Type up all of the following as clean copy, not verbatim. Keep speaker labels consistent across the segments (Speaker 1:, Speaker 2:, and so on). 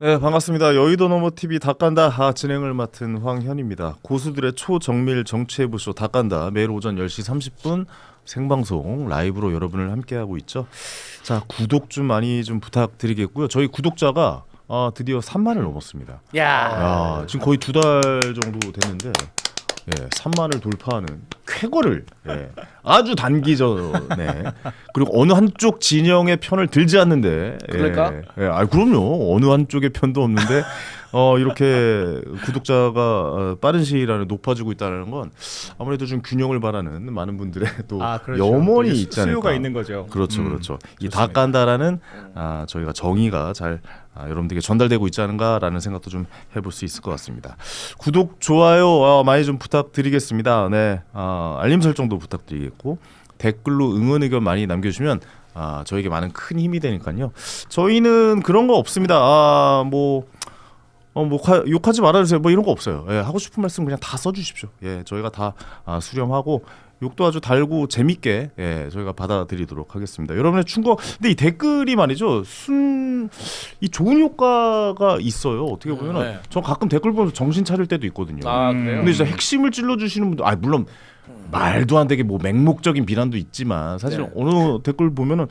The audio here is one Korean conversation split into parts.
Speaker 1: 네, 반갑습니다. 여의도 너머TV 닭간다 진행을 맡은 황현입니다. 고수들의 초정밀 정치해부쇼 닭간다 매일 오전 10시 30분 생방송 라이브로 여러분을 함께하고 있죠. 자, 구독 좀 많이 좀 부탁드리겠고요. 저희 구독자가 드디어 3만을 넘었습니다.
Speaker 2: 야,
Speaker 1: 지금 거의 2달 정도 됐는데 3만을 돌파하는 쾌거를 아주 단기전에 그리고 어느 한쪽 진영의 편을 들지 않는데
Speaker 2: 그럴까?
Speaker 1: 그럼요. 어느 한쪽의 편도 없는데 이렇게 구독자가 빠른 시일 안에 높아지고 있다는 건 아무래도 좀 균형을 바라는 많은 분들의 또
Speaker 3: 그렇죠.
Speaker 1: 염원이
Speaker 3: 또
Speaker 1: 있지 않을까.
Speaker 3: 수요가 있는 거죠.
Speaker 1: 그렇죠. 이 닭간다라는 저희가 정의가 잘 여러분들에게 전달되고 있지 않은가라는 생각도 좀 해볼 수 있을 것 같습니다. 구독, 좋아요 많이 좀 부탁드리겠습니다. 네, 알림 설정도 부탁드리겠고 댓글로 응원 의견 많이 남겨주시면 저에게 많은 큰 힘이 되니까요. 저희는 그런 거 없습니다. 욕하지 말아주세요. 뭐 이런 거 없어요. 하고 싶은 말씀 그냥 다 써주십시오. 저희가 다 수렴하고 욕도 아주 달고 재밌게 저희가 받아들이도록 하겠습니다. 여러분의 충고. 근데 이 댓글이 말이죠, 이 좋은 효과가 있어요. 어떻게 보면은
Speaker 2: 네.
Speaker 1: 저 가끔 댓글 보면서 정신 차릴 때도 있거든요.
Speaker 2: 그래요?
Speaker 1: 근데 진짜 핵심을 찔러주시는 분들, 물론 말도 안 되게 뭐 맹목적인 비난도 있지만 사실
Speaker 2: 네.
Speaker 1: 어느 댓글 보면은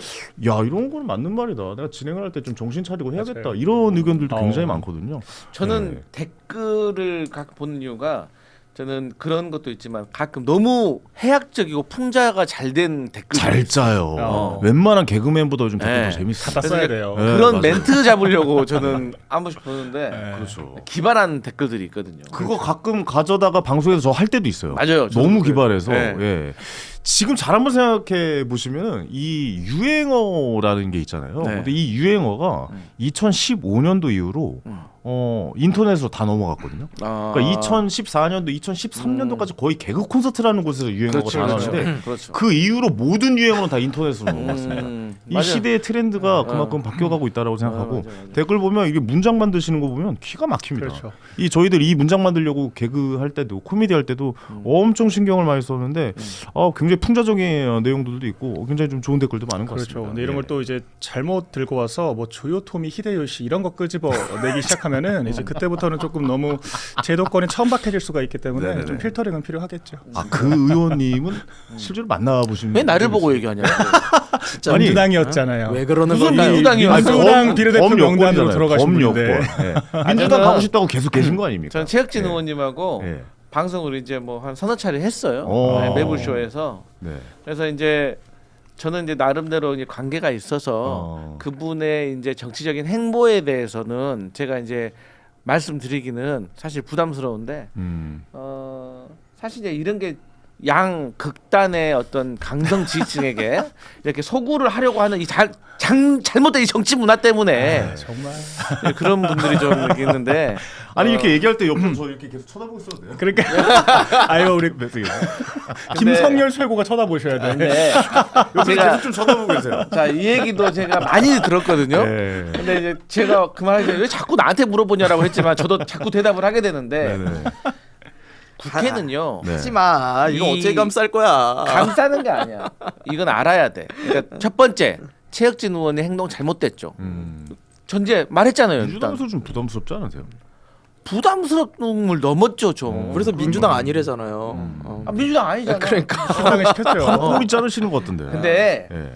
Speaker 1: 야, 이런 건 맞는 말이다. 내가 진행을 할 때 좀 정신 차리고 해야겠다.
Speaker 3: 맞아요.
Speaker 1: 이런 의견들도 굉장히 많거든요.
Speaker 2: 저는
Speaker 1: 네.
Speaker 2: 댓글을 가끔 보는 이유가 저는 그런 것도 있지만 가끔 너무 해학적이고 풍자가 잘 된 댓글
Speaker 1: 잘 짜요. 웬만한 개그맨보다 좀 댓글 더 재밌어요.
Speaker 3: 다 써야 돼요.
Speaker 2: 그런
Speaker 1: 맞아요.
Speaker 2: 멘트 잡으려고 저는 한 번씩 보는데
Speaker 1: 그렇죠.
Speaker 2: 기발한 댓글들이 있거든요.
Speaker 1: 그거 가끔 가져다가 방송에서 저 할 때도 있어요.
Speaker 2: 맞아요. 저도
Speaker 1: 너무
Speaker 2: 그래요.
Speaker 1: 기발해서.
Speaker 2: 네.
Speaker 1: 지금 잘 한번 생각해 보시면은 이 유행어라는 게 있잖아요.
Speaker 2: 네.
Speaker 1: 근데 이 유행어가 2015년도 이후로 인터넷으로 다 넘어갔거든요. 그러니까 2014년도, 2013년도까지 거의 개그 콘서트라는 곳에서 유행어가
Speaker 2: 그렇죠,
Speaker 1: 다
Speaker 2: 그렇죠.
Speaker 1: 나왔는데
Speaker 2: 그렇죠.
Speaker 1: 그 이후로 모든 유행어는 다 인터넷으로 넘어갔습니다. 이
Speaker 2: 맞아요.
Speaker 1: 시대의 트렌드가 그만큼 바뀌어가고 있다라고 생각하고
Speaker 2: 맞아요.
Speaker 1: 댓글 보면 이게 문장 만드시는 거 보면 기가 막힙니다.
Speaker 3: 그렇죠.
Speaker 1: 저희들 이 문장 만들려고 개그 할 때도 코미디 할 때도 엄청 신경을 많이 썼는데 굉장히 풍자적인 내용들도 있고 굉장히 좀 좋은 댓글도 많은 것
Speaker 3: 그렇죠.
Speaker 1: 같습니다.
Speaker 3: 근데 이런 걸 또 이제 잘못 들고 와서 뭐 조요토미 히데요시 이런 거 끄집어 내기 시작하면은 이제 그때부터는 조금 너무 제도권에 처음박해질 수가 있기 때문에
Speaker 1: 네네네.
Speaker 3: 좀 필터링은 필요하겠죠.
Speaker 1: 그 의원님은 실제로 만나보신
Speaker 2: 왜 나를 보고 얘기하냐?
Speaker 3: 진짜
Speaker 1: 아니,
Speaker 3: 민주당이었잖아요.
Speaker 2: 왜 그러는
Speaker 1: 무슨
Speaker 2: 건가요?
Speaker 1: 민주당이요?
Speaker 3: 민주당 비례대표 명단으로 들어가신
Speaker 1: 범여권.
Speaker 3: 분인데.
Speaker 1: 민주당
Speaker 2: 저는-
Speaker 1: 가고 싶다고 계속 계신 거 아닙니까?
Speaker 2: 저는 최혁진
Speaker 1: 네.
Speaker 2: 의원님하고
Speaker 1: 네.
Speaker 2: 방송을 이제 뭐 한 서너 차례 했어요.
Speaker 1: 오.
Speaker 2: 매불쇼에서.
Speaker 1: 네.
Speaker 2: 그래서 이제 저는 이제 나름대로 이제 관계가 있어서 그분의 이제 정치적인 행보에 대해서는 제가 이제 말씀드리기는 사실 부담스러운데 사실 이제 이런 게 양 극단의 어떤 강성 지지층에게 이렇게 소구를 하려고 하는 이 잘못된 이 정치 문화 때문에
Speaker 3: 정말.
Speaker 2: 그런 분들이 좀 이렇게 있는데
Speaker 1: 아니 이렇게 얘기할 때 옆으로 저 이렇게 계속 쳐다보고 있어도 돼요?
Speaker 3: 그러니까 아유 우리 김성열 최고가 쳐다보셔야 돼.
Speaker 2: 근데
Speaker 1: 옆에서
Speaker 2: 제가
Speaker 1: 계속 좀 쳐다보고 계세요.
Speaker 2: 자, 이 얘기도 제가 많이 들었거든요.
Speaker 1: 네.
Speaker 2: 근데 이제 제가 그 말을 왜 자꾸 나한테 물어보냐라고 했지만 저도 자꾸 대답을 하게 되는데
Speaker 1: 네네.
Speaker 2: 국회는요.
Speaker 1: 네.
Speaker 4: 하지 마. 이거
Speaker 2: 이-
Speaker 4: 어떻게 감쌀 거야?
Speaker 2: 감싸는 게 아니야. 이건 알아야 돼. 그러니까 첫 번째 최혁진 의원의 행동 잘못됐죠. 전제 말했잖아요. 일단
Speaker 1: 민주당에서 좀 부담스럽지 않으세요?
Speaker 2: 부담스러움을 넘었죠 좀.
Speaker 4: 그래서 민주당 아니래잖아요.
Speaker 2: 민주당 아니잖아.
Speaker 4: 그러니까.
Speaker 3: 수당을 시켰죠.
Speaker 1: 꼬리 자르시는 것 같던데.
Speaker 2: 근데
Speaker 1: 예.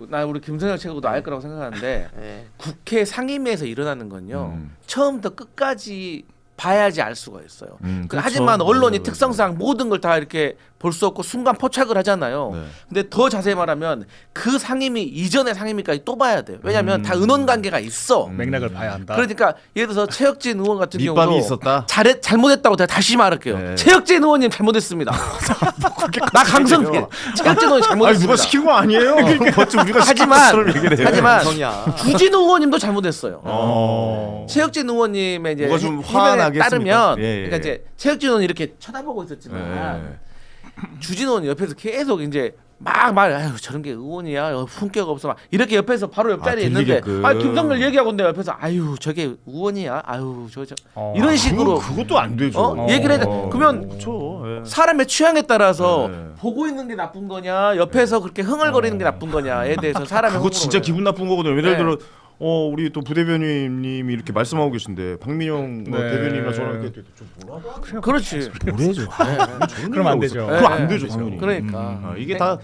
Speaker 2: 나 우리 김성혁 최고도 알 거라고 생각하는데
Speaker 4: 네.
Speaker 2: 국회 상임위에서 일어나는 건요. 처음부터 끝까지 봐야지 알 수가 있어요.
Speaker 1: 그렇죠.
Speaker 2: 하지만 언론이
Speaker 1: 맞아요.
Speaker 2: 특성상 모든 걸 다 이렇게 볼 수 없고 순간 포착을 하잖아요.
Speaker 1: 네.
Speaker 2: 근데 더 자세히 말하면 그 상임위 이전의 상임위까지 또 봐야 돼요. 왜냐하면 다 은원 관계가 있어.
Speaker 3: 맥락을 봐야 한다.
Speaker 2: 그러니까 예를 들어서 최혁진 의원 같은
Speaker 1: 밑밥이
Speaker 2: 경우도
Speaker 1: 있었다.
Speaker 2: 잘못했다고 제가 다시 말할게요.
Speaker 1: 네.
Speaker 2: 최혁진 의원님 잘못했습니다. 나 강성필. 최혁진 의원 잘못했습니다.
Speaker 1: 아니 누가 시킨 거 아니에요? 어찌 우리가 시킨 것처럼 얘기를 해요.
Speaker 2: 하지만
Speaker 4: 성이야.
Speaker 2: 주진우 의원님도 잘못했어요. 최혁진 의원님의 이제
Speaker 1: 뭐가 좀
Speaker 2: 해명에
Speaker 1: 화나겠습니까?
Speaker 2: 따르면
Speaker 1: 예, 예.
Speaker 2: 그러니까 이제 최혁진 의원이 이렇게 쳐다보고 있었지만 주진우 의원이 옆에서 계속 이제 막 말해. 아유 저런 게 의원이야. 품격 없어. 막 이렇게 옆에서 바로 옆자리에 있는데
Speaker 1: 들리게끔.
Speaker 2: 김성렬 얘기하고 있는데 옆에서 아유 저게 의원이야. 아유 저 이런 식으로
Speaker 1: 그것도 안 되죠.
Speaker 2: 얘기를 해야 돼. 그러면
Speaker 1: 그렇죠. 예.
Speaker 2: 사람의 취향에 따라서
Speaker 1: 네.
Speaker 2: 보고 있는 게 나쁜 거냐 옆에서 그렇게 흥얼거리는 게 나쁜 거냐에 대해서 사람의
Speaker 1: 그거
Speaker 2: 흥으로
Speaker 1: 진짜
Speaker 2: 해요.
Speaker 1: 기분 나쁜 거거든요. 예를
Speaker 2: 네.
Speaker 1: 들어 우리 또 부대변인님이 이렇게 말씀하고 계신데 박민영 뭐
Speaker 3: 네.
Speaker 1: 대변인이나 저랑 이렇게 좀 뭐라고
Speaker 2: 그렇지.
Speaker 1: 뭐래죠?
Speaker 3: 그럼 안 되죠.
Speaker 1: 그럼 안 되죠, 당연히.
Speaker 2: 그러니까
Speaker 1: 이게 다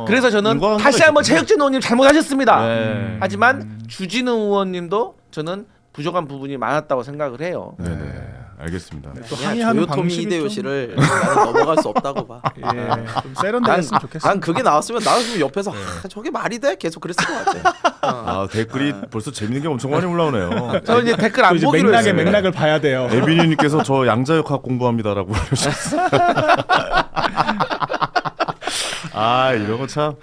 Speaker 2: 그래서 저는
Speaker 1: 인과관계가
Speaker 2: 다시 한번
Speaker 1: 있기 때문에.
Speaker 2: 최혁진 의원님 잘못하셨습니다.
Speaker 1: 네.
Speaker 2: 하지만 주진우 의원님도 저는 부족한 부분이 많았다고 생각을 해요.
Speaker 1: 네네 알겠습니다.
Speaker 3: 또
Speaker 4: 그냥
Speaker 3: 항의하는
Speaker 4: 조요토미
Speaker 3: 방식이 좀,
Speaker 4: 히데요시를 나는 넘어갈 수 없다고 봐.
Speaker 3: 좀 세련되었으면 좋겠어.
Speaker 4: 난 그게 나왔으면 옆에서 저게 말이 돼? 계속 그랬을 것 같아.
Speaker 1: 댓글이 벌써 재밌는 게 엄청 많이 올라오네요.
Speaker 2: 저 이제 댓글
Speaker 3: 또
Speaker 2: 안
Speaker 3: 이제
Speaker 2: 보기로
Speaker 3: 맥락의
Speaker 2: 했어요.
Speaker 3: 맥락을 봐야 돼요.
Speaker 1: 에비니님께서 저 양자역학 공부합니다라고 그러셨어요. 이런 거 참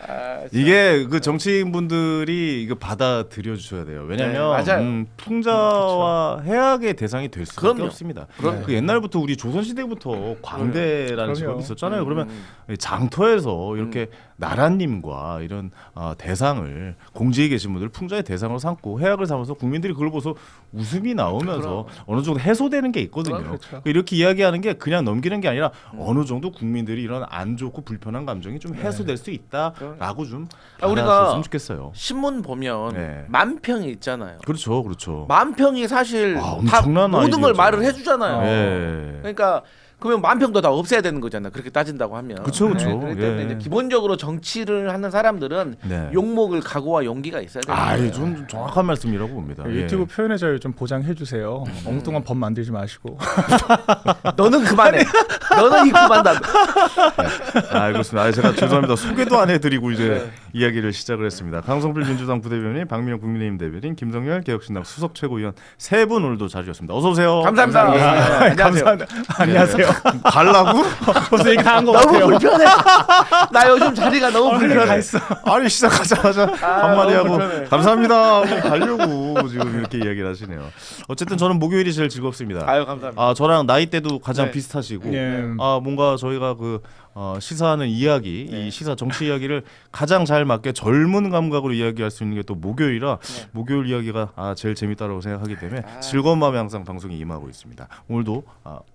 Speaker 1: 이게 그 정치인분들이 이거 받아들여 주셔야 돼요. 왜냐면
Speaker 2: 네, 맞아요.
Speaker 1: 풍자와 해악의 대상이 될 수밖에
Speaker 2: 그럼요.
Speaker 1: 없습니다.
Speaker 2: 그럼요.
Speaker 1: 그 옛날부터 우리 조선 시대부터 광대라는
Speaker 3: 그럼요.
Speaker 1: 직업이 있었잖아요. 그러면 장터에서 이렇게 나라님과 이런 대상을 공지에 계신 분들 풍자의 대상으로 삼고 해악을 삼아서 국민들이 그걸 보서 웃음이 나오면서 어느 정도 해소되는 게 있거든요.
Speaker 3: 그렇죠.
Speaker 1: 이렇게 이야기하는 게 그냥 넘기는 게 아니라 어느 정도 국민들이 이런 안 좋고 불편한 감정이 좀 해소될 수 있다라고 좀
Speaker 2: 우리가
Speaker 1: 받아줬으면 좋겠어요.
Speaker 2: 신문 보면
Speaker 1: 네.
Speaker 2: 만평이 있잖아요.
Speaker 1: 그렇죠, 그렇죠.
Speaker 2: 만평이 사실 다
Speaker 1: 엄청난
Speaker 2: 모든 걸
Speaker 1: 아이디어죠.
Speaker 2: 말을 해주잖아요.
Speaker 1: 예.
Speaker 2: 그러니까 그러면 만평도 다 없애야 되는 거잖아. 그렇게 따진다고 하면.
Speaker 1: 그쵸, 그쵸.
Speaker 2: 그렇기 때문에
Speaker 1: 예.
Speaker 2: 이제 기본적으로 정치를 하는 사람들은
Speaker 1: 네.
Speaker 2: 욕먹을 각오와 용기가 있어야 되는 거예요.
Speaker 1: 좀 정확한 말씀이라고 봅니다.
Speaker 3: 유튜브
Speaker 1: 예.
Speaker 3: 표현의 자유 좀 보장해 주세요. 엉뚱한 법 만들지 마시고.
Speaker 2: 너는 그만해. 너는 이 그만다.
Speaker 1: 그렇습니다. 제가 죄송합니다. 소개도 안 해드리고 이제 이야기를 시작을 했습니다. 강성필 민주당 부대변인, 박민영 국민의힘 대변인, 김성열 개혁신당 수석 최고위원 세 분 오늘도 자리였습니다. 어서 오세요.
Speaker 2: 감사합니다. 네, 안녕하세요.
Speaker 3: 감사합니다. 안녕하세요.
Speaker 1: 갈라고?
Speaker 3: 벌써 얘기 다 한 것
Speaker 2: 너무
Speaker 3: 같아요.
Speaker 2: 불편해. 나 요즘 자리가 너무 불편해.
Speaker 1: 아니 시작하자마자 한마디
Speaker 2: 너무
Speaker 1: 하고
Speaker 2: 불편해.
Speaker 1: 감사합니다 하고 가려고 지금 이렇게 이야기를 하시네요. 어쨌든 저는 목요일이 제일 즐겁습니다.
Speaker 2: 감사합니다.
Speaker 1: 저랑 나이대도 가장
Speaker 2: 네.
Speaker 1: 비슷하시고
Speaker 3: 예.
Speaker 1: 뭔가 저희가 시사하는 이야기, 이 시사 정치 이야기를 가장 잘 맞게 젊은 감각으로 이야기할 수 있는 게 또 목요일이라 목요일 이야기가 제일 재밌다고 생각하기 때문에 즐거운 마음에 항상 방송에 임하고 있습니다. 오늘도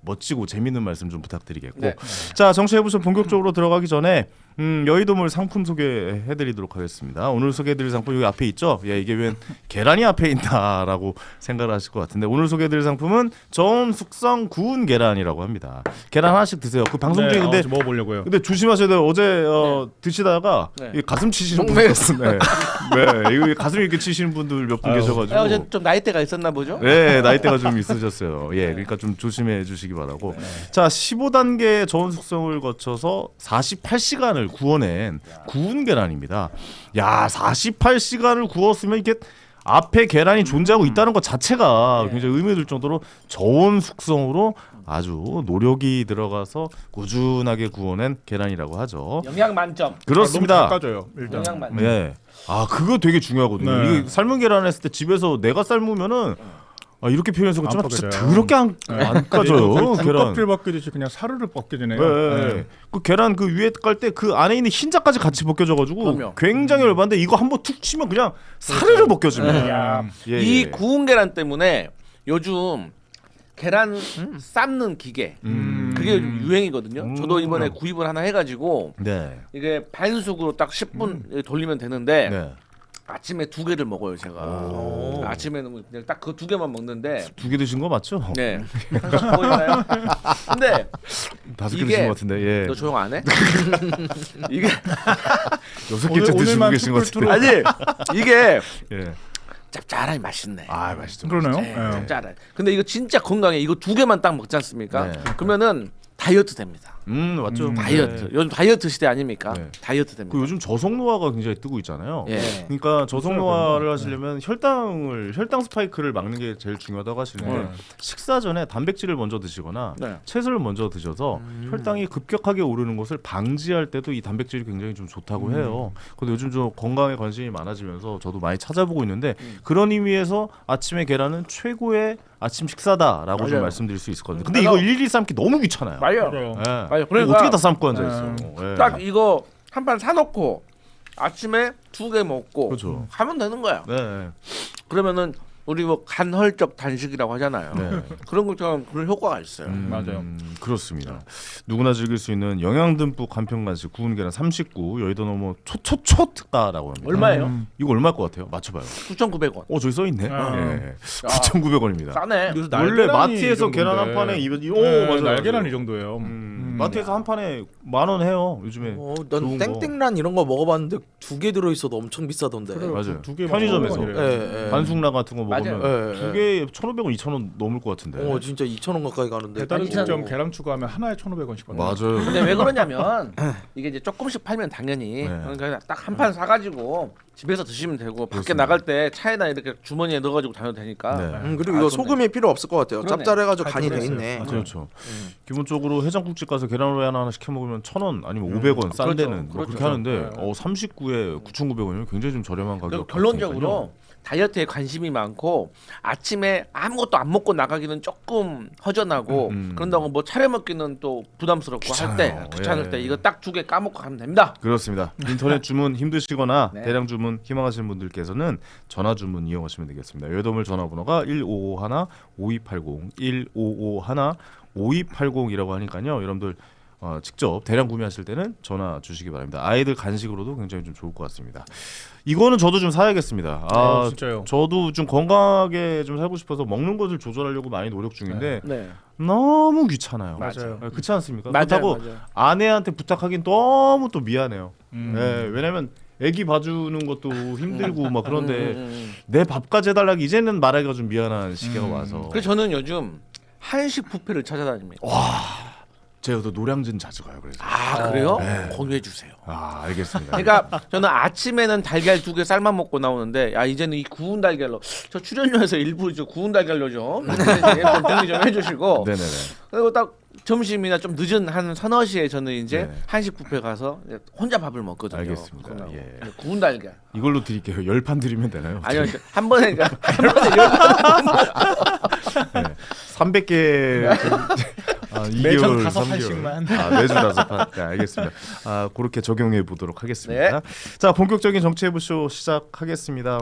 Speaker 1: 멋지고 재밌는 말씀 좀 부탁드리겠고
Speaker 2: 네.
Speaker 1: 자 정치해보션 본격적으로 들어가기 전에 여의도몰 상품 소개해드리도록 하겠습니다. 오늘 소개해드릴 상품 여기 앞에 있죠? 이게 웬 계란이 앞에 있나라고 생각을 하실 것 같은데 오늘 소개해드릴 상품은 저온 숙성 구운 계란이라고 합니다. 계란 하나씩 드세요. 그 방송 중에 근데
Speaker 3: 먹어보려고요.
Speaker 1: 근데 조심하셔야 돼요. 어제 드시다가
Speaker 2: 네.
Speaker 1: 이 가슴 치시는 분들 네, 이거 가슴 이렇게 치시는 분들 몇 분 계셔가지고
Speaker 2: 어제 좀 나이대가 있었나 보죠?
Speaker 1: 네, 나이대가 좀 있으셨어요. 그러니까 좀 조심해 주시기 바라고. 자, 15단계 저온 숙성을 거쳐서 48시간을 구워낸 구운 계란입니다. 야, 48시간을 구웠으면 이게 앞에 계란이 존재하고 있다는 것 자체가 굉장히 의미될 정도로 저온 숙성으로 아주 노력이 들어가서 꾸준하게 구워낸 계란이라고 하죠.
Speaker 2: 영양 만점.
Speaker 1: 그렇습니다.
Speaker 3: 깎아줘요. 일단.
Speaker 2: 영양 만점.
Speaker 1: 네. 그거 되게 중요하거든요.
Speaker 3: 네.
Speaker 1: 이게 삶은 계란 했을 때 집에서 내가 삶으면은 이렇게 표현해서
Speaker 3: 안
Speaker 1: 그렇지만 진짜
Speaker 3: 뻗어져요.
Speaker 1: 더럽게 안 까져요. 계란.
Speaker 3: 껍질 벗기듯이 그냥 사르르 벗게 되네요.
Speaker 1: 네. 그 계란 그 위에 깔 때 그 안에 있는 흰자까지 같이 벗겨져가지고
Speaker 2: 그럼요.
Speaker 1: 굉장히 열받는데 이거 한번 툭 치면 그냥 사르르 벗겨집니다.
Speaker 3: 야.
Speaker 1: 예,
Speaker 2: 이
Speaker 1: 예.
Speaker 2: 구운 계란 때문에 요즘 계란 삶는 기계 그게 요즘 유행이거든요. 저도 이번에 구입을 하나 해가지고
Speaker 1: 네.
Speaker 2: 이게 반숙으로 딱 10분 돌리면 되는데
Speaker 1: 네.
Speaker 2: 아침에 2개를 먹어요 제가. 아침에는 그냥 딱 그 2개만 먹는데
Speaker 1: 2개 드신 거 맞죠?
Speaker 2: 네. 보이나요? 근데
Speaker 1: 5개
Speaker 2: 이게-
Speaker 1: 드신 것 같은데. 예.
Speaker 2: 너 조용 안 해? 이게
Speaker 1: 6개째 드시고 계신 것 같은데.
Speaker 2: 아니 이게
Speaker 1: 예.
Speaker 2: 짭짤하니 맛있네.
Speaker 1: 맛있죠.
Speaker 3: 그러네요.
Speaker 2: 네,
Speaker 3: 예.
Speaker 2: 짭짤해. 근데 이거 진짜 건강해. 이거 2개만 딱 먹지 않습니까?
Speaker 1: 네.
Speaker 2: 그러면은 다이어트 됩니다.
Speaker 1: 맞죠.
Speaker 2: 다이어트.
Speaker 1: 네.
Speaker 2: 요즘 다이어트 시대 아닙니까?
Speaker 1: 네.
Speaker 2: 다이어트 됩니다.
Speaker 1: 그 요즘 저속노화가 굉장히 뜨고 있잖아요.
Speaker 2: 예.
Speaker 1: 그러니까 저속노화를 하시려면 혈당 스파이크를 막는 게 제일 중요하다고 하시는데 식사 전에 단백질을 먼저 드시거나
Speaker 2: 네.
Speaker 1: 채소를 먼저 드셔서 혈당이 급격하게 오르는 것을 방지할 때도 이 단백질이 굉장히 좀 좋다고 해요. 근데 요즘 좀 건강에 관심이 많아지면서 저도 많이 찾아보고 있는데 그런 의미에서 아침에 계란은 최고의 아침 식사다라고 좀
Speaker 2: 맞아요.
Speaker 1: 말씀드릴 수 있을 것 같아요. 근데 이거 일일이 삶기 너무 귀찮아요.
Speaker 2: 맞아요.
Speaker 3: 맞아요.
Speaker 1: 예.
Speaker 2: 맞아요. 그러니까
Speaker 1: 어떻게 다 삶고 앉아 있어. 예.
Speaker 2: 딱 이거 한 판 사놓고 아침에 2개 먹고
Speaker 1: 그렇죠.
Speaker 2: 하면 되는 거야.
Speaker 1: 네.
Speaker 2: 그러면은 우리 뭐 간헐적 단식이라고 하잖아요.
Speaker 1: 네.
Speaker 2: 그런 것처럼 그런 효과가 있어요.
Speaker 3: 맞아요.
Speaker 1: 그렇습니다. 누구나 즐길 수 있는 영양 듬뿍 간편 간식 구운 계란 39 여의도 너머 초초초 특가라고 합니다.
Speaker 2: 얼마예요?
Speaker 1: 이거 얼마일 것 같아요? 맞춰봐요.
Speaker 2: 9,900원.
Speaker 1: 저기 써 있네.
Speaker 3: 아.
Speaker 1: 예. 9,900원입니다.
Speaker 2: 싸네.
Speaker 3: 그래서
Speaker 1: 원래
Speaker 3: 날계란이
Speaker 1: 마트에서
Speaker 3: 이
Speaker 1: 계란 한
Speaker 3: 정도인데.
Speaker 1: 판에
Speaker 3: 네,
Speaker 1: 맞아요.
Speaker 3: 날계란 이 정도예요.
Speaker 1: 마트에서 한 판에 10,000원 해요. 요즘에.
Speaker 4: 난
Speaker 1: 좋은 거.
Speaker 4: 땡땡란 이런 거 먹어봤는데 2개 들어있어도 엄청 비싸던데.
Speaker 3: 그래요.
Speaker 1: 맞아요.
Speaker 3: 두 개
Speaker 1: 편의점에서.
Speaker 3: 먹으면
Speaker 4: 예, 예.
Speaker 1: 반숙란 같은 거 먹으면
Speaker 2: 맞아요.
Speaker 1: 두 개에 1,500원, 2,000원 넘을 것 같은데.
Speaker 4: 진짜 2,000원 가까이 가는데.
Speaker 3: 배달
Speaker 2: 아니,
Speaker 3: 음식점 계란 추가하면 하나에 1,500원씩 받는.
Speaker 1: 맞아요.
Speaker 2: 근데 왜 그러냐면 이게 이제 조금씩 팔면 당연히
Speaker 1: 네.
Speaker 2: 그러니까 딱 한 판 사가지고 집에서 드시면 되고 밖에
Speaker 1: 그렇습니다.
Speaker 2: 나갈 때 차에다 이렇게 주머니에 넣어가지고 다녀도 되니까.
Speaker 1: 네.
Speaker 4: 그리고 이거
Speaker 2: 아,
Speaker 4: 소금이 필요 없을 것 같아요.
Speaker 2: 그러네.
Speaker 4: 짭짤해가지고 간이 돼
Speaker 3: 그랬어요.
Speaker 4: 있네.
Speaker 1: 그렇죠. 기본적으로 해장국집 가서 계란후라이 하나 시켜 먹으면 1,000원 아니면 500원 싼
Speaker 2: 그렇죠.
Speaker 1: 데는 뭐
Speaker 2: 그렇죠.
Speaker 1: 그렇게 하는데
Speaker 3: 네.
Speaker 1: 39에 9,900원이면 굉장히 좀 저렴한 가격.
Speaker 2: 결론적으로 다이어트에 관심이 많고 아침에 아무것도 안 먹고 나가기는 조금 허전하고 그런다고 뭐 차려 먹기는 또 부담스럽고 할 때
Speaker 1: 귀찮아요.
Speaker 2: 귀찮을
Speaker 1: 예.
Speaker 2: 때 이거 딱 2개 까먹고 가면 됩니다.
Speaker 1: 그렇습니다. 인터넷 주문 힘드시거나
Speaker 2: 네.
Speaker 1: 대량 주문 희망하시는 분들께서는 전화 주문 이용하시면 되겠습니다. 여의도물 전화번호가 1551-5280 1551-5280이라고 하니까요. 여러분들 직접 대량 구매하실 때는 전화 주시기 바랍니다. 아이들 간식으로도 굉장히 좀 좋을 것 같습니다. 이거는 저도 좀 사야겠습니다.
Speaker 3: 진짜요.
Speaker 1: 저도 좀 건강하게 좀 살고 싶어서 먹는 것을 조절하려고 많이 노력 중인데
Speaker 2: 네.
Speaker 1: 너무 귀찮아요.
Speaker 3: 맞아요.
Speaker 1: 그렇지 않습니까?
Speaker 2: 맞아요,
Speaker 1: 그렇다고
Speaker 2: 맞아요.
Speaker 1: 아내한테 부탁하긴 너무 또 미안해요.
Speaker 3: 음.
Speaker 1: 네, 왜냐면 애기 봐주는 것도 힘들고 막 그런데
Speaker 2: 음.
Speaker 1: 내 밥까지 해달라고 이제는 말하기가 좀 미안한 시기가 와서
Speaker 2: 그래서 저는 요즘 한식 뷔페를 찾아다닙니다.
Speaker 1: 제가 또 노량진 자주 가요. 그래서
Speaker 2: 아 그래요? 공유해 주세요.
Speaker 1: 알겠습니다.
Speaker 2: 그러니까 저는 아침에는 달걀 2개 삶아 먹고 나오는데 야 이제는 이 구운 달걀로 저 출연료에서 일부 저 구운 달걀로 좀 정리 좀 해주시고
Speaker 1: 네네네.
Speaker 2: 그리고 딱 점심이나 좀 늦은 한 서너 시에 저는 이제
Speaker 1: 네.
Speaker 2: 한식 뷔페 가서 이제 혼자 밥을 먹거든요.
Speaker 1: 알겠습니다.
Speaker 2: 그거 나오고.
Speaker 1: 예.
Speaker 2: 구운 달걀.
Speaker 1: 이걸로 드릴게요. 10판 드리면 되나요?
Speaker 2: 아니요 한 번에
Speaker 1: 300개
Speaker 3: 매주
Speaker 1: 2개월,
Speaker 3: 5판씩만.
Speaker 1: 3개월. 매주 5판. 네, 알겠습니다. 그렇게 적용해 보도록 하겠습니다.
Speaker 2: 네.
Speaker 1: 자, 본격적인 정치해보쇼 시작하겠습니다.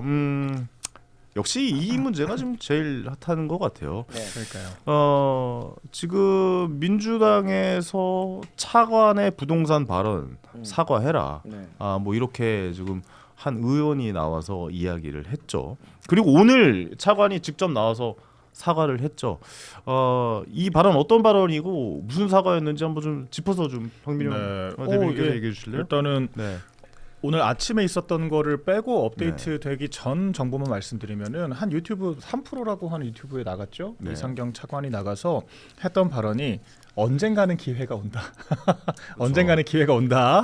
Speaker 1: 역시 이 문제가 지금 제일 핫한 것 같아요.
Speaker 3: 그러니까요.
Speaker 1: 지금 민주당에서 차관의 부동산 발언 사과해라.
Speaker 2: 네.
Speaker 1: 뭐 이렇게 지금 한 의원이 나와서 이야기를 했죠. 그리고 오늘 차관이 직접 나와서 사과를 했죠. 이 발언 어떤 발언이고 무슨 사과였는지 한번 좀 짚어서 좀 박민영 대변인께서
Speaker 3: 예.
Speaker 1: 얘기해 주실래요?
Speaker 3: 일단은
Speaker 1: 네.
Speaker 3: 오늘 아침에 있었던 거를 빼고 업데이트 되기 전 정보만 말씀드리면은 한 유튜브 3%라고 하는 유튜브에 나갔죠.
Speaker 1: 네.
Speaker 3: 이상경 차관이 나가서 했던 발언이 언젠가는 기회가 온다. 언젠가는 기회가 온다.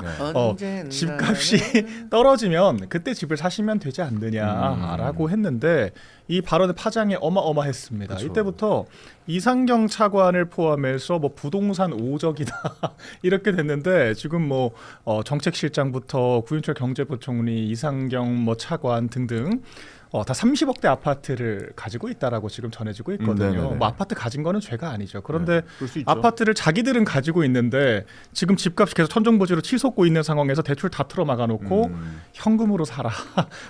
Speaker 1: 네.
Speaker 3: 집값이 떨어지면 그때 집을 사시면 되지 않느냐라고 했는데 이 발언의 파장이 어마어마했습니다.
Speaker 1: 그쵸.
Speaker 3: 이때부터 이상경 차관을 포함해서 뭐 부동산 오적이다 이렇게 됐는데 지금 뭐 정책실장부터 구윤철 경제부총리, 이상경 뭐 차관 등등 다 30억대 아파트를 가지고 있다라고 지금 전해지고 있거든요.
Speaker 1: 네네네.
Speaker 3: 뭐 아파트 가진 거는 죄가 아니죠. 그런데
Speaker 1: 그럴 수 있죠.
Speaker 3: 아파트를 자기들은 가지고 있는데 지금 집값이 계속 천정부지로 치솟고 있는 상황에서 대출 다 틀어 막아놓고 현금으로 사라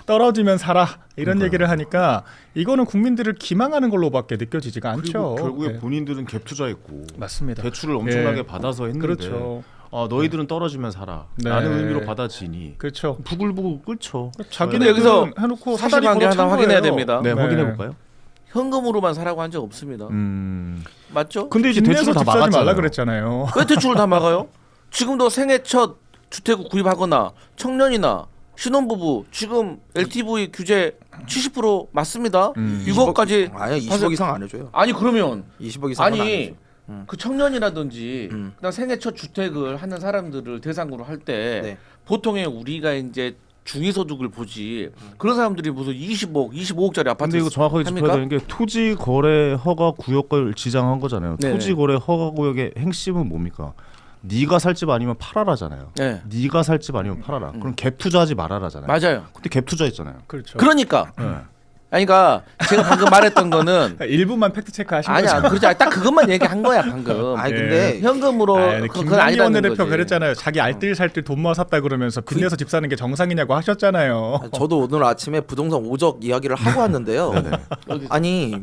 Speaker 3: 떨어지면 사라 이런
Speaker 1: 그러니까요.
Speaker 3: 얘기를 하니까 이거는 국민들을 기망하는 걸로밖에 느껴지지가
Speaker 1: 그리고
Speaker 3: 않죠.
Speaker 1: 결국에
Speaker 3: 네.
Speaker 1: 본인들은 갭 투자했고
Speaker 3: 맞습니다.
Speaker 1: 대출을 엄청나게
Speaker 3: 예.
Speaker 1: 받아서 했는데
Speaker 3: 그렇죠.
Speaker 1: 너희들은 떨어지면 사라
Speaker 3: 네.
Speaker 1: 라는 의미로 받아지니
Speaker 3: 그렇죠.
Speaker 1: 부글부글 끓죠.
Speaker 3: 자기는
Speaker 2: 여기서
Speaker 3: 해놓고
Speaker 2: 사실관계 하나
Speaker 3: 찬
Speaker 2: 확인해야
Speaker 3: 거예요.
Speaker 2: 됩니다.
Speaker 1: 네,
Speaker 3: 네.
Speaker 1: 확인해 볼까요?
Speaker 2: 현금으로만 사라고 한 적 없습니다.
Speaker 1: 그
Speaker 2: 맞죠?
Speaker 1: 근데 이제
Speaker 3: 빚내서
Speaker 1: 대출을 다
Speaker 3: 집 사지
Speaker 1: 막았잖아요.
Speaker 3: 말라 그랬잖아요.
Speaker 2: 왜 대출을 다 막아요? 지금도 생애 첫 주택을 구입하거나 청년이나 신혼부부 지금 LTV 규제 70% 맞습니다. 6억까지
Speaker 4: 아니 20억 이상 안 해줘요.
Speaker 2: 아니 그러면
Speaker 4: 20억 이상은 안
Speaker 2: 아니
Speaker 4: 해줘.
Speaker 2: 그 청년이라든지 그다음 생애 첫 주택을 하는 사람들을 대상으로 할 때
Speaker 4: 네.
Speaker 2: 보통의 우리가 이제 중위소득을 보지 그런 사람들이 무슨 20억, 25억짜리 아파트
Speaker 1: 근데 이거 정확하게 짚어야
Speaker 2: 합니까?
Speaker 1: 되는 게 토지 거래 허가 구역을 지정한 거잖아요.
Speaker 2: 네네.
Speaker 1: 토지 거래 허가 구역의 핵심은 뭡니까? 네가 살 집 아니면 팔아라잖아요.
Speaker 2: 네.
Speaker 1: 네가 살 집 아니면 팔아라. 그럼 갭 투자하지 말아라잖아요.
Speaker 2: 맞아요.
Speaker 1: 근데 갭 투자했잖아요.
Speaker 3: 그렇죠.
Speaker 2: 그러니까
Speaker 1: 네.
Speaker 2: 아니 그러니까 제가 방금 말했던 거는
Speaker 3: 일부만 팩트 체크하신
Speaker 2: 아니야
Speaker 3: 거죠.
Speaker 2: 그렇지 않아. 딱 그것만 얘기한 거야 방금.
Speaker 4: 아니 근데
Speaker 2: 현금으로 그건
Speaker 3: 김건희
Speaker 2: 아니라는
Speaker 3: 원내대표
Speaker 2: 거지.
Speaker 3: 그랬잖아요. 자기 알뜰살뜰 돈 모아 샀다 그러면서 빚내서 집 사는 게 정상이냐고 하셨잖아요.
Speaker 4: 저도 오늘 아침에 부동산 오적 이야기를 하고 왔는데요.
Speaker 2: 어디서?
Speaker 4: 아니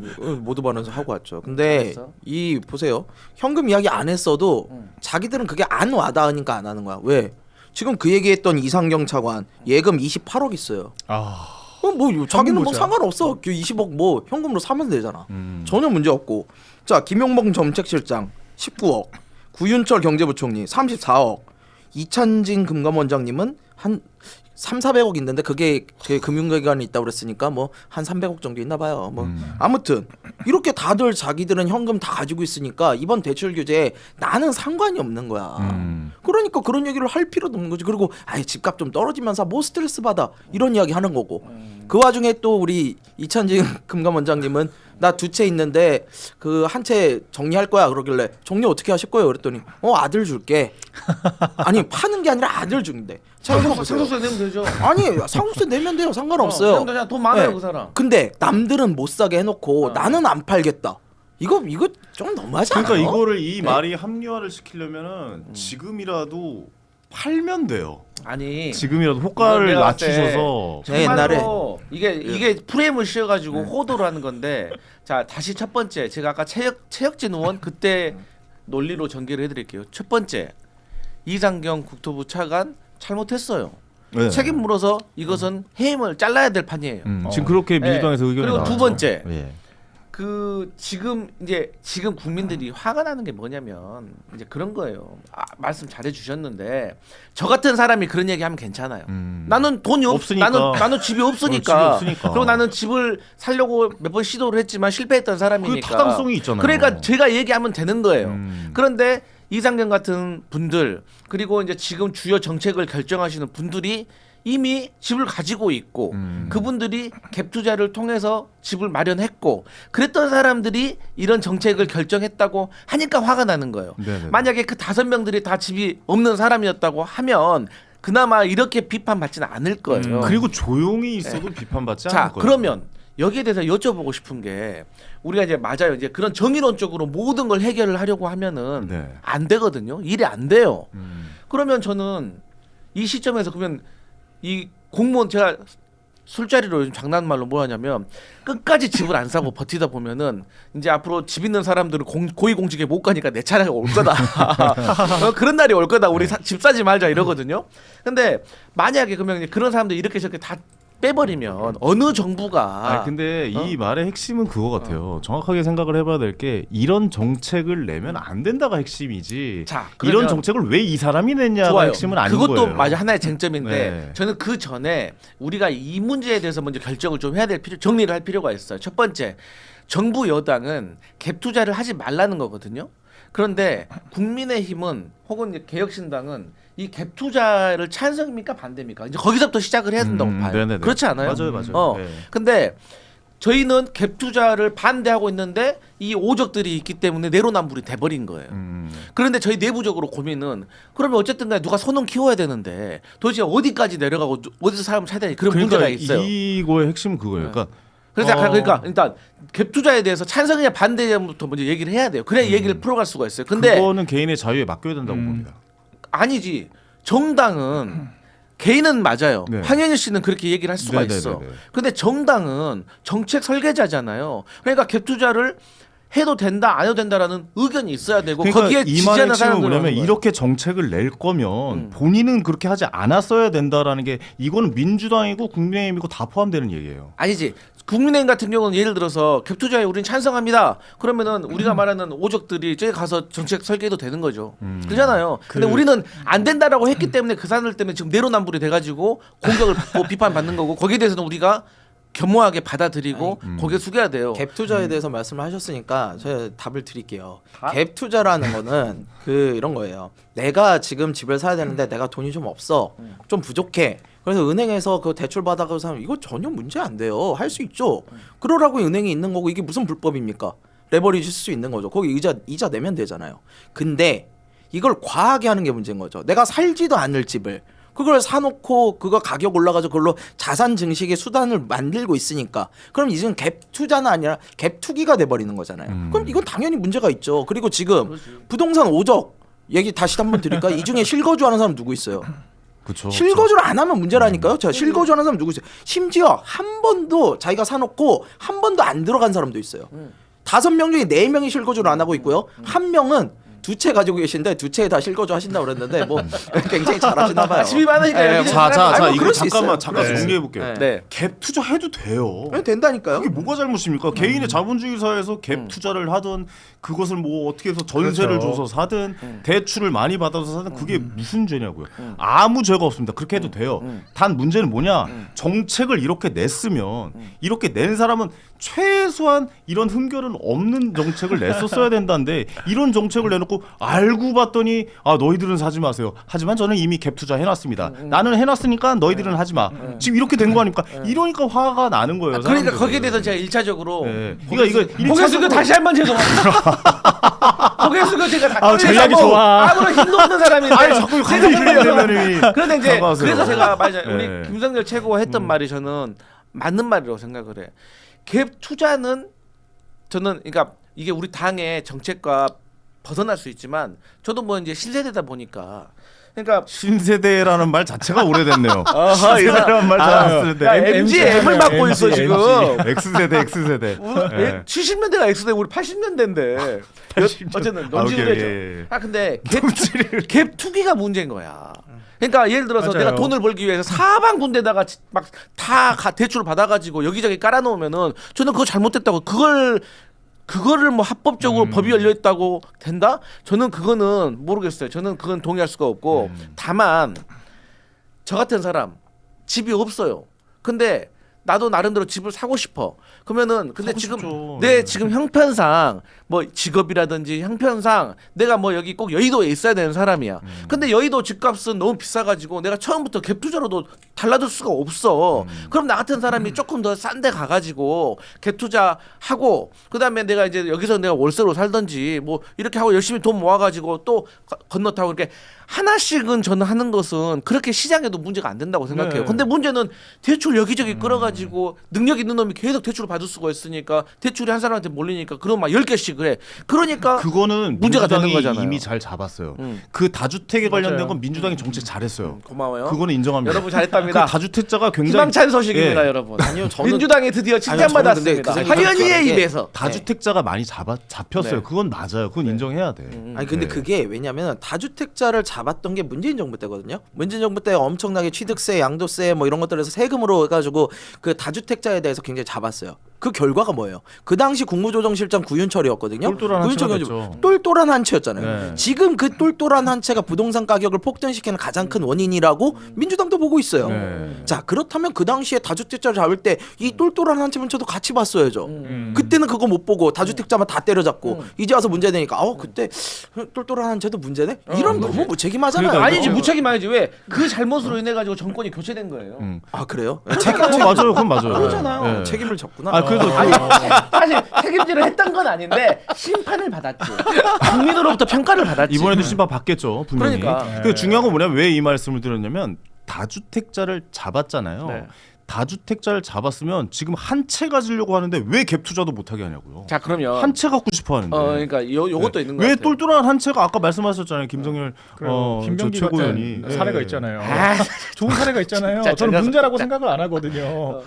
Speaker 4: 모두 반에서 하고 왔죠. 근데
Speaker 2: 그랬어?
Speaker 4: 이 보세요. 현금 이야기 안 했어도 자기들은 그게 안 와닿으니까 안 하는 거야. 왜? 지금 그 얘기했던 이상경 차관 예금 28억 있어요.
Speaker 3: 아,
Speaker 4: 뭐 자기는 뭐
Speaker 3: 뭐죠?
Speaker 4: 상관없어. 그 20억 뭐 현금으로 사면 되잖아. 전혀 문제 없고. 자 김용범 정책실장 19억, 구윤철 경제부총리 34억, 이찬진 금감원장님은 한 3,400억 있는데 그게 제 금융기관에 있다고 그랬으니까 뭐 한 300억 정도 있나 봐요. 뭐 아무튼 이렇게 다들 자기들은 현금 다 가지고 있으니까 이번 대출 규제에 나는 상관이 없는 거야. 그러니까 그런 얘기를 할 필요도 없는 거지. 그리고 아예 집값 좀 떨어지면서 뭐 스트레스 받아 이런 이야기 하는 거고. 그 와중에 또 우리 이찬진 금감원장님은 나 두 채 있는데 그 한 채 정리할 거야 그러길래 정리 어떻게 하실 거예요? 그랬더니 아들 줄게. 아니 파는 게 아니라 아들 준대.
Speaker 2: 상속세 내면 되죠.
Speaker 4: 아니 상속세 내면 돼요. 상관없어요.
Speaker 2: 그냥 돈 많아요
Speaker 4: 네.
Speaker 2: 그 사람.
Speaker 4: 근데 남들은 못 사게 해놓고 나는 안 팔겠다. 이거 좀 너무하지 않아요?
Speaker 1: 그러니까 이거를 이 말이 합리화를 시키려면은 지금이라도 팔면 돼요.
Speaker 2: 아니
Speaker 1: 지금이라도 호가를
Speaker 2: 내가 봤을 때
Speaker 1: 낮추셔서
Speaker 4: 네, 옛날에.
Speaker 2: 정말로 이게 프레임을 씌워가지고 호도를 하는 건데 자 다시 첫 번째 제가 아까 최혁진 의원 그때 논리로 전개를 해드릴게요. 첫 번째 이상경 국토부 차관 잘못했어요.
Speaker 1: 네.
Speaker 2: 책임 물어서 이것은 해임을 잘라야 될 판이에요.
Speaker 1: 지금 그렇게 민주당에서
Speaker 2: 네.
Speaker 1: 의견이
Speaker 2: 그리고
Speaker 1: 나왔죠.
Speaker 2: 두 번째
Speaker 1: 예.
Speaker 2: 그 지금 국민들이 화가 나는 게 뭐냐면 이제 그런 거예요. 말씀 잘해 주셨는데 저 같은 사람이 그런 얘기하면 괜찮아요. 나는 돈이
Speaker 1: 없으니까.
Speaker 2: 나는 집이 없으니까.
Speaker 1: 집이 없으니까.
Speaker 2: 그리고 나는 집을 살려고 몇 번 시도를 했지만 실패했던
Speaker 1: 그
Speaker 2: 사람이니까.
Speaker 1: 타당성이 있잖아요.
Speaker 2: 그러니까 제가 얘기하면 되는 거예요. 그런데 이상경 같은 분들 그리고 이제 지금 주요 정책을 결정하시는 분들이 이미 집을 가지고 있고 그분들이 갭 투자를 통해서 집을 마련했고 그랬던 사람들이 이런 정책을 결정했다고 하니까 화가 나는 거예요.
Speaker 1: 네네.
Speaker 2: 만약에 그 5명들이 다 집이 없는 사람이었다고 하면 그나마 이렇게 비판받지는 않을 거예요.
Speaker 1: 그리고 조용히 있어도 비판받지 않을
Speaker 2: 자,
Speaker 1: 거예요.
Speaker 2: 그러면 여기에 대해서 여쭤보고 싶은 게 우리가 이제 맞아요. 이제 그런 정의론적으로 모든 걸 해결을 하려고 하면은
Speaker 1: 네.
Speaker 2: 안 되거든요. 일이 안 돼요. 그러면 저는 이 시점에서 그러면 이 공무원 제가 술자리로 요즘 장난말로 뭐 하냐면 끝까지 집을 안 사고 버티다 보면은 이제 앞으로 집 있는 사람들은 고위공직에 못 가니까 내 차례가 올 거다. 그런 날이 올 거다. 우리 집 사지 말자 이러거든요. 근데 만약에 그러면 이제 그런 사람들 이렇게 저렇게 다 빼버리면 어느 정부가
Speaker 1: 근데 이 말의 핵심은 그거 같아요. 정확하게 생각을 해봐야 될 게 이런 정책을 내면 안 된다가 핵심이지.
Speaker 2: 자,
Speaker 1: 이런
Speaker 2: 그러면
Speaker 1: 정책을 왜 이 사람이 냈냐가
Speaker 2: 좋아요.
Speaker 1: 핵심은 아닌
Speaker 2: 그것도
Speaker 1: 거예요.
Speaker 2: 맞아 하나의 쟁점인데
Speaker 1: 네.
Speaker 2: 저는 그 전에 우리가 이 문제에 대해서 먼저 결정을 좀 해야 될 정리를 할 필요가 있어요. 첫 번째, 정부 여당은 갭 투자를 하지 말라는 거거든요. 그런데 국민의힘은 혹은 이제 개혁신당은 이 갭 투자를 찬성입니까 반대입니까? 이제 거기서부터 시작을 해야 된다고 봐요.
Speaker 1: 네네네.
Speaker 2: 그렇지 않아요?
Speaker 1: 맞아요. 네.
Speaker 2: 근데 저희는 갭 투자를 반대하고 있는데 이 오적들이 있기 때문에 내로남불이 돼버린 거예요. 그런데 저희 내부적으로 고민은 그러면 어쨌든 간에 누가 손은 키워야 되는데 도대체 어디까지 내려가고 어디서 사람을 찾아야 되는 그런
Speaker 1: 그러니까
Speaker 2: 문제가 있어요.
Speaker 1: 이거의 핵심은 그거예요. 그러니까
Speaker 2: 그래서 그러니까 일단 갭 투자에 대해서 찬성이냐 반대냐부터 먼저 얘기를 해야 돼요. 그래야 얘기를 풀어갈 수가 있어요. 근데
Speaker 1: 그거는 개인의 자유에 맡겨야 된다고 봅니다.
Speaker 2: 아니지. 정당은 개인은 맞아요.
Speaker 1: 네.
Speaker 2: 황현희 씨는 그렇게 얘기를 할 수가
Speaker 1: 네네네네.
Speaker 2: 있어. 근데 정당은 정책 설계자잖아요. 그러니까 갭 투자를 해도 된다 안 해도 된다라는 의견이 있어야 되고
Speaker 1: 그러니까
Speaker 2: 거기에
Speaker 1: 이 말의
Speaker 2: 지지하는
Speaker 1: 핵심은
Speaker 2: 사람들은
Speaker 1: 뭐냐면 이렇게 정책을 낼 거면 본인은 그렇게 하지 않았어야 된다라는 게 이거는 민주당이고 국민의힘이고 다 포함되는 얘기예요.
Speaker 2: 아니지. 국민의힘 같은 경우는 예를 들어서 갭 투자에 우리는 찬성합니다. 그러면은 우리가 말하는 오적들이 저기 가서 정책 설계도 되는 거죠. 그렇잖아요. 근데 우리는 안 된다라고 했기 때문에 그 사람들 때문에 지금 내로남불이 돼가지고 공격을 받고 비판받는 거고 거기에 대해서는 우리가 겸허하게 받아들이고 고개 숙여야 돼요.
Speaker 4: 갭 투자에 대해서 말씀을 하셨으니까 제가 답을 드릴게요. 갭 투자라는 거는 이런 거예요. 내가 지금 집을 사야 되는데 내가 돈이 좀 없어. 좀 부족해. 그래서 은행에서 그 대출 받아가서 사면 이거 전혀 문제 안 돼요. 할 수 있죠. 그러라고 은행이 있는 거고 이게 무슨 불법입니까? 레버리지 쓸 수 있는 거죠. 거기 이자 내면 되잖아요. 근데 이걸 과하게 하는 게 문제인 거죠. 내가 살지도 않을 집을 그걸 사놓고 그거 가격 올라가서 그걸로 자산 증식의 수단을 만들고 있으니까 그럼 이제는 갭 투자는 아니라 갭 투기가 돼버리는 거잖아요. 그럼 이건 당연히 문제가 있죠. 그리고 지금 부동산 5적 얘기 다시 한번 드릴까? 이 중에 실거주하는 사람 누구 있어요?
Speaker 1: 그렇죠.
Speaker 4: 실거주를 안 하면 문제라니까요. 자, 실거주하는 사람 누구 있어요? 심지어 한 번도 자기가 사놓고 한 번도 안 들어간 사람도 있어요. 5명 중에 4명이 실거주를 안 하고 있고요. 한 명은 2채 가지고 계신데 2채에 다 실거주 하신다고 그랬는데 뭐 굉장히 잘하시나 봐요.
Speaker 2: 집이 많으니까 여기
Speaker 1: 자,
Speaker 4: 뭐
Speaker 1: 이거
Speaker 4: 그럴 수
Speaker 1: 잠깐만
Speaker 4: 있어요.
Speaker 1: 정리해 볼게요.
Speaker 2: 네.
Speaker 1: 갭 투자해도 돼요.
Speaker 4: 네, 된다니까요.
Speaker 1: 그게 뭐가 잘못입니까? 개인의 자본주의 사회에서 갭 투자를 하든 그것을 뭐 어떻게 해서 전세를
Speaker 3: 그렇죠.
Speaker 1: 줘서 사든 대출을 많이 받아서 사든 그게 무슨 죄냐고요. 아무 죄가 없습니다. 그렇게 해도 돼요. 단 문제는 뭐냐? 정책을 이렇게 냈으면 이렇게 낸 사람은 최소한 이런 흠결은 없는 정책을 냈었어야 된다는데 이런 정책을 내놓고 알고 봤더니 아 너희들은 사지 마세요. 하지만 저는 이미 갭 투자 해놨습니다. 나는 해놨으니까 너희들은 하지 마. 지금 이렇게 된 거 아닙니까? 이러니까 화가 나는 거예요.
Speaker 2: 그러니까
Speaker 1: 사람들은.
Speaker 2: 거기에 대해서 제가 1차적으로
Speaker 1: 네. 이거
Speaker 2: 보겠습니다. 다시 한 번 죄송합니다. 보겠습니다. 제가 다
Speaker 3: 전략이
Speaker 2: 뭐
Speaker 3: 좋아.
Speaker 2: 아무런 힘도 없는 사람인데.
Speaker 1: 아니 자꾸 갑자기 이렇게 되면은
Speaker 2: 그런데 이제
Speaker 1: 사과하세요.
Speaker 2: 그래서 제가 말이죠.
Speaker 1: 네.
Speaker 2: 우리 김성렬 최고가 했던 말이 저는 맞는 말이라고 생각을 해. 갭 투자는 저는 그러니까 이게 우리 당의 정책과 벗어날 수 있지만 저도 뭐 이제 신세대다 보니까 그러니까
Speaker 1: 신세대라는 말 자체가 오래됐네요.
Speaker 2: 어허,
Speaker 1: 신세대라는 말 잘 안 쓰는데.
Speaker 2: 야, MGM을 맡고 있어
Speaker 3: MG.
Speaker 2: 지금.
Speaker 1: X세대. 예.
Speaker 2: 70년대가 X대 우리 80년대인데. 어쨌든 논지를
Speaker 1: 오케이,
Speaker 2: 해죠.
Speaker 1: 예, 예.
Speaker 2: 아 근데 갭 투기가 문제인 거야. 그러니까 예를 들어서
Speaker 3: 맞아요.
Speaker 2: 내가 돈을 벌기 위해서 사방 군데다가 막 다 대출을 받아가지고 여기저기 깔아놓으면은 저는 그거 잘못됐다고 그거를 뭐 합법적으로 법이 열려 있다고 된다? 저는 그거는 모르겠어요. 저는 그건 동의할 수가 없고 다만 저 같은 사람 집이 없어요. 근데 나도 나름대로 집을 사고 싶어. 그러면은 근데
Speaker 1: 사고
Speaker 2: 지금
Speaker 1: 싶죠.
Speaker 2: 내
Speaker 1: 네.
Speaker 2: 지금 형편상 뭐 직업이라든지 형편상 내가 뭐 여기 꼭 여의도에 있어야 되는 사람이야. 근데 여의도 집값은 너무 비싸가지고 내가 처음부터 갭 투자로도 달라들 수가 없어. 그럼 나 같은 사람이 조금 더 싼 데 가가지고 갭 투자하고 그다음에 내가 이제 여기서 내가 월세로 살든지 뭐 이렇게 하고 열심히 돈 모아가지고 또 건너타고 이렇게 하나씩은 저는 하는 것은 그렇게 시장에도 문제가 안 된다고 생각해요.
Speaker 3: 네.
Speaker 2: 근데 문제는 대출 여기저기 끌어가지고 능력 있는 놈이 계속 대출을 받을 수가 있으니까 대출이 한 사람한테 몰리니까 그럼 막 10개씩 그래. 그러니까
Speaker 1: 그거는
Speaker 2: 문제가 되는
Speaker 1: 민주당이
Speaker 2: 거잖아요.
Speaker 1: 이미 잘 잡았어요. 그 다주택에 관련된
Speaker 3: 맞아요.
Speaker 1: 건 민주당이 정책 잘했어요.
Speaker 2: 고마워요.
Speaker 1: 그거는 인정합니다.
Speaker 2: 여러분 잘했답니다.
Speaker 1: 그 다주택자가 굉장히
Speaker 2: 희망찬 소식입니다,
Speaker 1: 예.
Speaker 2: 여러분.
Speaker 4: 아니요, 저는
Speaker 2: 민주당이 드디어 칭찬받았습니다.
Speaker 4: 저는 근데 그
Speaker 2: 황현희의
Speaker 4: 생각이
Speaker 2: 입에서.
Speaker 1: 다주택자가 많이 잡혔어요.
Speaker 2: 네.
Speaker 1: 그건 맞아요. 그건 인정해야 돼.
Speaker 4: 아니 근데
Speaker 1: 네.
Speaker 4: 그게 왜냐면 다주택자를 잡았던 게 문재인 정부 때거든요. 문재인 정부 때 엄청나게 취득세, 양도세 뭐 이런 것들에서 세금으로 해가지고 그 다주택자에 대해서 굉장히 잡았어요. 그 결과가 뭐예요? 그 당시 국무조정실장 구윤철이었거든요.
Speaker 1: 똘똘한 한 채가
Speaker 4: 구윤철이
Speaker 1: 됐죠.
Speaker 4: 똘똘한 한 채였잖아요.
Speaker 1: 네.
Speaker 4: 지금 그 똘똘한 한 채가 부동산 가격을 폭등시키는 가장 큰 원인이라고 민주당도 보고 있어요.
Speaker 1: 네.
Speaker 4: 자 그렇다면 그 당시에 다주택자를 잡을 때 이 똘똘한 한 채 문제도 같이 봤어야죠. 그때는 그거 못 보고 다주택자만 다 때려잡고 이제 와서 문제 되니까 그때 똘똘한 한 채도 문제네? 이런 너무 무책임하잖아요.
Speaker 1: 그러니까
Speaker 2: 아니지 무책임하지 왜 그 잘못으로 인해 가지고 정권이 교체된 거예요.
Speaker 4: 아 그래요?
Speaker 1: 맞아요. 그건 맞아요.
Speaker 2: 그러잖아요.
Speaker 1: 네.
Speaker 4: 책임을 졌구나.
Speaker 1: 아 그래도
Speaker 2: 사실 책임질을 했던 건 아닌데 심판을 받았지. 국민으로부터 평가를 받았지.
Speaker 1: 이번에도 심판 받겠죠. 분명히.
Speaker 2: 그러니까.
Speaker 1: 그 중요한 건 뭐냐면 왜 이 말씀을 드렸냐면 다주택자를 잡았잖아요.
Speaker 2: 네.
Speaker 1: 다주택자를 잡았으면 지금 한 채 가지려고 하는데 왜 갭 투자도 못하게 하냐고요.
Speaker 2: 자 그러면
Speaker 1: 한 채 갖고 싶어 하는데.
Speaker 2: 그러니까 요것도 있는 거
Speaker 1: 왜
Speaker 2: 같아요.
Speaker 1: 똘똘한 한 채가 아까 말씀하셨잖아요. 김성렬
Speaker 3: 그래요.
Speaker 1: 저
Speaker 3: 김병기
Speaker 1: 최고위원이
Speaker 3: 같은 사례가
Speaker 1: 예.
Speaker 3: 있잖아요.
Speaker 2: 아,
Speaker 3: 좋은 사례가 있잖아요.
Speaker 2: 진짜
Speaker 3: 저는
Speaker 2: 제가
Speaker 3: 문제라고 생각을 안 하거든요.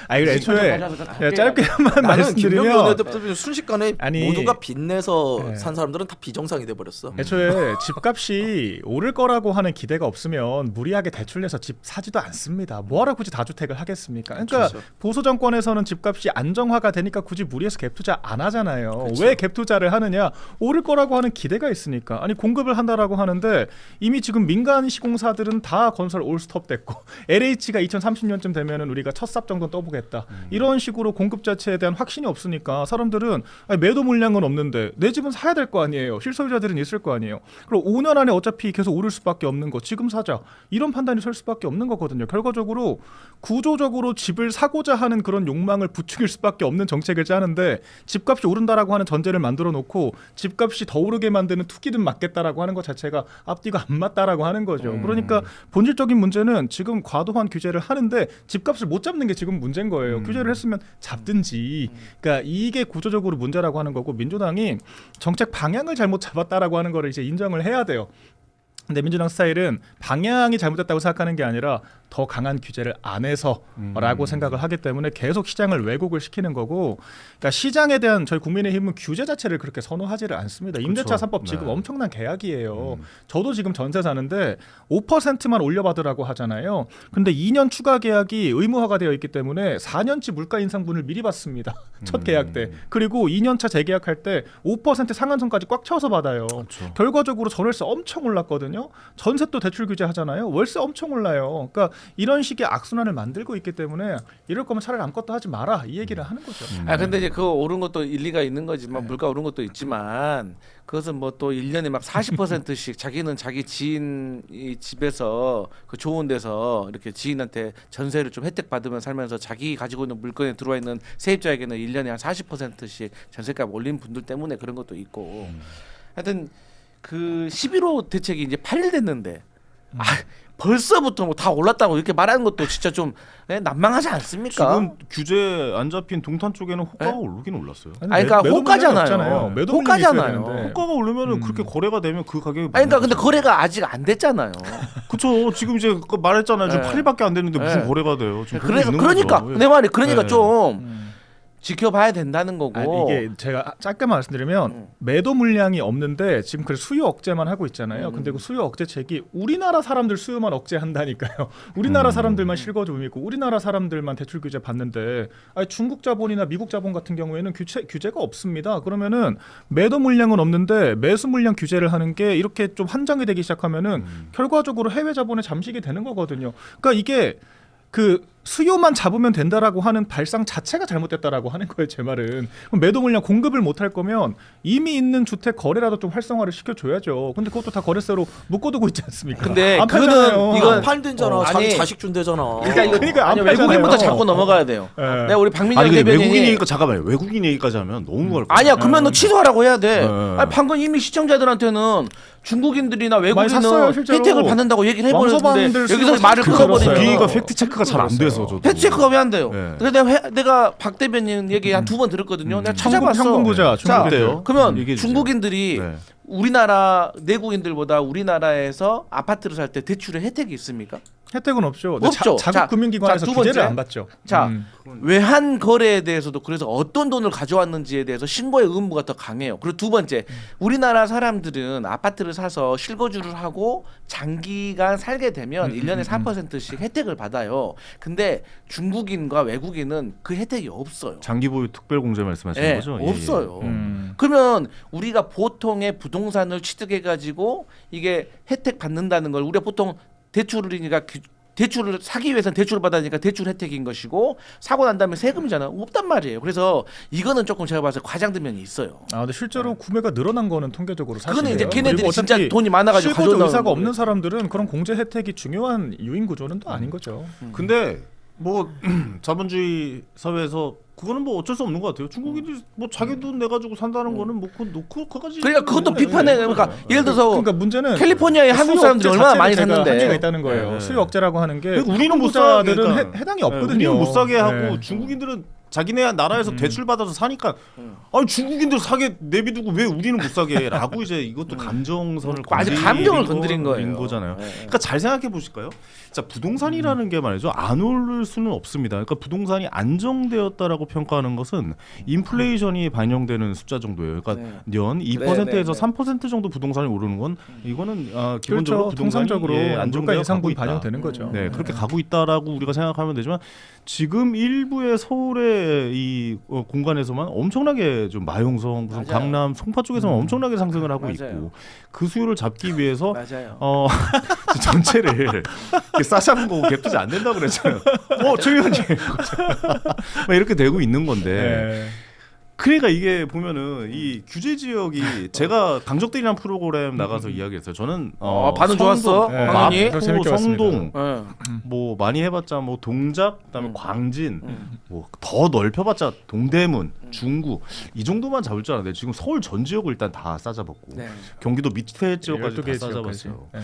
Speaker 3: 아니 애초에
Speaker 2: 네,
Speaker 3: 짧게만
Speaker 4: 나는 김병기
Speaker 3: 말씀드리면
Speaker 4: 원내대표 순식간에
Speaker 3: 아니,
Speaker 4: 모두가 빚내서
Speaker 3: 네.
Speaker 4: 산 사람들은 다 비정상이 돼 버렸어.
Speaker 3: 애초에 집값이 오를 거라고 하는 기대가 없으면 무리하게 대출 내서 집 사지도 않습니다. 뭐하러 굳이 다주택을 하겠습니까? 그러니까
Speaker 4: 그렇죠.
Speaker 3: 보수 정권에서는 집값이 안정화가 되니까 굳이 무리해서 갭 투자 안 하잖아요.
Speaker 4: 그렇죠.
Speaker 3: 왜 갭 투자를 하느냐? 오를 거라고 하는 기대가 있으니까. 아니 공급을 한다라고 하는데 이미 지금 민간 시공사들은 다 건설 올 스톱됐고 LH가 2030년쯤 되면은 우리가 첫 삽 정도 떠보겠다. 이런 식으로 공급 자체에 대한 확신이 없으니까 사람들은 아니, 매도 물량은 없는데 내 집은 사야 될 거 아니에요. 실소유자들은 있을 거 아니에요. 그리고 5년 안에 어차피 계속 오를 수밖에 없는 거 지금 사자. 이런 판단이 설 수밖에 없는 거거든요. 결과적으로 구조적으로 집을 사고자 하는 그런 욕망을 부추길 수밖에 없는 정책을 짜는데 집값이 오른다라고 하는 전제를 만들어 놓고 집값이 더 오르게 만드는 투기든 맞겠다라고 하는 것 자체가 앞뒤가 안 맞다라고 하는 거죠. 그러니까 본질적인 문제는 지금 과도한 규제를 하는데 집값을 못 잡는 게 지금 문제인 거예요. 규제를 했으면 잡든지. 그러니까 이게 구조적으로 문제라고 하는 거고 민주당이 정책 방향을 잘못 잡았다라고 하는 거를 이제 인정을 해야 돼요. 근데 민주당 스타일은 방향이 잘못됐다고 생각하는 게 아니라 더 강한 규제를 안 해서라고 생각을 하기 때문에 계속 시장을 왜곡을 시키는 거고, 그러니까 시장에 대한 저희 국민의힘은 규제 자체를 그렇게 선호하지를 않습니다. 임대차 3법 지금
Speaker 1: 네.
Speaker 3: 엄청난 계약이에요. 저도 지금 전세 사는데 5%만 올려받으라고 하잖아요. 근데 2년 추가 계약이 의무화가 되어 있기 때문에 4년치 물가 인상분을 미리 받습니다. 첫 계약 때. 그리고 2년차 재계약할 때 5% 상한선까지 꽉 채워서 받아요.
Speaker 1: 그렇죠.
Speaker 3: 결과적으로 전월세 엄청 올랐거든요. 전세 또 대출 규제 하잖아요. 월세 엄청 올라요. 그러니까 이런 식의 악순환을 만들고 있기 때문에 이럴 거면 차라리 아무것도 하지 마라 이 얘기를 하는 거죠.
Speaker 2: 근데 이제 그거 오른 것도 일리가 있는 거지만 물가 오른 것도 있지만 그것은 뭐 또 1년에 막 40%씩 자기는 자기 지인 이 집에서 그 좋은 데서 이렇게 지인한테 전세를 좀 혜택 받으면 살면서 자기 가지고 있는 물건에 들어와 있는 세입자에게는 1년에 한 40%씩 전세값 올린 분들 때문에 그런 것도 있고. 하여튼 그 11호 대책이 이제 8일 됐는데 벌써부터 뭐 다 올랐다고 이렇게 말하는 것도 진짜 좀 난망하지 않습니까?
Speaker 1: 지금 규제 안 잡힌 동탄 쪽에는 호가가
Speaker 2: 네?
Speaker 1: 오르긴 올랐어요.
Speaker 2: 아니, 그러니까 호가잖아요.
Speaker 3: 매도
Speaker 2: 호가잖아요.
Speaker 3: 물량이 있어야 되는데.
Speaker 1: 호가가 오르면은 그렇게 거래가 되면 그 가격이.
Speaker 2: 아니 그러니까 근데 거래가 아직 안 됐잖아요.
Speaker 1: 그렇죠. 지금 이제 말했잖아요. 지금
Speaker 2: 네.
Speaker 1: 8일밖에 안 됐는데 무슨
Speaker 2: 네.
Speaker 1: 거래가 돼요. 지금
Speaker 2: 그래서
Speaker 1: 있는
Speaker 2: 그러니까
Speaker 1: 거죠.
Speaker 2: 내 말이 그러니까
Speaker 1: 네.
Speaker 2: 좀 지켜봐야 된다는 거고.
Speaker 3: 아니, 이게 제가 짧게 말씀드리면 매도 물량이 없는데 지금 그 수요 억제만 하고 있잖아요. 근데 그 수요 억제책이 우리나라 사람들 수요만 억제한다니까요. 우리나라 사람들만 실거주 의미 있고 우리나라 사람들만 대출 규제 받는데 아니, 중국 자본이나 미국 자본 같은 경우에는 규제가 없습니다. 그러면은 매도 물량은 없는데 매수 물량 규제를 하는 게 이렇게 좀 한정이 되기 시작하면은 결과적으로 해외 자본의 잠식이 되는 거거든요. 그러니까 이게 그 수요만 잡으면 된다라고 하는 발상 자체가 잘못됐다라고 하는 거예요. 제 말은. 그럼 매도 물량 공급을 못할 거면 이미 있는 주택 거래라도 좀 활성화를 시켜줘야죠. 근데 그것도 다 거래세로 묶어두고 있지 않습니까?
Speaker 2: 근데
Speaker 3: 안
Speaker 2: 그거는
Speaker 3: 팔잖아요.
Speaker 2: 이건
Speaker 4: 팔든잖아. 자기
Speaker 2: 아니,
Speaker 4: 자식 준대잖아.
Speaker 2: 일단 이거
Speaker 3: 그러니까 안
Speaker 2: 아니,
Speaker 3: 팔잖아요.
Speaker 2: 외국인부터 잡고 넘어가야 돼요.
Speaker 3: 네.
Speaker 2: 내가 우리 박민영
Speaker 1: 아니 근데
Speaker 2: 대변인이
Speaker 1: 외국인 얘기가 잠깐만요. 외국인 얘기까지 하면 너무 걸.
Speaker 2: 아니야 그러면 너 취소하라고 해야 돼.
Speaker 1: 네.
Speaker 2: 아니 방금 이미 시청자들한테는 중국인들이나
Speaker 3: 많이 샀어요,
Speaker 2: 외국인은
Speaker 3: 실제로.
Speaker 2: 혜택을 받는다고 얘기를 해버렸는데
Speaker 3: 왕서방들
Speaker 2: 여기서
Speaker 3: 수요
Speaker 2: 말을
Speaker 3: 그거
Speaker 2: 끊어버리면
Speaker 3: 들었어요.
Speaker 1: 뒤가 팩트 체크가 잘 안 돼서 저도.
Speaker 2: 팩트 체크가 왜 안 돼요?
Speaker 1: 네.
Speaker 2: 그래서 내가 박 대변인 얘기 한 2번 들었거든요. 내가 찾아봤어.
Speaker 3: 현금부자
Speaker 2: 자,
Speaker 3: 중국인데요.
Speaker 2: 그러면
Speaker 1: 얘기해 주세요.
Speaker 2: 중국인들이
Speaker 1: 네.
Speaker 2: 우리나라 내국인들보다 우리나라에서 아파트를 살 때 대출에 혜택이 있습니까?
Speaker 3: 혜택은 없죠.
Speaker 2: 없죠.
Speaker 3: 자국
Speaker 2: 자,
Speaker 3: 금융기관에서
Speaker 2: 자, 두
Speaker 3: 규제를
Speaker 2: 번째.
Speaker 3: 안 받죠.
Speaker 2: 자, 외환 거래에 대해서도 그래서 어떤 돈을 가져왔는지에 대해서 신고의 의무가 더 강해요. 그리고 두 번째, 우리나라 사람들은 아파트를 사서 실거주를 하고 장기간 살게 되면 1년에 3%씩 혜택을 받아요. 근데 중국인과 외국인은 그 혜택이 없어요.
Speaker 1: 장기 보유 특별 공제 말씀하시는
Speaker 2: 예,
Speaker 1: 거죠?
Speaker 2: 없어요. 그러면 우리가 보통의 부동산을 취득해 가지고 이게 혜택 받는다는 걸 우리가 보통 대출이니까 대출을 사기 위해서는 대출을 받으니까 대출 혜택인 것이고 사고 난 다음에 세금이잖아. 없단 말이에요. 그래서 이거는 조금 제가 봐서 과장된 면이 있어요.
Speaker 3: 아 근데 실제로 구매가 늘어난 거는 통계적으로 사실이에요.
Speaker 2: 그거는 이제 걔네들이
Speaker 3: 그리고
Speaker 2: 진짜
Speaker 3: 어차피
Speaker 2: 돈이 많아가지고
Speaker 3: 실거주
Speaker 2: 가져온다는
Speaker 3: 의사가
Speaker 2: 거예요.
Speaker 3: 없는 사람들은 그런 공제 혜택이 중요한 유인 구조는 또 아닌 거죠.
Speaker 1: 근데 뭐 자본주의 사회에서 그거는 뭐 어쩔 수 없는 것 같아요. 중국인들이 뭐 자기 돈 내 가지고 산다는 거는 뭐 그거 놓고 그까지.
Speaker 2: 그러니까 그것도 비판해. 그러니까 예를 들어서
Speaker 3: 그러니까 문제는
Speaker 2: 캘리포니아에 한국
Speaker 3: 수요
Speaker 2: 사람들이
Speaker 3: 억제
Speaker 2: 얼마나 많이
Speaker 3: 자체가
Speaker 2: 샀는데.
Speaker 3: 한계가 있다는 거예요.
Speaker 1: 네.
Speaker 3: 수요 억제라고 하는 게
Speaker 1: 그러니까 우리는 못
Speaker 3: 후보자들은
Speaker 1: 사게 그러니까.
Speaker 3: 해당이 없거든요.
Speaker 1: 우리는 못 사게 하고
Speaker 3: 네.
Speaker 1: 중국인들은 자기네 나라에서 대출 받아서 사니까 아니 중국인들 사게 내비두고 왜 우리는 못 사게라고 이제 이것도 감정선을
Speaker 2: 아주 감정을 건드린 거예요.
Speaker 1: 거잖아요.
Speaker 2: 네.
Speaker 1: 그러니까 잘 생각해 보실까요? 자 부동산이라는 게 말이죠 안 오를 수는 없습니다. 그러니까 부동산이 안정되었다라고 평가하는 것은 인플레이션이 반영되는 숫자 정도예요. 그러니까 년 2%에서 3% 정도 부동산이 오르는 건 이거는 기본적으로
Speaker 3: 그렇죠.
Speaker 1: 부동산이
Speaker 3: 통상적으로 물가
Speaker 1: 안정되어 가고
Speaker 3: 인상분이
Speaker 1: 있다.
Speaker 3: 반영되는 거죠.
Speaker 1: 네, 그렇게 가고 있다라고 우리가 생각하면 되지만 지금 일부의 서울의 이 공간에서만 엄청나게 좀 마용성, 무슨
Speaker 2: 맞아요.
Speaker 1: 강남, 송파 쪽에서만 엄청나게 상승을 하고
Speaker 2: 맞아요.
Speaker 1: 있고 그 수요를 잡기 위해서
Speaker 2: 맞아요.
Speaker 1: 전체를 이렇게 싸잡은 거고 갭투자 안 된다고 그랬잖아요. 최 의원님 막 이렇게 되고 있는 건데.
Speaker 3: 네.
Speaker 1: 그러니까 이게 보면은 이 규제 지역이 제가 강적들이란 프로그램 나가서 이야기했어요. 저는
Speaker 2: 반응 좋았어.
Speaker 3: 네,
Speaker 2: 반응이?
Speaker 3: 그거 재밌게
Speaker 1: 성동,
Speaker 2: 예.
Speaker 1: 뭐 많이 해봤자 뭐 동작, 그다음에 광진, 뭐 더 넓혀봤자 동대문, 중구 이 정도만 잡을 줄 알았는데 지금 서울 전 지역을 일단 다 싸잡았고
Speaker 2: 네.
Speaker 1: 경기도 밑에 지역까지 다
Speaker 3: 12개
Speaker 1: 싸잡았어요.
Speaker 3: 지역까지. 네.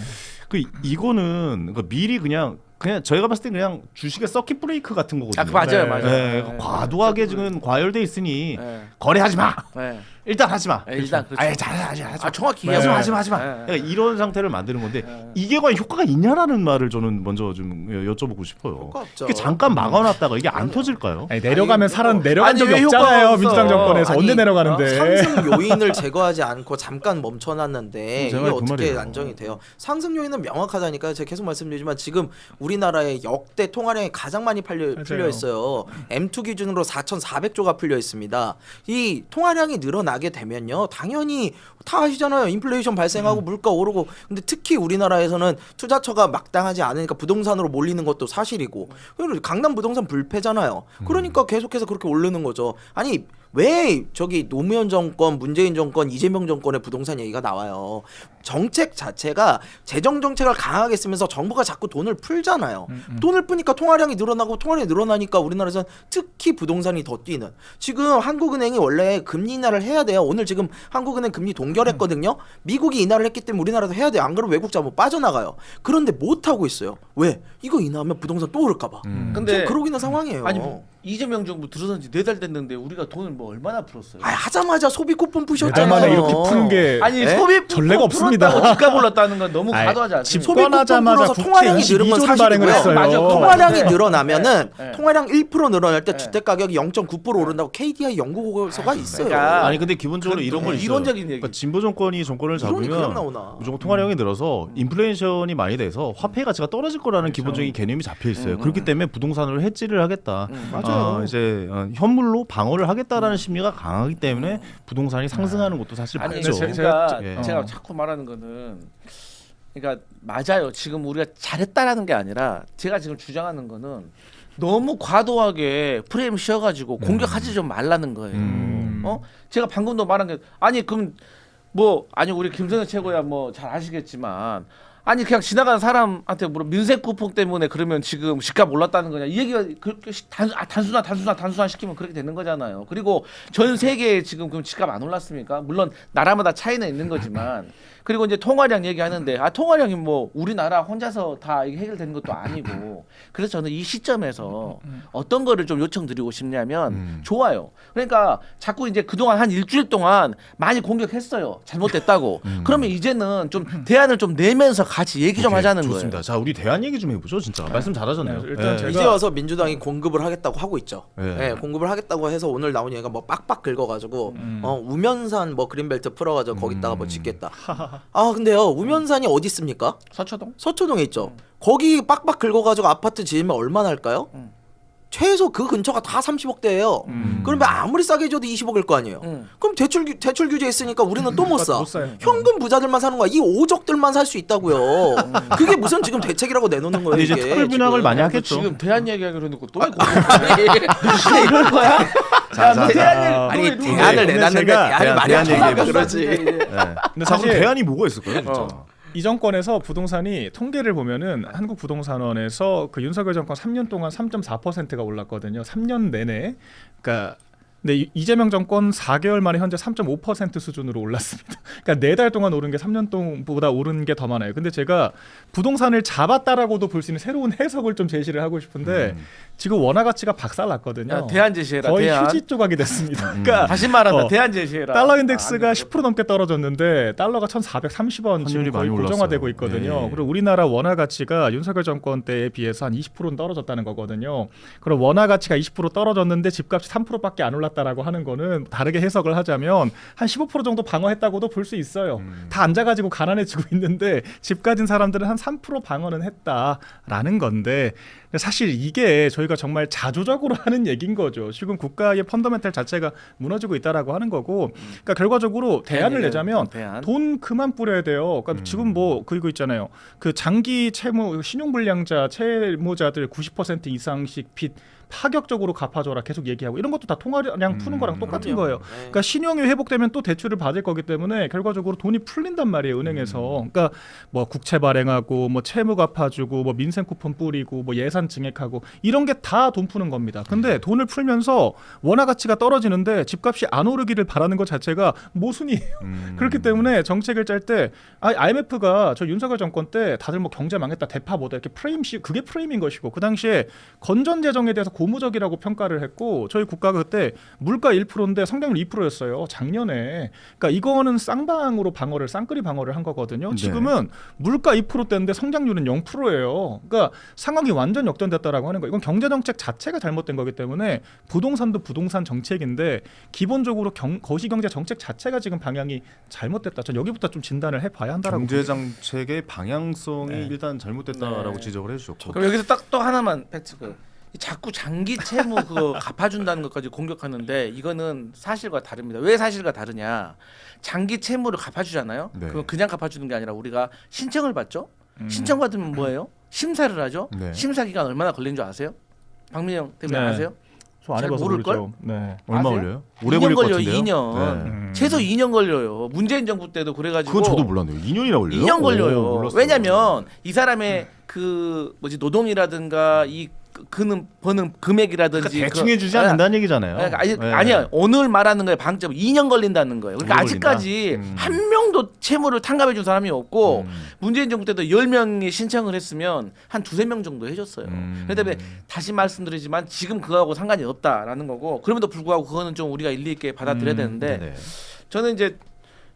Speaker 1: 그 이거는 그러니까 미리 그냥 저희가 봤을 때 그냥 주식의 서킷 브레이크 같은 거거든요.
Speaker 2: 아, 맞아요,
Speaker 3: 네.
Speaker 2: 맞아요.
Speaker 1: 네,
Speaker 2: 네.
Speaker 1: 과도하게 지금 과열돼 있으니
Speaker 2: 네.
Speaker 1: 거래하지 마.
Speaker 2: 네.
Speaker 1: 일단 하지 마.
Speaker 2: 일단 그렇죠.
Speaker 1: 아예 잘하지.
Speaker 2: 아, 정확히
Speaker 3: 네.
Speaker 2: 이해하지
Speaker 1: 하지 마.
Speaker 2: 네.
Speaker 1: 그러니까 이런 상태를 만드는 건데
Speaker 2: 네.
Speaker 1: 이게 과연 효과가 있냐라는 말을 저는 먼저 좀 여쭤보고 싶어요.
Speaker 4: 효과 없죠.
Speaker 1: 이게 잠깐 막아놨다가 이게 안 터질까요?
Speaker 3: 아니, 내려가면 살은 내려간
Speaker 2: 아니,
Speaker 3: 적이
Speaker 2: 왜 효과가
Speaker 3: 없잖아요.
Speaker 2: 없어?
Speaker 3: 민주당 정권에서
Speaker 4: 아니,
Speaker 3: 언제 내려가는데?
Speaker 4: 상승 요인을 제거하지 않고 잠깐 멈춰놨는데 이게
Speaker 1: 제가 그
Speaker 4: 어떻게
Speaker 1: 말이에요.
Speaker 4: 안정이 돼요? 상승 요인은 명확하다니까. 제가 계속 말씀드리지만 지금 우리나라의 역대 통화량이 가장 많이 풀려 있어요. M2 기준으로 4,400조가 풀려 있습니다. 이 통화량이 늘어나게 되면요, 당연히 다 아시잖아요. 인플레이션 발생하고 물가 오르고. 근데 특히 우리나라에서는 투자처가 마땅하지 않으니까 부동산으로 몰리는 것도 사실이고. 그리고 강남 부동산 불패잖아요. 그러니까 계속해서 그렇게 오르는 거죠. 아니 왜 저기 노무현 정권, 문재인 정권, 이재명 정권의 부동산 얘기가 나와요. 정책 자체가 재정 정책을 강하게 쓰면서 정부가 자꾸 돈을 풀잖아요. 돈을 푸니까 통화량이 늘어나고 통화량이 늘어나니까 우리나라에서는 특히 부동산이 더 뛰는. 지금 한국은행이 원래 금리 인하를 해야 돼요. 오늘 지금 한국은행 금리 동결했거든요. 미국이 인하를 했기 때문에 우리나라도 해야 돼요. 안 그러면 외국 자본 빠져나가요. 그런데 못 하고 있어요. 왜? 이거 인하하면 부동산 또 오를까 봐.
Speaker 2: 근데
Speaker 4: 지금 그러고 있는 상황이에요.
Speaker 2: 아니 이재명 정부 들어선 지 4달 됐는데 우리가 돈을 뭐 얼마나 풀었어요?
Speaker 4: 아, 하자마자 소비 쿠폰 푸셨잖아요.
Speaker 3: 매달 만에 이렇게 푸는 게
Speaker 2: 아니
Speaker 4: 네?
Speaker 2: 소비
Speaker 3: 전례가 없습니다.
Speaker 2: 집값 올랐다는 건 너무
Speaker 3: 아이,
Speaker 2: 과도하지 않습니까?
Speaker 4: 소비 쿠폰
Speaker 3: 집권하자마자
Speaker 4: 풀어서
Speaker 3: 국회
Speaker 4: 통화량이 늘은 건
Speaker 3: 22조를 발행을
Speaker 4: 사실이고요.
Speaker 3: 했어요.
Speaker 2: 맞아.
Speaker 4: 통화량이
Speaker 2: 네.
Speaker 4: 늘어나면은
Speaker 2: 네.
Speaker 4: 통화량 1% 늘어날 때
Speaker 2: 네.
Speaker 4: 주택 가격이 0.9% 오른다고 KDI 연구소가 있어요.
Speaker 2: 그러니까
Speaker 1: 아니 근데 기본적으로 이런 건 있어요.
Speaker 2: 이론적인 얘기.
Speaker 1: 그러니까 진보 정권이 정권을
Speaker 4: 이론이 그냥
Speaker 1: 잡으면
Speaker 4: 나오나.
Speaker 1: 무조건 통화량이 늘어서 인플레이션이 많이 돼서 화폐 가치가 떨어질 거라는 기본적인 개념이 잡혀 있어요. 그렇기 때문에 부동산으로 해지를 하겠다.
Speaker 4: 맞아요.
Speaker 1: 이제 현물로 방어를 하겠다라는 심리가 강하기 때문에 부동산이 상승하는 것도 사실
Speaker 2: 아니
Speaker 1: 맞죠.
Speaker 2: 그러니까
Speaker 1: 예.
Speaker 2: 제가 자꾸 말하는 거는 그러니까 맞아요. 지금 우리가 잘했다라는 게 아니라 제가 지금 주장하는 거는 너무 과도하게 프레임 씌워가지고 공격하지 좀 말라는 거예요. 제가 방금도 말한 게 아니 그럼 뭐 아니 우리 김성현 최고야 뭐 잘 아시겠지만 아니 그냥 지나가는 사람한테 물론 민생 쿠폰 때문에 그러면 지금 집값 올랐다는 거냐 이 얘기가 그렇게 단순화 시키면 그렇게 되는 거잖아요. 그리고 전 세계에 지금 그럼 집값 안 올랐습니까? 물론 나라마다 차이는 있는 거지만 그리고 이제 통화량 얘기하는데 통화량이 뭐 우리나라 혼자서 다 이게 해결되는 것도 아니고 그래서 저는 이 시점에서 어떤 거를 좀 요청드리고 싶냐면 좋아요. 그러니까 자꾸 이제 그동안 한 일주일 동안 많이 공격했어요. 잘못됐다고. 그러면 이제는 좀 대안을 좀 내면서 같이 얘기 좀
Speaker 1: 오케이,
Speaker 2: 하자는
Speaker 1: 좋습니다.
Speaker 2: 거예요.
Speaker 1: 자 우리 대안 얘기 좀 해보죠. 진짜 말씀 잘하셨네요.
Speaker 3: 네, 일단 제가-
Speaker 4: 이제 와서 민주당이 공급을 하겠다고 하고 있죠.
Speaker 1: 네.
Speaker 4: 네, 공급을 하겠다고 해서 오늘 나온 얘기가 뭐 빡빡 긁어가지고 우면산 뭐 그린벨트 풀어가지고 거기다가 뭐 짓겠다. 아 근데요 우면산이 어디 있습니까?
Speaker 2: 서초동?
Speaker 4: 서초동에 있죠. 거기 빡빡 긁어가지고 아파트 지으면 얼마나 할까요? 최소 그 근처가 다 30억대예요. 그러면 아무리 싸게 줘도 20억일 거 아니에요. 그럼 대출 규제 있으니까 우리는 또 못 사.
Speaker 3: 못 사요.
Speaker 4: 현금 부자들만 사는 거야. 이 오적들만 살 수 있다고요. 그게 무슨 지금 대책이라고 내놓는 거예요.
Speaker 1: 근데 이제
Speaker 4: 이게
Speaker 1: 특별 분양을
Speaker 4: 지금.
Speaker 1: 많이 하겠죠.
Speaker 2: 지금 대안 얘기하기로 해놓고 또 이럴 거야?
Speaker 1: 자, 자, 자.
Speaker 4: 아니
Speaker 2: 또
Speaker 4: 대안을
Speaker 3: 근데
Speaker 4: 내놨는데
Speaker 3: 제가
Speaker 4: 대안이 많이
Speaker 1: 대안
Speaker 4: 안
Speaker 1: 얘기해
Speaker 4: 나오면
Speaker 1: 보시죠.
Speaker 4: 그러지.
Speaker 1: 근데 자꾸
Speaker 3: 사실-
Speaker 1: 대안이 뭐가 있을까요, 진짜?
Speaker 3: 이 정권에서 부동산이 통계를 보면은 한국부동산원에서 그 윤석열 정권 3년 동안 3.4%가 올랐거든요. 3년 내내. 그러니까 근데 이재명 정권 4개월 만에 현재 3.5% 수준으로 올랐습니다. 그러니까 4달 동안 오른 게 3년 동안보다 오른 게 더 많아요. 근데 제가 부동산을 잡았다라고도 볼 수 있는 새로운 해석을 좀 제시를 하고 싶은데 지금 원화 가치가 박살났거든요.
Speaker 2: 야, 대안 제시해라.
Speaker 3: 거의
Speaker 2: 대안.
Speaker 3: 휴지 조각이 됐습니다. 그러니까
Speaker 2: 다시 말한다.
Speaker 3: 어,
Speaker 2: 대안 제시해라.
Speaker 3: 달러 인덱스가
Speaker 2: 아,
Speaker 3: 10% 넘게 떨어졌는데 달러가 1,430원 지금
Speaker 1: 환율이
Speaker 3: 거의
Speaker 1: 많이
Speaker 3: 고정화되고
Speaker 1: 올랐어요.
Speaker 3: 있거든요.
Speaker 1: 네.
Speaker 3: 그리고 우리나라 원화 가치가 윤석열 정권 때에 비해서 한 20%는 떨어졌다는 거거든요. 그럼 원화 가치가 20% 떨어졌는데 집값이 3%밖에 안 올랐다라고 하는 거는 다르게 해석을 하자면 한 15% 정도 방어했다고도 볼 수 있어요. 다 앉아가지고 가난해지고 있는데 집 가진 사람들은 한 3% 방어는 했다라는 건데 사실 이게 저희가 정말 자조적으로 하는 얘기인 거죠. 지금 국가의 펀더멘탈 자체가 무너지고 있다라고 하는 거고, 그러니까 결과적으로 대안을 내자면
Speaker 2: 대안.
Speaker 3: 돈 그만 뿌려야 돼요. 그러니까 지금 뭐 그거 있잖아요. 그 장기 채무 신용불량자 채무자들 90% 이상씩 빚 파격적으로 갚아줘라 계속 얘기하고 이런 것도 다 통화량 푸는 거랑 똑같은 거예요.
Speaker 4: 네.
Speaker 3: 그러니까 신용이 회복되면 또 대출을 받을 거기 때문에 결과적으로 돈이 풀린단 말이에요 은행에서. 그러니까 뭐 국채 발행하고 뭐 채무 갚아주고 뭐 민생 쿠폰 뿌리고 뭐 예산 증액하고 이런 게 다 돈 푸는 겁니다. 근데 돈을 풀면서 원화 가치가 떨어지는데 집값이 안 오르기를 바라는 것 자체가 모순이에요. 그렇기 때문에 정책을 짤 때 IMF가 저 윤석열 정권 때 다들 뭐 경제 망했다 대파 뭐다 이렇게 그게 프레임인 것이고 그 당시에 건전 재정에 대해서 고무적이라고 평가를 했고 저희 국가가 그때 물가 1%인데 성장률 2%였어요. 작년에. 그러니까 이거는 쌍방으로 쌍끌이 방어를 한 거거든요.
Speaker 1: 네.
Speaker 3: 지금은 물가 2%대인데 성장률은 0%예요. 그러니까 상황이 완전 역전됐다라고 하는 거. 이건 경제 정책 자체가 잘못된 거기 때문에 부동산도 부동산 정책인데 기본적으로 거시경제 정책 자체가 지금 방향이 잘못됐다. 전 여기부터 좀 진단을 해봐야 한다라고.
Speaker 1: 경제 정책의 방향성이
Speaker 3: 네.
Speaker 1: 일단 잘못됐다라고
Speaker 2: 네.
Speaker 1: 지적을 해주셨고.
Speaker 2: 그럼 여기서 딱 또 하나만 팩트. 자꾸 장기 채무 그거 갚아준다는 것까지 공격하는데 이거는 사실과 다릅니다. 왜 사실과 다르냐? 장기 채무를 갚아주잖아요.
Speaker 1: 네.
Speaker 2: 그건 그냥 갚아주는 게 아니라 우리가 신청을 받죠. 신청 받으면 뭐예요? 심사를 하죠.
Speaker 1: 네.
Speaker 2: 심사 기간 얼마나 걸리는 줄 아세요? 박민영 대표님
Speaker 3: 네.
Speaker 2: 아세요?
Speaker 3: 저안
Speaker 2: 잘
Speaker 3: 해봐서
Speaker 2: 모를 걸?
Speaker 3: 모르죠. 네.
Speaker 1: 얼마
Speaker 2: 아세요?
Speaker 1: 걸려요? 오래
Speaker 2: 2년
Speaker 1: 걸릴 것
Speaker 2: 걸려요.
Speaker 1: 같은데요.
Speaker 2: 2년.
Speaker 1: 네.
Speaker 2: 최소 2년 걸려요. 문재인 정부 때도 그래가지고.
Speaker 1: 그건 저도 몰랐네요. 2년이나 걸려요?
Speaker 2: 2년 걸려요.
Speaker 1: 오, 몰랐어요.
Speaker 2: 왜냐면 이 사람의 그 노동이라든가 이 그는 버는 금액이라든지
Speaker 1: 그러니까 대충 해주지 않는다는 얘기잖아요.
Speaker 2: 아니야. 오늘 말하는 거에 방점 2년 걸린다는 거예요. 그러니까
Speaker 1: 오래
Speaker 2: 아직까지
Speaker 1: 걸린다?
Speaker 2: 한 명도 채무를 탕감해 준 사람이 없고 문재인 정부 때도 10명이 신청을 했으면 한 2-3명 정도 해줬어요. 그렇기 때문에 다시 말씀드리지만 지금 그거하고 상관이 없다라는 거고 그럼에도 불구하고 그거는 좀 우리가 일리 있게 받아들여야 되는데
Speaker 1: 네네.
Speaker 2: 저는 이제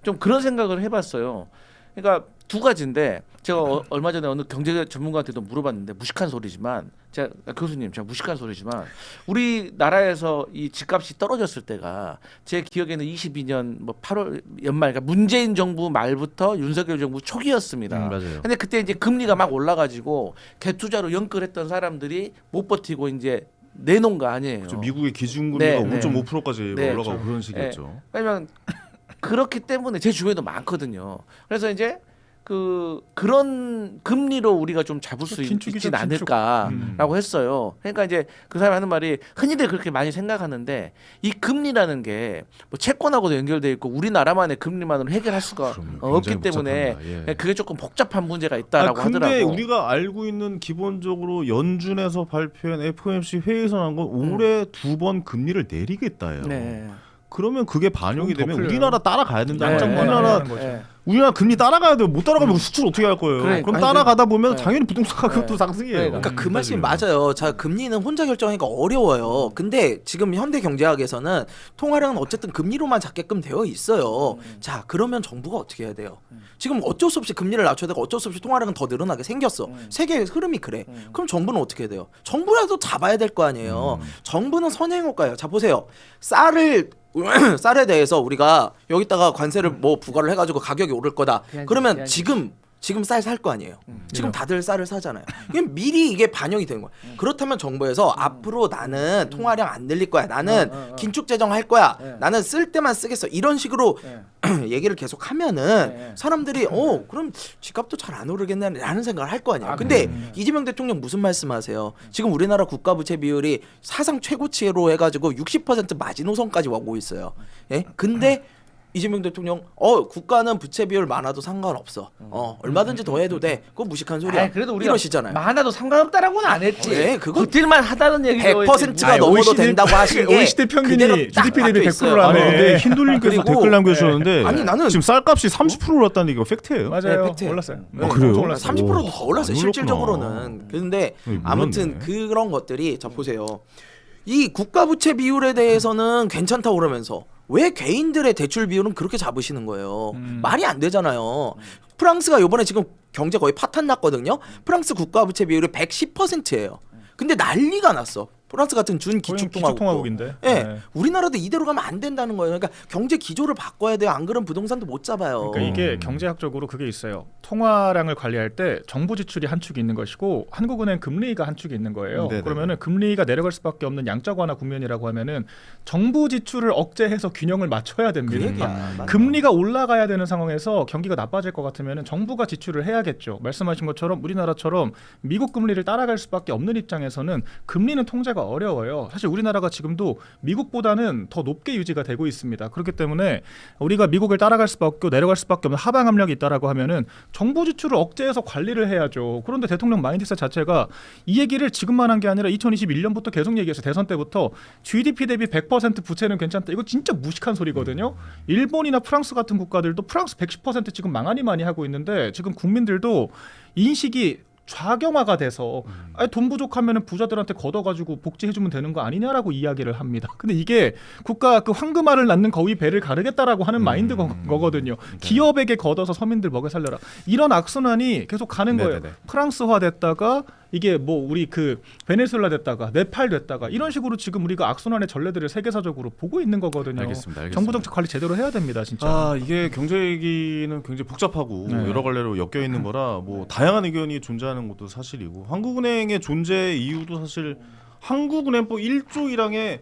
Speaker 2: 좀 그런 생각을 해봤어요. 그러니까 두 가지인데 제가 얼마 전에 어느 경제 전문가한테도 물어봤는데 무식한 소리지만 제가 무식한 소리지만 우리나라에서 이 집값이 떨어졌을 때가 제 기억에는 22년 뭐 8월 연말 그러니까 문재인 정부 말부터 윤석열 정부 초기였습니다.
Speaker 1: 맞아요.
Speaker 2: 근데 그때 이제 금리가 막 올라가지고 갭투자로 연끌했던 사람들이 못 버티고 이제 내놓은 거 아니에요.
Speaker 1: 미국의 기준금리가
Speaker 2: 네,
Speaker 1: 5.5%까지
Speaker 2: 네.
Speaker 1: 올라가고 그런 식이었죠.
Speaker 2: 왜냐면 그렇기 때문에 제 주변에도 많거든요. 그래서 이제 그런 금리로 우리가 좀 잡을 수
Speaker 3: 긴축이죠,
Speaker 2: 있진
Speaker 3: 긴축.
Speaker 2: 않을까라고 했어요. 그러니까 이제 그 사람이 하는 말이 흔히들 그렇게 많이 생각하는데 이 금리라는 게 뭐 채권하고도 연결돼 있고 우리나라만의 금리만으로 해결할 수가
Speaker 1: 그럼요.
Speaker 2: 없기
Speaker 1: 굉장히
Speaker 2: 때문에
Speaker 1: 복잡합니다. 예.
Speaker 2: 그게 조금 복잡한 문제가 있다라고
Speaker 1: 근데
Speaker 2: 하더라고.
Speaker 1: 우리가 알고 있는 기본적으로 연준에서 발표한 FOMC 회의에서 나온 건 올해 2번 금리를 내리겠다예요.
Speaker 2: 네.
Speaker 1: 그러면 그게 반영이
Speaker 3: 그럼 더
Speaker 1: 되면
Speaker 3: 풀려요.
Speaker 1: 우리나라 따라가야 된다.
Speaker 3: 양적
Speaker 2: 네,
Speaker 3: 완화하는
Speaker 2: 네,
Speaker 3: 거죠.
Speaker 2: 네.
Speaker 1: 우리나라 금리 따라가야 돼요. 못 따라가면 수출 어떻게 할 거예요?
Speaker 2: 그러니까.
Speaker 1: 그럼
Speaker 2: 아니,
Speaker 1: 따라가다 보면
Speaker 2: 네.
Speaker 1: 당연히 부동산 가격도
Speaker 2: 네.
Speaker 1: 상승이에요.
Speaker 2: 그러니까
Speaker 4: 그 말씀이 맞아요. 자, 금리는 혼자 결정하기가 어려워요. 근데 지금 현대 경제학에서는 통화량은 어쨌든 금리로만 잡게끔 되어 있어요. 자, 그러면 정부가 어떻게 해야 돼요? 지금 어쩔 수 없이 금리를 낮춰야 되고 어쩔 수 없이 통화량은 더 늘어나게 생겼어. 세계의 흐름이 그래. 그럼 정부는 어떻게 해야 돼요? 정부라도 잡아야 될 거 아니에요. 정부는 선행효과예요. 자, 보세요. 쌀에 대해서 우리가 여기다가 관세를 뭐 부과를 해가지고 가격이 오를 거다. 그러면 지금 쌀 살 거 아니에요. 지금 다들 쌀을 사잖아요. 이게 미리 이게 반영이 되는 거야. 그렇다면 정부에서 앞으로 나는 통화량 안 늘릴 거야. 나는 긴축 재정할 거야. 나는 쓸 때만 쓰겠어. 이런 식으로 얘기를 계속 하면은 사람들이 그럼 집값도 잘 안 오르겠네라는 생각을 할 거 아니에요. 근데 이재명 대통령 무슨 말씀하세요? 지금 우리나라 국가 부채 비율이 사상 최고치로 해가지고 60% 마지노선까지 오고 있어요. 예? 근데 이재명 대통령 국가는 부채 비율 많아도 상관없어. 얼마든지 더 해도 돼. 그거 무식한 소리야.
Speaker 2: 그래도 우리가
Speaker 4: 이러시잖아요.
Speaker 2: 많아도 상관없다라고는 안 했지.
Speaker 4: 네, 그거
Speaker 2: 그딜만 하다는 얘기죠.
Speaker 4: 100%가 넘어도 된다고 하신 게
Speaker 3: OECD 평균이
Speaker 4: 그대로 딱
Speaker 3: GDP 대비
Speaker 4: 박혀
Speaker 3: 100%를
Speaker 4: 있어요.
Speaker 3: 안 해.
Speaker 1: 근데 흰돌림께서
Speaker 4: 그리고-
Speaker 1: 댓글 남겨주셨는데
Speaker 4: 아니, 나는-
Speaker 1: 지금 쌀값이 30% 올랐다는 얘기가 팩트예요.
Speaker 3: 맞아요.
Speaker 4: 팩트예요.
Speaker 3: 올랐어요.
Speaker 1: 아, 그래요?
Speaker 3: 엄청 올랐어요.
Speaker 4: 30%도 더 올랐어요.
Speaker 1: 많이
Speaker 4: 실질적으로는. 근데
Speaker 1: 몰랐네.
Speaker 4: 아무튼 그런 것들이 자 보세요. 이 국가 부채 비율에 대해서는 괜찮다고 그러면서 왜 개인들의 대출 비율은 그렇게 잡으시는 거예요? 말이 안 되잖아요. 프랑스가 이번에 지금 경제 거의 파탄 났거든요. 프랑스 국가 부채 비율이 110%예요. 근데 난리가 났어. 프랑스 같은 준기축통화국도.
Speaker 3: 기축통화국인데.
Speaker 4: 예,
Speaker 3: 네.
Speaker 4: 우리나라도 이대로 가면 안 된다는 거예요. 그러니까 경제 기조를 바꿔야 돼요. 안 그러면 부동산도 못 잡아요.
Speaker 3: 그러니까 이게 경제학적으로 그게 있어요. 통화량을 관리할 때 정부 지출이 한 축이 있는 것이고 한국은행 금리가 한 축이 있는 거예요.
Speaker 1: 네네.
Speaker 3: 그러면은 금리가 내려갈 수밖에 없는 양적 완화 국면이라고 하면은 정부 지출을 억제해서 균형을 맞춰야 됩니다.
Speaker 4: 그 얘기야. 맞아.
Speaker 3: 금리가 올라가야 되는 상황에서 경기가 나빠질 것 같으면은 정부가 지출을 해야겠죠. 말씀하신 것처럼 우리나라처럼 미국 금리를 따라갈 수밖에 없는 입장에서는 금리는 통제가 하기가 어려워요. 사실 우리나라가 지금도 미국보다는 더 높게 유지가 되고 있습니다. 그렇기 때문에 우리가 미국을 따라갈 수밖에 없고 내려갈 수밖에 없는 하방 압력이 있다라고 하면은 정부 지출을 억제해서 관리를 해야죠. 그런데 대통령 마인드셋 자체가 이 얘기를 지금만 한 게 아니라 2021년부터 계속 얘기했어요. 대선 때부터 GDP 대비 100% 부채는 괜찮다. 이거 진짜 무식한 소리거든요. 일본이나 프랑스 같은 국가들도 프랑스 110% 지금 망하니 많이 하고 있는데 지금 국민들도 인식이 좌경화가 돼서 아니, 돈 부족하면은 부자들한테 걷어가지고 복지해주면 되는 거 아니냐라고 이야기를 합니다. 근데 이게 국가 그 황금알을 낳는 거위 배를 가르겠다라고 하는 마인드 거거든요. 기업에게 걷어서 서민들 먹여 살려라. 이런 악순환이 계속 가는 거예요.
Speaker 1: 네네네.
Speaker 3: 프랑스화 됐다가 이게 뭐 우리 그 베네수엘라 됐다가 네팔 됐다가 이런 식으로 지금 우리가 악순환의 전례들을 세계사적으로 보고 있는 거거든요.
Speaker 1: 알겠습니다.
Speaker 3: 정부 정책 관리 제대로 해야 됩니다, 진짜.
Speaker 1: 아 이게 경제 얘기는 굉장히 복잡하고
Speaker 3: 네.
Speaker 1: 여러 갈래로 엮여 있는 거라 뭐 다양한 의견이 존재하는 것도 사실이고 한국은행의 존재 이유도 사실 한국은행법 1조 1항에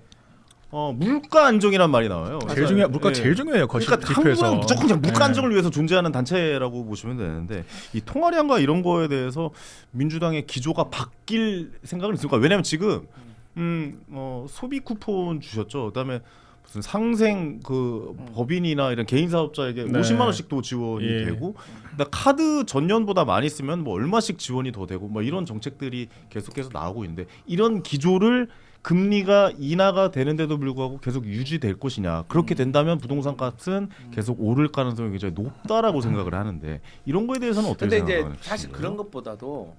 Speaker 1: 물가 안정이란 말이 나와요.
Speaker 3: 제일 중요 물가
Speaker 1: 예.
Speaker 3: 제일 중요해요.
Speaker 1: 그러니까
Speaker 3: 지표에서.
Speaker 1: 한국은 무조건 그냥 물가
Speaker 3: 네.
Speaker 1: 안정을 위해서 존재하는 단체라고 보시면 되는데 이 통화량과 이런 거에 대해서 민주당의 기조가 바뀔 생각은 있을까? 왜냐하면 지금 소비 쿠폰 주셨죠. 그다음에 무슨 상생 그 법인이나 이런 개인 사업자에게
Speaker 3: 네.
Speaker 1: 50만 원씩도 지원이
Speaker 3: 예.
Speaker 1: 되고, 그다음 카드 전년보다 많이 쓰면 뭐 얼마씩 지원이 더 되고, 뭐 이런 정책들이 계속해서 나오고 있는데 이런 기조를 금리가 인하가 되는데도 불구하고 계속 유지될 것이냐. 그렇게 된다면 부동산 값은 계속 오를 가능성이 굉장히 높다라고 생각을 하는데 이런 거에 대해서는 어떻게
Speaker 2: 근데 이제
Speaker 1: 생각하세요?
Speaker 2: 사실 그런 것보다도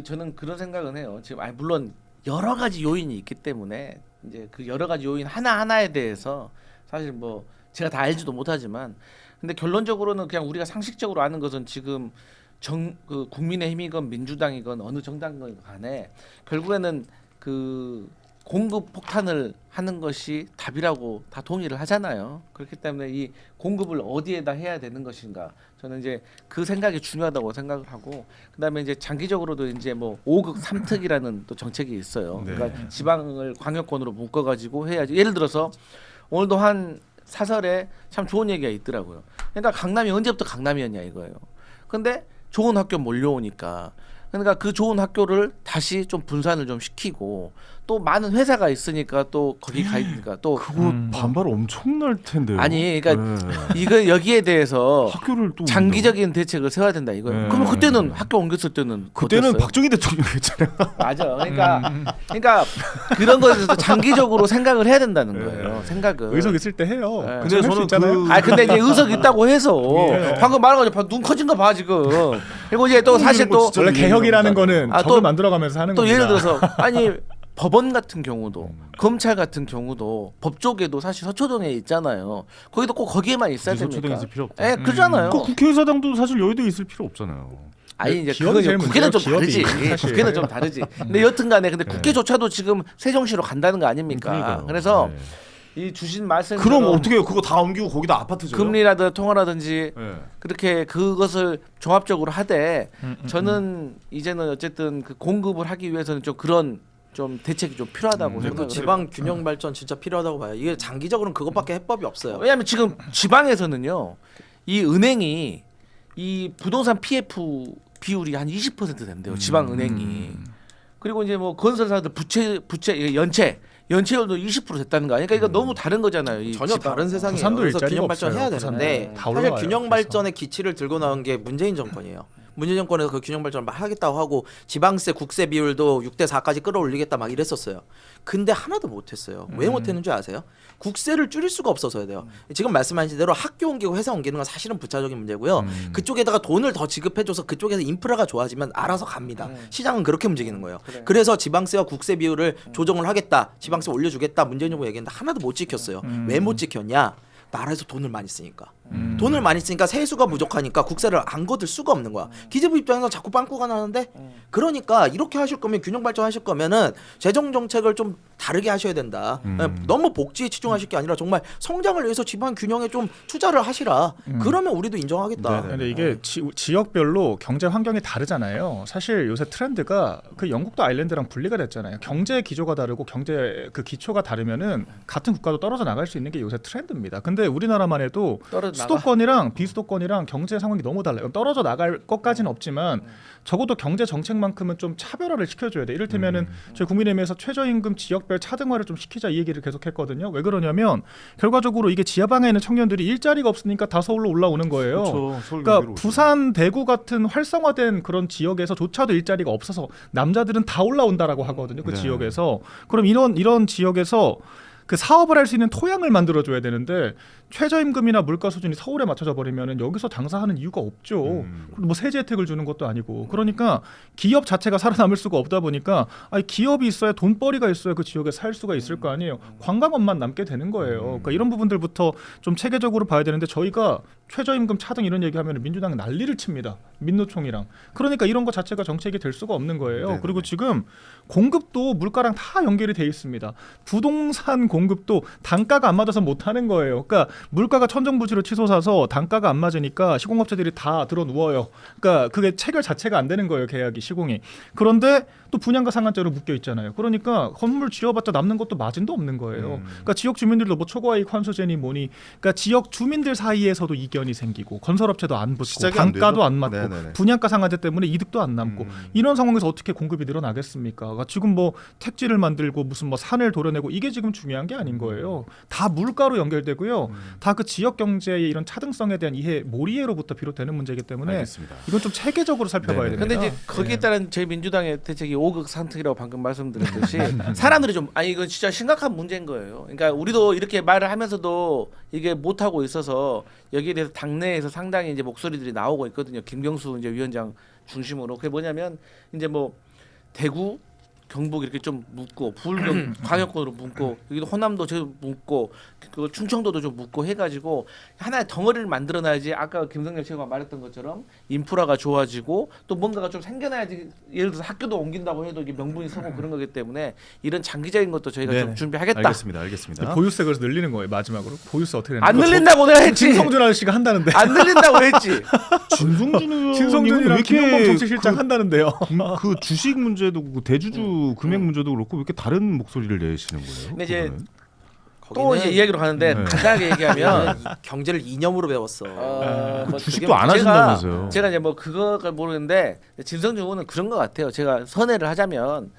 Speaker 2: 저는 그런 생각은 해요. 지금 물론 여러 가지 요인이 있기 때문에 이제 그 여러 가지 요인 하나 하나에 대해서 사실 뭐 제가 다 알지도 못하지만 근데 결론적으로는 그냥 우리가 상식적으로 아는 것은 지금 그 국민의힘이건 민주당이건 어느 정당이건 간에 결국에는 그 공급 폭탄을 하는 것이 답이라고 다 동의를 하잖아요. 그렇기 때문에 이 공급을 어디에다 해야 되는 것인가, 저는 이제 그 생각이 중요하다고 생각을 하고, 그다음에 이제 장기적으로도 이제 뭐 5극 3특이라는 또 정책이 있어요.
Speaker 1: 네.
Speaker 2: 그러니까 지방을 광역권으로 묶어가지고 해야지. 예를 들어서 오늘도 한 사설에 참 좋은 얘기가 있더라고요. 그러니까 강남이 언제부터 강남이었냐 이거예요. 근데 좋은 학교 몰려오니까, 그러니까 그 좋은 학교를 다시 좀 분산을 좀 시키고, 또 많은 회사가 있으니까 또 거기 가 있으니까 또
Speaker 1: 그거 반발 엄청날 텐데요.
Speaker 2: 아니 그러니까
Speaker 1: 네.
Speaker 2: 이거 여기에 대해서
Speaker 1: 학교를 또
Speaker 2: 장기적인 대책을 세워야 된다 이거예요.
Speaker 1: 네.
Speaker 2: 그러면 그때는 학교 옮겼을 때는
Speaker 1: 그때는
Speaker 2: 어땠어요?
Speaker 1: 박정희 대통령이었잖아요.
Speaker 2: 맞아. 그러니까 그런 거에 대해서 장기적으로 생각을 해야 된다는 거예요. 생각을.
Speaker 3: 의석 있을 때 해요.
Speaker 2: 네.
Speaker 1: 근데 저는
Speaker 2: 근데 이제 의석 있다고 해서
Speaker 3: 예.
Speaker 2: 방금 말한 거죠. 눈 커진 거 봐 지금. 그리고 이제 또 사실 또
Speaker 1: 진짜
Speaker 3: 원래 개혁이라는 거는
Speaker 2: 아,
Speaker 3: 적을
Speaker 2: 또-
Speaker 3: 만들어가면서 하는
Speaker 2: 또
Speaker 3: 겁니다.
Speaker 2: 예를 들어서 아니 법원 같은 경우도 검찰 같은 경우도 법조계도 사실 서초동에 있잖아요. 거기도 꼭 거기에만 있어야
Speaker 1: 굳이
Speaker 2: 됩니까?
Speaker 1: 서초동에 있을 필요 없죠.
Speaker 2: 예, 그러잖아요.
Speaker 1: 그 국회의사당도 사실 여의도에 있을 필요 없잖아요.
Speaker 2: 아니 이제
Speaker 3: 기업이 제일
Speaker 2: 그건 국회는 좀
Speaker 3: 문제예요,
Speaker 2: 다르지.
Speaker 3: 기업이, 사실.
Speaker 2: 국회는 좀 다르지. 근데 여튼간에 근데 국회조차도 지금 세종시로 간다는 거 아닙니까?
Speaker 1: 그러니까요.
Speaker 2: 그래서
Speaker 1: 네.
Speaker 2: 이 주신 말씀
Speaker 1: 그럼 어떻게 해요? 그거 다 옮기고 거기다 아파트 줘요?
Speaker 2: 금리라든 통화라든지
Speaker 1: 네.
Speaker 2: 그렇게 그것을 종합적으로 하되 저는 이제는 어쨌든 그 공급을 하기 위해서는 좀 그런 좀 대책이 좀 필요하다고
Speaker 4: 그리고
Speaker 2: 생각을 해요.
Speaker 4: 지방 균형 발전 진짜 필요하다고 봐요. 이게 장기적으로는 그것밖에 해법이 없어요.
Speaker 2: 왜냐하면 지금 지방에서는요, 이 은행이 이 부동산 PF 비율이 한 20% 된대요. 지방 은행이. 그리고 이제 뭐 건설사들 부채 연체율도 20% 됐다는 거 아니까 이거 너무 다른 거잖아요. 이
Speaker 4: 전혀
Speaker 2: 지방.
Speaker 4: 다른 세상이에요.
Speaker 3: 부산도
Speaker 4: 그래서
Speaker 3: 일자리가
Speaker 4: 균형 발전 해야
Speaker 3: 없어요.
Speaker 4: 되는데
Speaker 3: 다
Speaker 4: 사실
Speaker 3: 올라가요,
Speaker 4: 균형
Speaker 3: 그래서.
Speaker 4: 발전의 기치를 들고 나온 게 문재인 정권이에요. 문재인 정권에서 그 균형 발전을 막 하겠다고 하고 지방세 국세 비율도 6대 4까지 끌어올리겠다 막 이랬었어요. 근데 하나도 못했어요. 왜 못했는 줄 아세요? 국세를 줄일 수가 없어서야 돼요. 지금 말씀하신 대로 학교 옮기고 회사 옮기는 건 사실은 부차적인 문제고요. 그쪽에다가 돈을 더 지급해줘서 그쪽에서 인프라가 좋아지면 알아서 갑니다. 시장은 그렇게 움직이는 거예요. 그래서 지방세와 국세 비율을 조정을 하겠다, 지방세 올려주겠다 문재인 정부 얘기했는데 하나도 못 지켰어요. 왜 못 지켰냐? 나라에서 돈을 많이 쓰니까. 돈을 많이 쓰니까 세수가 부족하니까 국세를 안 거둘 수가 없는 거야. 기재부 입장에서 자꾸 빵꾸가 나는데, 그러니까 이렇게 하실 거면 균형 발전하실 거면은 재정 정책을 좀 다르게 하셔야 된다. 너무 복지에 치중하실 게 아니라 정말 성장을 위해서 지방 균형에 좀 투자를 하시라. 그러면 우리도 인정하겠다.
Speaker 3: 근데 이게 지역별로 경제 환경이 다르잖아요. 사실 요새 트렌드가 그 영국도 아일랜드랑 분리가 됐잖아요. 경제 기조가 다르고 경제 그 기초가 다르면은 같은 국가도 떨어져 나갈 수 있는 게 요새 트렌드입니다. 근데 우리나라만 해도
Speaker 2: 떨어져
Speaker 3: 수도권이랑 비수도권이랑 경제 상황이 너무 달라요. 떨어져 나갈 것까지는 없지만 적어도 경제 정책만큼은 좀 차별화를 시켜줘야 돼. 이를테면은 저희 국민의힘에서 최저임금 지역별 차등화를 좀 시키자 이 얘기를 계속했거든요. 왜 그러냐면 결과적으로 이게 지하방에 있는 청년들이 일자리가 없으니까 다 서울로 올라오는 거예요.
Speaker 1: 그렇죠. 서울
Speaker 3: 그러니까
Speaker 1: 경기로
Speaker 3: 부산, 대구 같은 활성화된 그런 지역에서조차도 일자리가 없어서 남자들은 다 올라온다라고 하거든요. 그
Speaker 1: 네.
Speaker 3: 지역에서. 그럼 이런 지역에서 그 사업을 할 수 있는 토양을 만들어줘야 되는데 최저임금이나 물가 수준이 서울에 맞춰져 버리면 여기서 장사하는 이유가 없죠. 뭐 세제 혜택을 주는 것도 아니고. 그러니까 기업 자체가 살아남을 수가 없다 보니까 아니 기업이 있어야 돈벌이가 있어야 그 지역에 살 수가 있을 거 아니에요. 관광업만 남게 되는 거예요. 그러니까 이런 부분들부터 좀 체계적으로 봐야 되는데 저희가 최저임금 차등 이런 얘기하면 민주당은 난리를 칩니다. 민노총이랑. 그러니까 이런 것 자체가 정책이 될 수가 없는 거예요.
Speaker 1: 네네.
Speaker 3: 그리고 지금 공급도 물가랑 다 연결이 돼 있습니다. 부동산 공급도 단가가 안 맞아서 못 하는 거예요. 그러니까 물가가 천정부지로 치솟아서 단가가 안 맞으니까 시공업체들이 다 들어 누워요. 그러니까 그게 체결 자체가 안 되는 거예요. 계약이 시공이. 그런데 또 분양가 상한제로 묶여 있잖아요. 그러니까 건물 지어봤자 남는 것도 마진도 없는 거예요. 그러니까 지역 주민들도 뭐 초과이익 환수제니 뭐니, 그러니까 지역 주민들 사이에서도 이견이 생기고 건설업체도 안 붙고
Speaker 1: 시작이 안
Speaker 3: 단가도
Speaker 1: 되죠.
Speaker 3: 안 맞고
Speaker 1: 네네네.
Speaker 3: 분양가 상한제 때문에 이득도 안 남고 이런 상황에서 어떻게 공급이 늘어나겠습니까? 그러니까 지금 뭐 택지를 만들고 무슨 뭐 산을 도려내고 이게 지금 중요한 게 아닌 거예요. 다 물가로 연결되고요. 다 그 지역 경제의 이런 차등성에 대한 이해, 몰이해로부터 비롯되는 문제이기 때문에
Speaker 1: 알겠습니다.
Speaker 3: 이건 좀 체계적으로 살펴봐야
Speaker 1: 네네.
Speaker 3: 됩니다.
Speaker 2: 근데 이제 거기에 따른 저희 민주당의 대책이 오극상특이라고 방금 말씀드렸듯이 사람들이 좀 이건 진짜 심각한 문제인 거예요. 그러니까 우리도 이렇게 말을 하면서도 이게 못 하고 있어서 여기에 대해서 당내에서 상당히 이제 목소리들이 나오고 있거든요. 김경수 이제 위원장 중심으로. 그게 뭐냐면 이제 뭐 대구 경북 이렇게 좀 묶고 부울경 광역권으로 묶고 여기도 호남도 좀 묶고 그 충청도도 좀 묶고 해가지고 하나의 덩어리를 만들어놔야지 아까 김성렬 최고가 말했던 것처럼 인프라가 좋아지고 또 뭔가가 좀 생겨나야지 예를 들어서 학교도 옮긴다고 해도 이게 명분이 서고 그런 거기 때문에 이런 장기적인 것도 저희가 좀
Speaker 1: 네네.
Speaker 2: 준비하겠다.
Speaker 1: 알겠습니다.
Speaker 3: 보유세 그래서 늘리는 거예요. 마지막으로 보유세 어떻게 되는
Speaker 2: 안
Speaker 3: 거예요?
Speaker 2: 늘린다고 내가 했지.
Speaker 3: 진성준 아저씨가 한다는데.
Speaker 2: 안 늘린다고 했지.
Speaker 1: 진성준 의원님은 왜
Speaker 3: 진성준이랑
Speaker 1: 이렇게
Speaker 3: 김용범 정치실장 한다는데요.
Speaker 1: 그 주식 문제도 그렇고 대주주 금액 문제도 그렇고 왜 이렇게 다른 목소리를 내시는 거예요?
Speaker 2: 근데 이제
Speaker 1: 그거는?
Speaker 2: 또 이제 이야기로 가는데
Speaker 1: 네.
Speaker 2: 간단하게 얘기하면
Speaker 4: 경제를 이념으로 배웠어.
Speaker 2: 뭐
Speaker 1: 주식도 안 하신다면서요?
Speaker 2: 제가 이제 뭐 그거가 모르는데 진성준 의원은 그런 것 같아요. 제가 선회를 하자면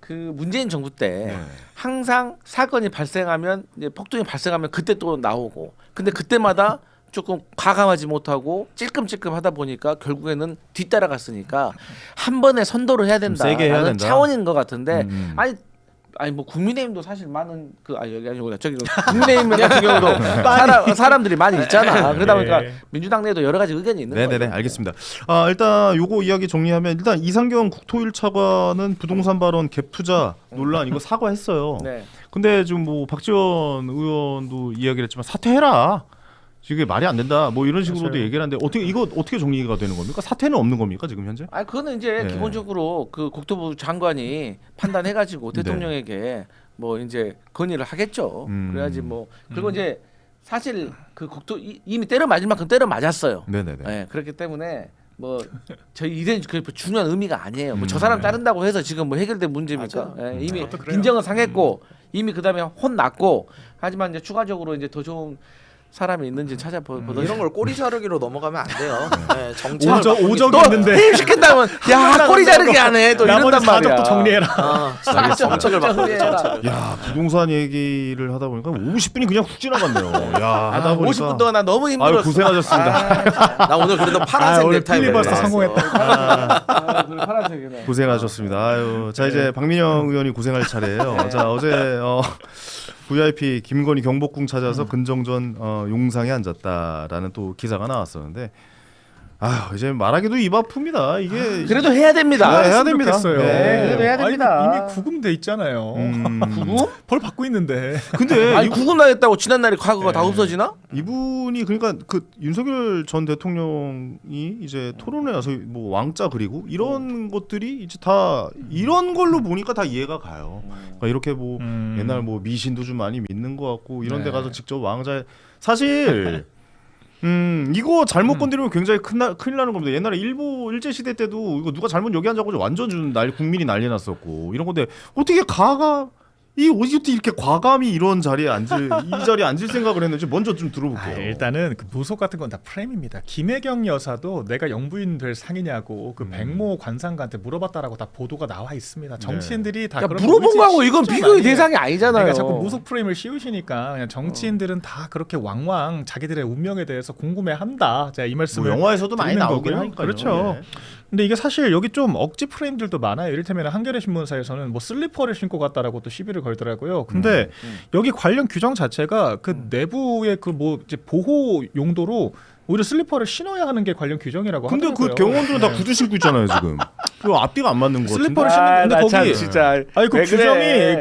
Speaker 2: 그 문재인 정부 때
Speaker 1: 네.
Speaker 2: 항상 사건이 발생하면 이제 폭동이 발생하면 그때 또 나오고 근데 그때마다 조금 과감하지 못하고 찔끔찔끔 하다 보니까 결국에는 뒤따라갔으니까 한 번에 선도를 해야
Speaker 1: 좀 세게 해야
Speaker 2: 된다라는
Speaker 1: 된다.
Speaker 2: 차원인 것 같은데
Speaker 1: 음.
Speaker 2: 아니 뭐 국민의힘도 사실 많은 여기 아니고 저기 국민의힘 같은 경우도 사람들이 많이 있잖아. 그러다 보니까
Speaker 3: 네.
Speaker 2: 민주당 내에도 여러 가지 의견이 있는 거예요.
Speaker 1: 네네네 알겠습니다. 일단 요거 이야기 정리하면 일단 이상경 국토일 차관은 부동산 발언 갭 투자 논란 이거 사과했어요.
Speaker 2: 네.
Speaker 1: 근데 지금 뭐 박지원 의원도 이야기를 했지만 사퇴해라. 이게 말이 안 된다. 뭐 이런 식으로도
Speaker 3: 맞아요.
Speaker 1: 얘기를 하는데 이거 어떻게 정리가 되는 겁니까? 사퇴는 없는 겁니까 지금 현재?
Speaker 2: 아 그거는 이제
Speaker 1: 네.
Speaker 2: 기본적으로 그 국토부 장관이 판단해가지고
Speaker 1: 네.
Speaker 2: 대통령에게 뭐 이제 건의를 하겠죠. 그래야지 뭐 그리고 이제 사실 그 이미 때려 맞을 만큼 때려 맞았어요.
Speaker 1: 네네네.
Speaker 2: 네, 그렇기 때문에 뭐 저희 이런 그 중요한 의미가 아니에요. 뭐 저 사람 자른다고 해서 지금 뭐 해결된 문제입니까? 예, 이미
Speaker 3: 그것도 그래요.
Speaker 2: 인정은 상했고 이미 그다음에 혼났고 하지만 이제 추가적으로 이제 더 좋은 사람이 있는지 찾아보더
Speaker 4: 이런 걸 꼬리 자르기로 넘어가면 안 돼요. 네, 정책을
Speaker 3: 오적
Speaker 2: 또
Speaker 3: 있는데
Speaker 2: 힘시킨다면 야 꼬리 자르기 안 해 또 이런단
Speaker 3: 나머지
Speaker 2: 말이야.
Speaker 3: 사적도 정리해라.
Speaker 4: 정책을 바꿔야 정책을.
Speaker 1: 야 부동산 얘기를 하다 보니까 50분이 그냥 훅 지나갔네요. 야 하다 보니까
Speaker 2: 50분 동안 나 너무 힘들었어.
Speaker 1: 아유 고생하셨습니다.
Speaker 4: 나 오늘 그래도 파란색
Speaker 3: 오늘
Speaker 4: 넥타이
Speaker 3: 필리버스터 성공했다.
Speaker 2: 파란색이네.
Speaker 1: 고생하셨습니다. 아유, 자 이제 박민영 의원이 고생할 차례예요. 자 어제 VIP 김건희 경복궁 찾아서 근정전 용상에 앉았다라는 또 기사가 나왔었는데, 이제 말하기도 입 아픕니다. 이게
Speaker 2: 그래도 해야 됩니다.
Speaker 1: 네, 해야 됩니다.
Speaker 3: 좋겠어요.
Speaker 1: 네,
Speaker 2: 그래도 해야 됩니다.
Speaker 3: 아니, 이미 구금돼 있잖아요.
Speaker 2: 구금?
Speaker 3: 벌 받고 있는데.
Speaker 1: 근데
Speaker 2: 아니 구금 나겠다고 지난날에 과거가 다 없어지나?
Speaker 1: 이분이 그러니까 그 윤석열 전 대통령이 이제 토론회 와서 뭐 왕자 그리고 이런 것들이 이제 다 이런 걸로 보니까 다 이해가 가요. 그러니까 이렇게 뭐 옛날 뭐 미신도 좀 많이 믿는 것 같고 이런 데 가서 직접 왕자 사실 이거 잘못 건드리면 굉장히 큰일 나는 겁니다. 옛날에 일제 시대 때도 이거 누가 잘못 여기 앉아가지고 완전 국민이 난리 났었고 이런 건데 어떻게 가가 이 어떻게 이렇게 과감히 이런 자리에 이 자리에 앉을 생각을 했는지 먼저 좀 들어볼게요.
Speaker 3: 일단은 그 무속 같은 건 다 프레임입니다. 김혜경 여사도 내가 영부인 될 상이냐고 그 백모 관상가한테 물어봤다라고 다 보도가 나와 있습니다. 정치인들이 다
Speaker 2: 야,
Speaker 3: 그런
Speaker 2: 물어본
Speaker 3: 의지
Speaker 2: 거하고 이건
Speaker 3: 좀
Speaker 2: 비교의
Speaker 3: 아니에요.
Speaker 2: 대상이 아니잖아요.
Speaker 3: 그러니까 자꾸 무속 프레임을 씌우시니까 그냥 정치인들은 다 그렇게 왕왕 자기들의 운명에 대해서 궁금해한다. 제가 이 말씀을
Speaker 1: 뭐 영화에서도 많이
Speaker 3: 드리는
Speaker 1: 나오긴
Speaker 3: 거고요.
Speaker 1: 하니까요.
Speaker 3: 그렇죠.
Speaker 1: 예.
Speaker 3: 근데 이게 사실 여기 좀 억지 프레임들도 많아요. 이를테면 한겨레 신문사에서는 뭐 슬리퍼를 신고 갔다라고 또 시비를 걸더라고요. 근데 여기 관련 규정 자체가 그 내부의 그 뭐 이제 보호 용도로 오히려 슬리퍼를 신어야 하는 게 관련 규정이라고
Speaker 1: 근데
Speaker 3: 하더라고요.
Speaker 1: 그 경호원들은 다
Speaker 3: 네.
Speaker 1: 구두 신고 있잖아요 지금. 그 앞뒤가 안 맞는 거 같은데.
Speaker 3: 슬리퍼를 신는 근데 거기
Speaker 2: 진짜
Speaker 3: 아니 그
Speaker 2: 왜
Speaker 3: 규정이
Speaker 2: 그래?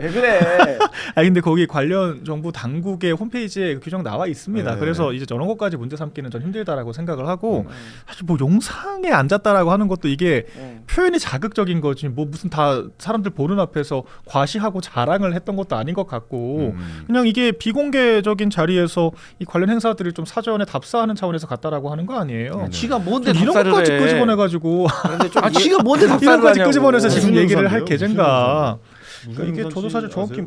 Speaker 2: 왜 그래?
Speaker 3: 아니 근데 거기 관련 정부 당국의 홈페이지에 그 규정 나와 있습니다.
Speaker 1: 네.
Speaker 3: 그래서 이제 저런 것까지 문제 삼기는 좀 힘들다라고 생각을 하고 사실 뭐 용상에 앉았다라고 하는 것도 이게 표현이 자극적인 거지 뭐 무슨 다 사람들 보는 앞에서 과시하고 자랑을 했던 것도 아닌 것 같고 그냥 이게 비공개적인 자리에서 이 관련 행사들을 좀 사전에 답사하는 차원에서 갔다라고 하는 거 아니에요.
Speaker 2: 지가 뭔데
Speaker 3: 이런
Speaker 2: 답사를
Speaker 3: 것까지
Speaker 2: 해?
Speaker 3: 끄집어내가지고
Speaker 4: 근데 좀
Speaker 2: 지가 뭔데
Speaker 3: 이런
Speaker 2: 답사를
Speaker 3: 것까지
Speaker 2: 하냐고.
Speaker 3: 끄집어내서 지금
Speaker 1: 무슨
Speaker 3: 얘기를 할
Speaker 1: 용사인데요?
Speaker 3: 계젠가.
Speaker 1: 무슨
Speaker 3: 그러니까 이게 저도
Speaker 1: 용사인지
Speaker 3: 사실 정확히
Speaker 1: 아세요?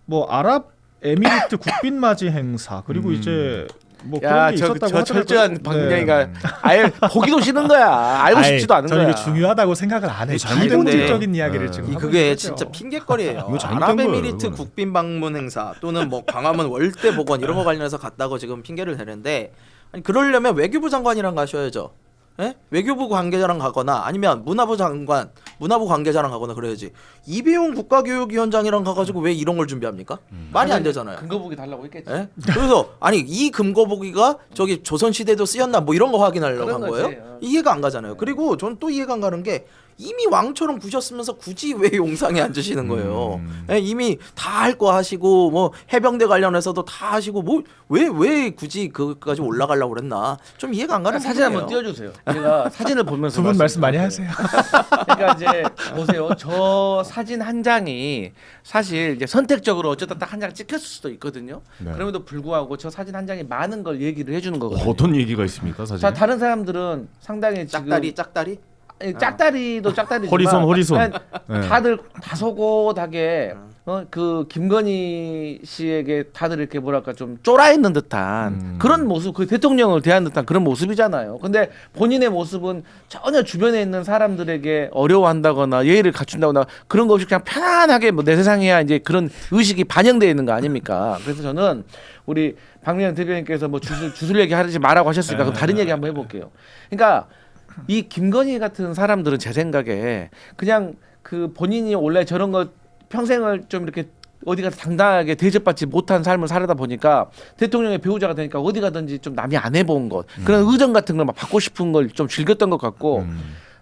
Speaker 3: 뭐 아랍에미리트 국빈맞이 행사 그리고 이제 뭐 그런
Speaker 2: 야,
Speaker 3: 게
Speaker 2: 저
Speaker 3: 있었다고 하더라고요.
Speaker 2: 철저한
Speaker 3: 네.
Speaker 2: 방향이가 아예 보기도 싫은 거야. 알고
Speaker 3: 아이,
Speaker 2: 싶지도 않은
Speaker 3: 저는
Speaker 2: 거야.
Speaker 3: 이게 중요하다고 생각을 안 해.
Speaker 1: 잘못된
Speaker 3: 기본적인
Speaker 1: 거예요.
Speaker 3: 이야기를
Speaker 1: 네.
Speaker 3: 지금
Speaker 4: 이
Speaker 3: 하고
Speaker 4: 그게
Speaker 3: 있는 거죠.
Speaker 4: 진짜 핑계거리예요.
Speaker 1: 이거 잘못된
Speaker 4: 아랍에미리트
Speaker 1: 거예요,
Speaker 4: 국빈 방문 행사 또는 뭐 광화문 월대복원 이런 거 관련해서 갔다고 지금 핑계를 대는데 아니 그러려면 외교부 장관이랑 가셔야죠. 예? 외교부 관계자랑 가거나 아니면 문화부 장관, 문화부 관계자랑 가거나 그래야지. 이배용 국가교육위원장이랑 가가지고 왜 이런 걸 준비합니까? 말이 안 되잖아요.
Speaker 2: 근거 보기 달라고 했겠지.
Speaker 4: 예? 그래서 아니 이 금거보기가 저기 조선 시대도 쓰였나 뭐 이런 거 확인하려고
Speaker 2: 그런
Speaker 4: 한
Speaker 2: 거지.
Speaker 4: 거예요. 이해가 안 가잖아요. 그리고 전 또 이해가 안 가는 게 이미 왕처럼 구셨으면서 굳이 왜 용상에 앉으시는 거예요. 예, 이미 다 할 거 하시고 뭐 해병대 관련해서도 다 하시고 뭐 왜 굳이 그까지 올라가려고 그랬나 좀 이해가 안 가는
Speaker 2: 사진 한번
Speaker 4: 부분이에요.
Speaker 2: 띄워주세요. 제가 사진을 보면서
Speaker 3: 두 분 말씀 많이
Speaker 2: 말씀드릴게요.
Speaker 3: 하세요.
Speaker 2: 그러니까 이제 보세요. 저 사진 한 장이 사실 이제 선택적으로 어쩌다 딱 한 장 찍혔을 수도 있거든요.
Speaker 1: 네.
Speaker 2: 그럼에도 불구하고 저 사진 한 장이 많은 걸 얘기를 해주는 거거든요.
Speaker 1: 어떤 얘기가 있습니까 사실?
Speaker 2: 자 다른 사람들은 상당히 지금
Speaker 4: 짝다리
Speaker 2: 아니, 짝다리도 짝다리지만
Speaker 1: 허리손.
Speaker 2: 아니,
Speaker 1: 네.
Speaker 2: 다들 다소곳하게 그 김건희 씨에게 다들 이렇게 뭐랄까 좀 쫄아 있는 듯한 그런 모습, 그 대통령을 대하는 듯한 그런 모습이잖아요. 근데 본인의 모습은 전혀 주변에 있는 사람들에게 어려워한다거나 예의를 갖춘다거나 그런 거 없이 그냥 편안하게 뭐 내 세상이야 이제 그런 의식이 반영되어 있는 거 아닙니까? 그래서 저는 우리 박미연 대변인께서 뭐 주술 얘기 하지 말라고 하셨으니까 그럼 다른 얘기 한번 해볼게요. 그러니까 이 김건희 같은 사람들은 제 생각에 그냥 그 본인이 원래 저런 거 평생을 좀 이렇게 어디 가서 당당하게 대접받지 못한 삶을 살다 보니까 대통령의 배우자가 되니까 어디 가든지 좀 남이 안 해본 것 그런 의정 같은 걸 막 받고 싶은 걸 좀 즐겼던 것 같고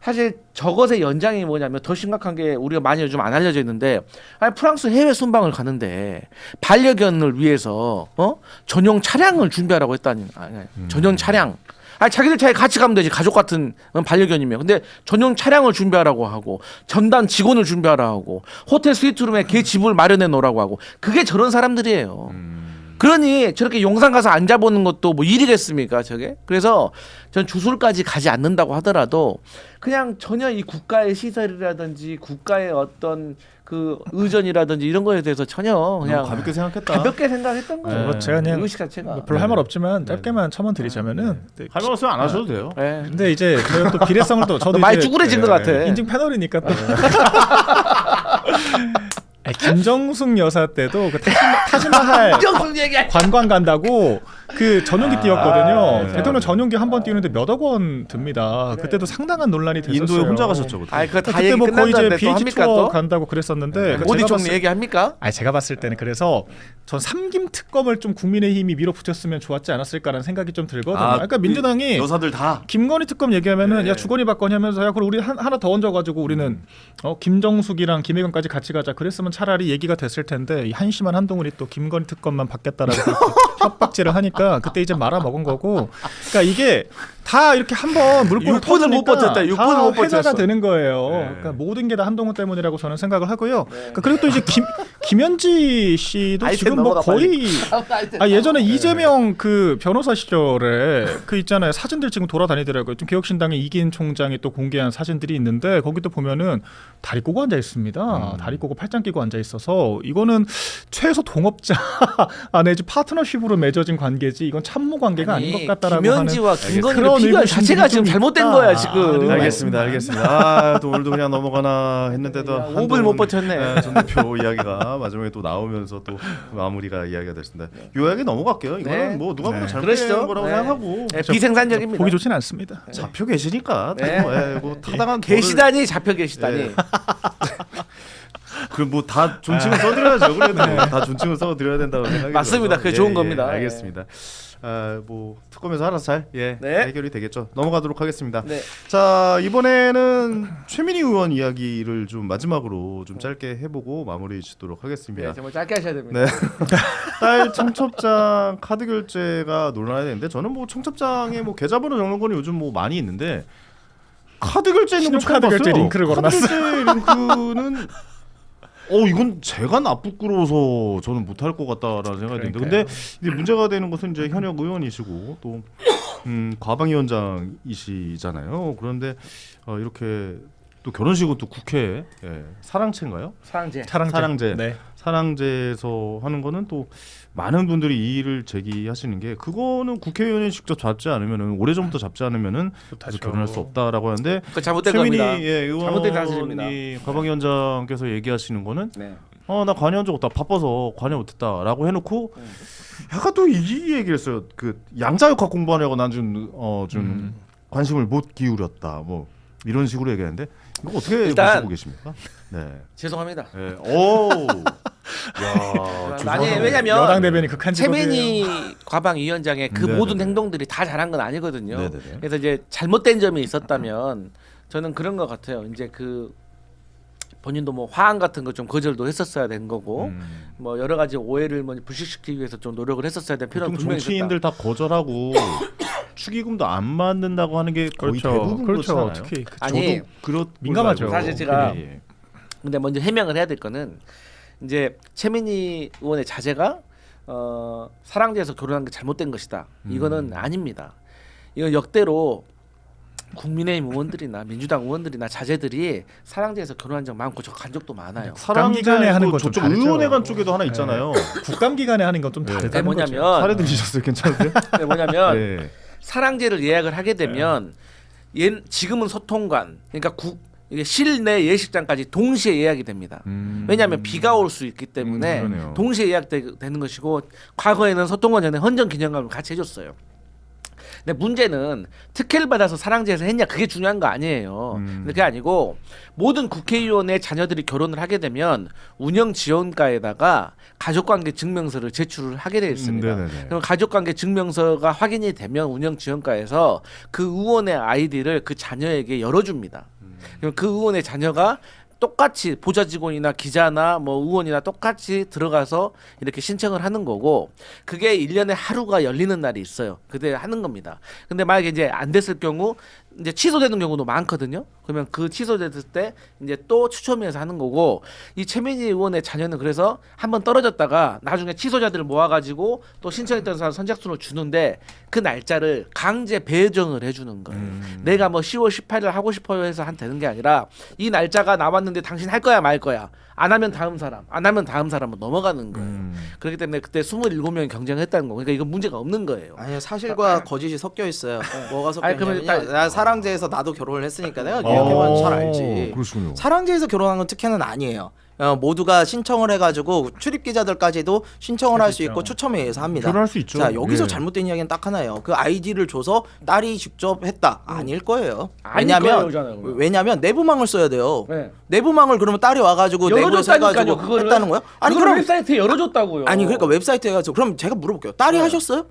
Speaker 2: 사실 저것의 연장이 뭐냐면 더 심각한 게 우리가 많이 요즘 안 알려져 있는데 아니 프랑스 해외 순방을 가는데 반려견을 위해서 전용 차량을 준비하라고 했다니 전용 차량 아니 자기들 차에 같이 가면 되지 가족 같은 반려견이면 근데 전용 차량을 준비하라고 하고 전담 직원을 준비하라고 하고 호텔 스위트룸에 걔 집을 마련해 놓으라고 하고 그게 저런 사람들이에요. 그러니 저렇게 용산 가서 앉아보는 것도 뭐 일이겠습니까 저게? 그래서 전 주술까지 가지 않는다고 하더라도 그냥 전혀 이 국가의 시설이라든지 국가의 어떤 그 의전이라든지 이런 거에 대해서 전혀 그냥
Speaker 1: 가볍게 생각했다.
Speaker 2: 가볍게 생각했던 거예요.
Speaker 3: 네. 제가 그냥
Speaker 2: 의식 자체가.
Speaker 3: 뭐 별로 할 말 없지만 짧게만 첨언 드리자면은
Speaker 1: 할 말 없으면 안 하셔도 돼요.
Speaker 2: 네.
Speaker 3: 근데 이제 저희가 또 비례성을 또 저도
Speaker 2: 많이
Speaker 3: 이제
Speaker 2: 쭈그레진 것 같아.
Speaker 3: 인증 패널이니까 또 아니, 김정숙 여사 때도 그 타지마할
Speaker 2: 정승 얘기.
Speaker 3: 관광 간다고 그 전용기 띄웠거든요.
Speaker 1: 네.
Speaker 3: 대통령 전용기 한 번 띄우는데 몇억 원 듭니다. 그때도 상당한 논란이 됐었어요.
Speaker 1: 인도에 혼자 가셨죠. 그때.
Speaker 2: 아이 그거 다
Speaker 3: 그때
Speaker 2: 얘기
Speaker 3: 뭐 거의 이제
Speaker 2: 끝났는데 또
Speaker 3: BH
Speaker 2: 합니까
Speaker 3: 투어
Speaker 2: 또?
Speaker 3: 간다고 그랬었는데 그
Speaker 2: 모디
Speaker 3: 제가
Speaker 2: 총리
Speaker 3: 봤을-
Speaker 2: 얘기합니까?
Speaker 3: 아니 제가 봤을 때는 그래서 전 삼김 특검을 좀 국민의힘이 밀어붙였으면 좋았지 않았을까라는 생각이 좀 들거든요. 그러니까 민주당이
Speaker 1: 여사들 다
Speaker 3: 김건희 특검 얘기하면은
Speaker 1: 네.
Speaker 3: 야 주거니 받거니 하면서 야 그럼 우리 하나 더 얹어가지고 우리는 김정숙이랑 김혜경까지 같이 가자 그랬으면 차라리 얘기가 됐을 텐데 이 한심한 한동훈이 또 김건희 특검만 받겠다라고 그렇게 협박질을 하니까 그때 이제 말아먹은 거고 그러니까 이게 다 이렇게 한번 물꼬를
Speaker 2: 6분을 못 버텼다. 6분을 못
Speaker 3: 해자가
Speaker 2: 버텼어.
Speaker 3: 되는 거예요.
Speaker 1: 네.
Speaker 3: 그러니까 모든 게 다 한동훈 때문이라고 저는 생각을 하고요. 그리고 또 이제 김현지 씨도
Speaker 2: 아이템
Speaker 3: 지금 뭐
Speaker 2: 넘어가,
Speaker 3: 거의 예전에 이재명 그 변호사 시절에 그 있잖아요. 사진들 지금 돌아다니더라고요. 좀 개혁신당의 이기인 총장이 또 공개한 사진들이 있는데 거기도 보면은 다리 꼬고 앉아 있습니다. 다리 꼬고 팔짱 끼고 앉아 있어서 이거는 최소 동업자 내지 파트너십으로 맺어진 관계지 이건 참모 관계가 아닌 것 같다라고
Speaker 2: 김현지와
Speaker 3: 하는
Speaker 2: 김건희를
Speaker 3: 그런
Speaker 2: 비교할
Speaker 3: 의구심들이
Speaker 2: 자체가
Speaker 3: 좀
Speaker 2: 지금 잘못된
Speaker 3: 있다.
Speaker 2: 거야 지금.
Speaker 1: 알겠습니다. 또 오늘도 그냥 넘어가나 했는데도
Speaker 2: 야, 5분 못 버텼네.
Speaker 1: 전 대표 이야기가 마지막에 또 나오면서 또 마무리가 이야기가 됐습니다. 요약에 넘어갈게요. 이거는
Speaker 2: 네.
Speaker 1: 뭐 누가 봐도
Speaker 2: 그러시죠.
Speaker 1: 잘못된 거라고
Speaker 2: 네.
Speaker 1: 생각하고
Speaker 2: 네, 비생산적입니다.
Speaker 3: 보기 좋지는 않습니다.
Speaker 1: 잡혀 계시니까
Speaker 2: 네.
Speaker 1: 뭐 타당한
Speaker 2: 계시다니 잡혀 계시다니.
Speaker 1: 네. 그뭐 다 존칭을 써드려야죠. 그래도 다 존칭을 써드려야 된다고 생각이
Speaker 2: 맞습니다.
Speaker 1: 들어서.
Speaker 2: 그게 좋은 겁니다.
Speaker 1: 알겠습니다. 뭐 특검에서 알아서 잘
Speaker 2: 네.
Speaker 1: 해결이 되겠죠. 넘어가도록 하겠습니다.
Speaker 2: 네.
Speaker 1: 자 이번에는 최민희 의원 이야기를 좀 마지막으로 좀 짧게 해보고 마무리 짓도록 하겠습니다.
Speaker 2: 네, 정말 짧게 하셔야 됩니다.
Speaker 1: 네. 딸 청첩장 카드 결제가 논란이 되는데 저는 뭐 청첩장에 뭐 계좌번호 적는 거는 요즘 뭐 많이 있는데 카드 결제 있는 거 처음
Speaker 3: 신용카드
Speaker 1: 봤어요.
Speaker 3: 결제 링크를 걸어놨어요.
Speaker 1: 카드 결제 링크는 이건 제가 나쁘끄러워서 저는 못할 것 같다라는 생각이 드는데 근데 이제 문제가 되는 것은 이제 현역 의원이시고 또 과방위원장이시잖아요. 그런데 이렇게 또 결혼식은 또 국회 사랑채인가요?
Speaker 2: 사랑제.
Speaker 1: 사랑제.
Speaker 3: 네.
Speaker 1: 사랑제에서 하는 거는 또 많은 분들이 이의를 제기하시는 게 그거는 국회의원이 직접 잡지 않으면은 오래전부터 잡지 않으면은 그래서 결혼할 수 없다라고 하는데
Speaker 2: 그 잘못된
Speaker 1: 최민희
Speaker 2: 겁니다. 잘못된 사실입니다.
Speaker 1: 의원이 과방위원장께서 얘기하시는 거는
Speaker 2: 네.
Speaker 1: 나 관여한 적 없다 바빠서 관여 못했다라고 해놓고 약간 또 이 얘기를 했어요. 그 양자역학 공부하려고 난 좀 관심을 못 기울였다 뭐 이런 식으로 얘기하는데 이거 어떻게
Speaker 2: 일단
Speaker 1: 보시고 계십니까? 네.
Speaker 2: 죄송합니다.
Speaker 1: 네. 오. 야,
Speaker 2: 아니
Speaker 1: 죄송하네요.
Speaker 2: 왜냐면
Speaker 3: 여당 대변이 극한 직업이에요.
Speaker 2: 최민희 과방위원장의 그
Speaker 1: 네네네.
Speaker 2: 모든 행동들이 다 잘한 건 아니거든요.
Speaker 1: 네네네.
Speaker 2: 그래서 이제 잘못된 점이 있었다면 저는 그런 것 같아요. 이제 그 본인도 뭐 화환 같은 거 좀 거절도 했었어야 된 거고 뭐 여러 가지 오해를 뭐 불식시키기 위해서 좀 노력을 했었어야 될 필요는
Speaker 1: 보통
Speaker 2: 분명히
Speaker 1: 정치인들
Speaker 2: 있었다.
Speaker 1: 다 거절하고 축의금도 안 받는다고 하는 게 거의 대부분
Speaker 3: 그렇죠.
Speaker 1: 그렇잖아요.
Speaker 3: 특히
Speaker 2: 아니,
Speaker 3: 민감하죠.
Speaker 2: 사실 제가
Speaker 1: 예.
Speaker 2: 근데 먼저 해명을 해야 될 거는 이제 최민희 의원의 자제가 사랑제에서 결혼한 게 잘못된 것이다. 이거는 아닙니다. 이건 역대로 국민의힘 의원들이나 민주당 의원들이나 자제들이 사랑제에서 결혼한 적 많고 저 간 적도 많아요.
Speaker 3: 국감기관에 하는 건좀
Speaker 1: 저쪽
Speaker 3: 다르죠.
Speaker 1: 의원회관 쪽에도 하나 있잖아요.
Speaker 3: 국감기관에 하는 건 좀
Speaker 1: 네.
Speaker 3: 다르다는 거죠.
Speaker 2: 뭐냐면
Speaker 1: 사례 들리셨어요? 괜찮으세요?
Speaker 2: 뭐냐면
Speaker 1: 네.
Speaker 2: 사랑제를 예약을 하게 되면 지금은 소통관 그러니까 이게 실내 예식장까지 동시에 예약이 됩니다. 왜냐하면 비가 올 수 있기 때문에
Speaker 1: 그러네요.
Speaker 2: 동시에 예약되는 것이고 과거에는 소통관 전에 헌정기념관을 같이 해줬어요. 근데 문제는 특혜를 받아서 사랑제에서 했냐 그게 중요한 거 아니에요. 근데 그게 아니고 모든 국회의원의 자녀들이 결혼을 하게 되면 운영지원과에다가 가족관계 증명서를 제출을 하게 되어 있습니다. 그럼 가족관계 증명서가 확인이 되면 운영지원과에서 그 의원의 아이디를 그 자녀에게 열어줍니다. 그럼 그 의원의 자녀가 똑같이 보좌 직원이나 기자나 뭐 의원이나 똑같이 들어가서 이렇게 신청을 하는 거고 그게 1년에 하루가 열리는 날이 있어요. 그때 하는 겁니다. 근데 만약에 이제 안 됐을 경우 이제 취소되는 경우도 많거든요. 그러면 그 취소됐을 때 이제 또 추첨해서 하는 거고 이 최민희 의원의 자녀는 그래서 한번 떨어졌다가 나중에 취소자들을 모아가지고 또 신청했던 사람 선착순을 주는데 그 날짜를 강제 배정을 해주는 거예요. 내가 뭐 10월 18일 하고 싶어요 해서 되는 게 아니라 이 날짜가 나왔는데 당신 할 거야 말 거야. 안 하면 다음 사람, 안 하면 다음 사람은 넘어가는 거예요. 그렇기 때문에 그때 27명이 경쟁했다는 거. 그러니까 이건 문제가 없는 거예요.
Speaker 4: 아니요 사실과 거짓이 섞여 있어요. 뭐가 섞여
Speaker 2: 아니, 그러면
Speaker 4: 있냐면요.
Speaker 2: 일단-
Speaker 4: 나 사랑제에서 나도 결혼을 했으니까 내가 유형해만 잘 알지.
Speaker 1: 그러시군요.
Speaker 4: 사랑제에서 결혼한 건 특혜는 아니에요. 모두가 신청을 해가지고 출입 기자들까지도 신청을 할 수 있고 추첨에 의해서 합니다.
Speaker 1: 결혼할 수 있죠.
Speaker 4: 자 여기서
Speaker 1: 예.
Speaker 4: 잘못된 이야기는 딱 하나예요. 그 아이디를 줘서 딸이 직접 했다 아닐 거예요.
Speaker 2: 아닐 거예요잖아요, 그러면.
Speaker 4: 왜냐면 내부망을 써야 돼요.
Speaker 2: 네.
Speaker 4: 내부망을 그러면 딸이 와가지고 내부에서 해가지고
Speaker 2: 그거를
Speaker 4: 했다는 거예요? 아니
Speaker 2: 그걸
Speaker 4: 그럼
Speaker 2: 웹사이트에 열어줬다고요.
Speaker 4: 아니 그러니까 웹사이트에 가서 그럼 제가 물어볼게요. 딸이
Speaker 2: 네.
Speaker 4: 하셨어요?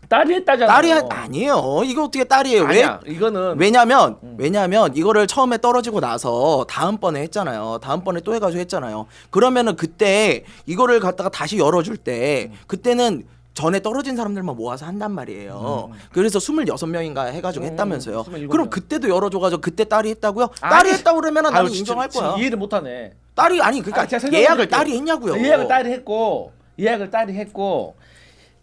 Speaker 2: 딸이 했다잖아요.
Speaker 4: 아니에요. 이거 어떻게 딸이에요?
Speaker 2: 아니야. 이거는
Speaker 4: 왜냐면 이거를 처음에 떨어지고 나서 다음번에 했잖아요. 다음번에 또 해가지고 했잖아요. 그러면은 그때 이거를 갖다가 다시 열어줄 때 그때는 전에 떨어진 사람들만 모아서 한단 말이에요. 그래서 26명인가 해가지고 했다면서요.
Speaker 2: 27
Speaker 4: 그럼
Speaker 2: 명.
Speaker 4: 그때도 열어줘가지고 그때 딸이 했다고요?
Speaker 2: 아니,
Speaker 4: 딸이 했다고 그러면은 나는
Speaker 2: 아유,
Speaker 4: 인정할
Speaker 2: 진짜
Speaker 4: 거야.
Speaker 2: 이해를 못하네.
Speaker 4: 딸이 아니 그러니까
Speaker 2: 제가 설명을
Speaker 4: 예약을
Speaker 2: 드릴게요.
Speaker 4: 딸이 했냐고요.
Speaker 2: 예약을 딸이 했고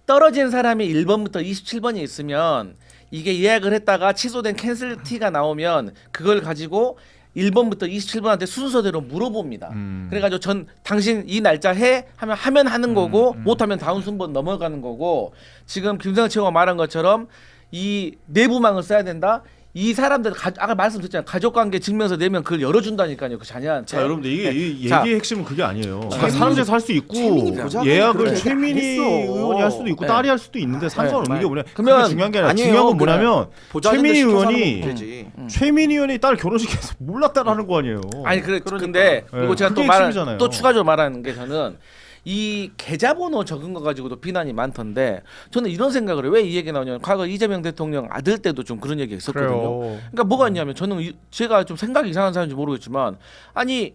Speaker 2: 떨어진 사람이 1번부터 27번이 있으면 이게 예약을 했다가 취소된 캔슬 티가 나오면 그걸 가지고 1번부터 27번한테 순서대로 물어봅니다. 그래가지고 당신 이 날짜 해 하면 하는 거고 못하면 다음 순번 넘어가는 거고 지금 김성현 최고가 말한 것처럼 이 내부망을 써야 된다. 이 사람들 아까 말씀드렸잖아요. 가족관계 증명서 내면 그걸 열어준다니까요. 그 자녀한테.
Speaker 1: 자 여러분들 이게
Speaker 2: 네.
Speaker 1: 이
Speaker 2: 자,
Speaker 1: 얘기의 핵심은 그게 아니에요. 그러니까 사람들이 살 수 있고
Speaker 4: 최민희 보좌관이
Speaker 1: 예약을
Speaker 4: 그렇게
Speaker 1: 최민희
Speaker 4: 안 했어.
Speaker 1: 의원이 할 수도 있고
Speaker 2: 네.
Speaker 1: 딸이 할 수도 있는데 상관없는
Speaker 2: 네.
Speaker 1: 게 뭐냐.
Speaker 2: 그러면
Speaker 1: 그게 중요한 게 아니라
Speaker 4: 아니에요.
Speaker 1: 중요한 건 뭐냐면
Speaker 4: 보좌진들
Speaker 1: 최민희
Speaker 4: 시켜서 하는
Speaker 1: 의원이
Speaker 4: 건 되지.
Speaker 1: 최민희 의원이 딸 결혼식에서 몰랐다라는 거 아니에요.
Speaker 2: 아니
Speaker 4: 그러니까.
Speaker 2: 근데 그리고
Speaker 1: 네,
Speaker 2: 제가
Speaker 1: 그게 핵심이잖아요.
Speaker 2: 또 추가적으로 말하는 게 저는 이 계좌번호 적은 거 가지고도 비난이 많던데 저는 이런 생각을 해요. 왜 이 얘기 나오냐면 과거 이재명 대통령 아들 때도 좀 그런 얘기 있었거든요.
Speaker 3: 그래요.
Speaker 2: 그러니까 뭐가 있냐면 저는 제가 좀 생각이 이상한 사람인지 모르겠지만 아니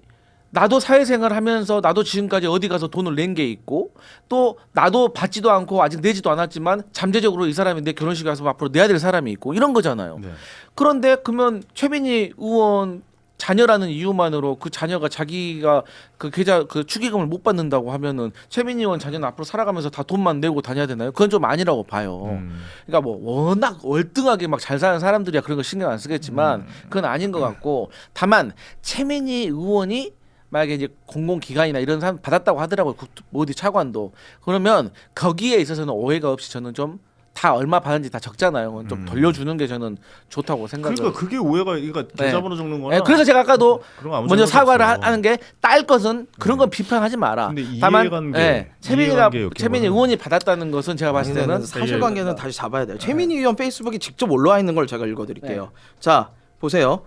Speaker 2: 나도 사회생활 하면서 나도 지금까지 어디 가서 돈을 낸 게 있고 또 나도 받지도 않고 아직 내지도 않았지만 잠재적으로 이 사람이 내 결혼식에 와서 앞으로 내야 될 사람이 있고 이런 거잖아요.
Speaker 1: 네.
Speaker 2: 그런데 그러면 최민희 의원 자녀라는 이유만으로 그 자녀가 자기가 그 계좌 그 축의금을 못 받는다고 하면은 최민희 의원 자녀는 앞으로 살아가면서 다 돈만 내고 다녀야 되나요? 그건 좀 아니라고 봐요. 그러니까 뭐 워낙 월등하게 막 잘 사는 사람들이야 그런 거 신경 안 쓰겠지만 그건 아닌 것 같고 다만 최민희 의원이 만약에 이제 공공기관이나 이런 사람 받았다고 하더라고요. 어디 차관도 그러면 거기에 있어서는 오해가 없이 저는 좀 다 얼마 받은지 다 적잖아요. 그건 좀 돌려주는 게 저는 좋다고 생각을.
Speaker 1: 그러니까 그게 오해가 그러니까 계좌번호 적는 거나
Speaker 2: 네, 그래서 제가 아까도
Speaker 1: 그런 거 아무
Speaker 2: 먼저
Speaker 1: 잘못
Speaker 2: 사과를
Speaker 1: 없어요.
Speaker 2: 하는 게 딸 것은 그런 건 비판하지 마라.
Speaker 1: 근데
Speaker 2: 다만
Speaker 1: 이해관계,
Speaker 2: 최민희
Speaker 1: 이해관계
Speaker 2: 의원이 받았다는 것은 제가 봤을 때는
Speaker 4: 사실관계는 다시 잡아야 돼요. 최민희 의원 페이스북에 직접 올라와 있는 걸 제가 읽어드릴게요. 자 보세요.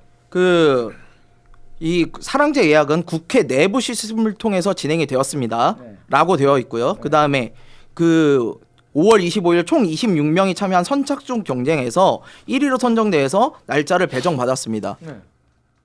Speaker 4: 이 사랑제 예약은 국회 내부 시스템을 통해서 진행이 되었습니다.
Speaker 2: 네.
Speaker 4: 라고 되어 있고요. 그 다음에 5월 25일 총 26명이 참여한 선착순 경쟁에서 1위로 선정돼서 날짜를 배정받았습니다.
Speaker 2: 네.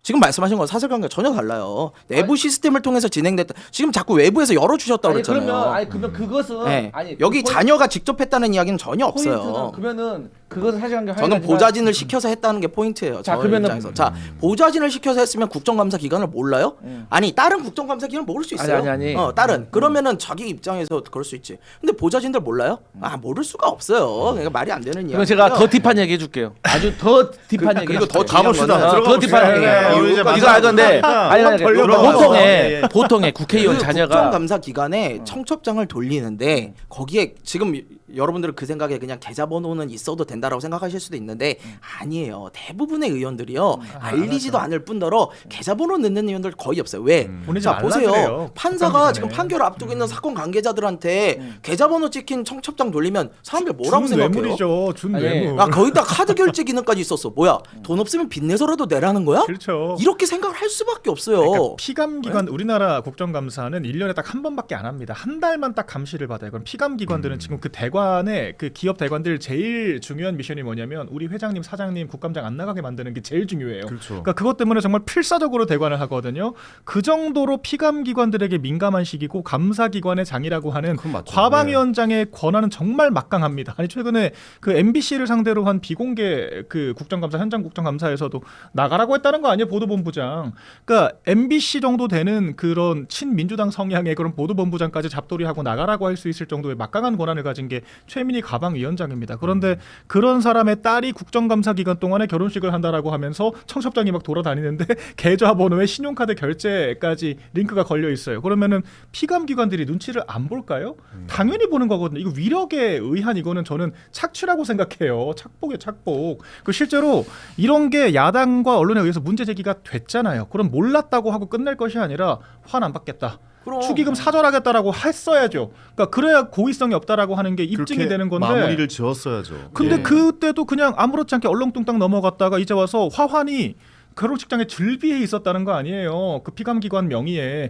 Speaker 4: 지금 말씀하신 건 사실관계가 전혀 달라요. 내부 시스템을 통해서 진행됐다. 지금 자꾸 외부에서 열어주셨다고
Speaker 2: 아니
Speaker 4: 그랬잖아요.
Speaker 2: 그러면 그것은
Speaker 4: 네.
Speaker 2: 아니
Speaker 4: 여기
Speaker 2: 그
Speaker 4: 자녀가 직접 했다는 이야기는 전혀
Speaker 2: 포인트는
Speaker 4: 없어요.
Speaker 2: 그러면은 그것은 사실관계
Speaker 4: 저는 보좌진을 시켜서 했다는 게 포인트예요.
Speaker 2: 자,
Speaker 4: 저
Speaker 2: 그러면은-
Speaker 4: 입장에서. 자, 보좌진을 시켜서 했으면 국정감사 기간을 몰라요? 아니 다른 국정감사 기간 모를 수 있어요.
Speaker 2: 아니.
Speaker 4: 다른 그러면은 자기 입장에서 그럴 수 있지. 근데 보좌진들 몰라요? 모를 수가 없어요. 그러니까 말이 안 되는 이야기.
Speaker 2: 그럼 제가 더 딥한 얘기 해줄게요. 아주 더 딥한 얘기.
Speaker 4: 그리고 더
Speaker 2: 해줄게요.
Speaker 4: 중요한 거는
Speaker 2: 더 딥한 얘기. 이거 알건데 아니 보통의 국회의원 자녀가
Speaker 4: 국정감사 기간에 청첩장을 돌리는데 거기에 지금 여러분들은 그 생각에 그냥 계좌번호는 있어도 된다라고 생각하실 수도 있는데 아니에요. 대부분의 의원들이요 알리지도 않을 뿐더러 계좌번호 넣는 의원들 거의 없어요. 왜?
Speaker 3: 보내지
Speaker 4: 자
Speaker 3: 말라
Speaker 4: 보세요.
Speaker 3: 그래요.
Speaker 4: 판사가
Speaker 3: 국감
Speaker 4: 지금
Speaker 3: 기간에.
Speaker 4: 판결을 앞두고 있는 사건 관계자들한테 계좌번호 찍힌 청첩장 돌리면 사람들 뭐라고
Speaker 3: 준
Speaker 4: 생각해요?
Speaker 3: 뇌물이죠. 준
Speaker 2: 아니,
Speaker 3: 뇌물.
Speaker 4: 거기다 카드 결제 기능까지 있었어. 뭐야? 돈 없으면 빚내서라도 내라는 거야?
Speaker 3: 그렇죠.
Speaker 4: 이렇게 생각을 할 수밖에 없어요.
Speaker 3: 그러니까 피감 기관 우리나라 국정감사는 1년에 딱 한 번밖에 안 합니다. 한 달만 딱 감시를 받아요. 그럼 피감 기관들은 지금 그 대관의 그 기업 대관들 제일 중요한 미션이 뭐냐면 우리 회장님, 사장님, 국감장 안 나가게 만드는 게 제일 중요해요.
Speaker 1: 그렇죠.
Speaker 3: 그러니까 그것 때문에 정말 필사적으로 대관을 하거든요. 그 정도로 피감 기관들에게 민감한 시기고 감사 기관의 장이라고 하는
Speaker 1: 그건 맞죠.
Speaker 3: 과방위원장의 권한은 정말 막강합니다. 아니 최근에 그 MBC를 상대로 한 비공개 그 국정감사 현장 국정감사에서도 나가라고 했다는 거 아니에요, 보도본부장. 그러니까 MBC 정도 되는 그런 친민주당 성향의 그런 보도본부장까지 잡돌이하고 나가라고 할 수 있을 정도의 막강한 권한을 가진 게 최민희 가방위원장입니다. 그런데 그런 사람의 딸이 국정감사 기간 동안에 결혼식을 한다라고 하면서 청첩장이 막 돌아다니는데 계좌번호에 신용카드 결제까지 링크가 걸려 있어요. 그러면은 피감 기관들이 눈치를 안 볼까요? 당연히 보는 거거든요. 이거 위력에 의한 이거는 저는 착취라고 생각해요. 착복이에요, 착복. 그 실제로 이런 게 야당과 언론에 의해서 문제 제기가 됐잖아요. 그럼 몰랐다고 하고 끝낼 것이 아니라 화는 안 받겠다.
Speaker 4: 그럼.
Speaker 3: 축의금 사절하겠다라고 했어야죠. 그러니까 그래야 고의성이 없다라고 하는 게 입증이
Speaker 1: 그렇게
Speaker 3: 되는 건데.
Speaker 1: 마무리를 지었어야죠.
Speaker 3: 근데
Speaker 1: 예.
Speaker 3: 그때도 그냥 아무렇지 않게 얼렁뚱땅 넘어갔다가 이제 와서 화환이 결혼식장에 즐비해 있었다는 거 아니에요. 그 피감기관 명의의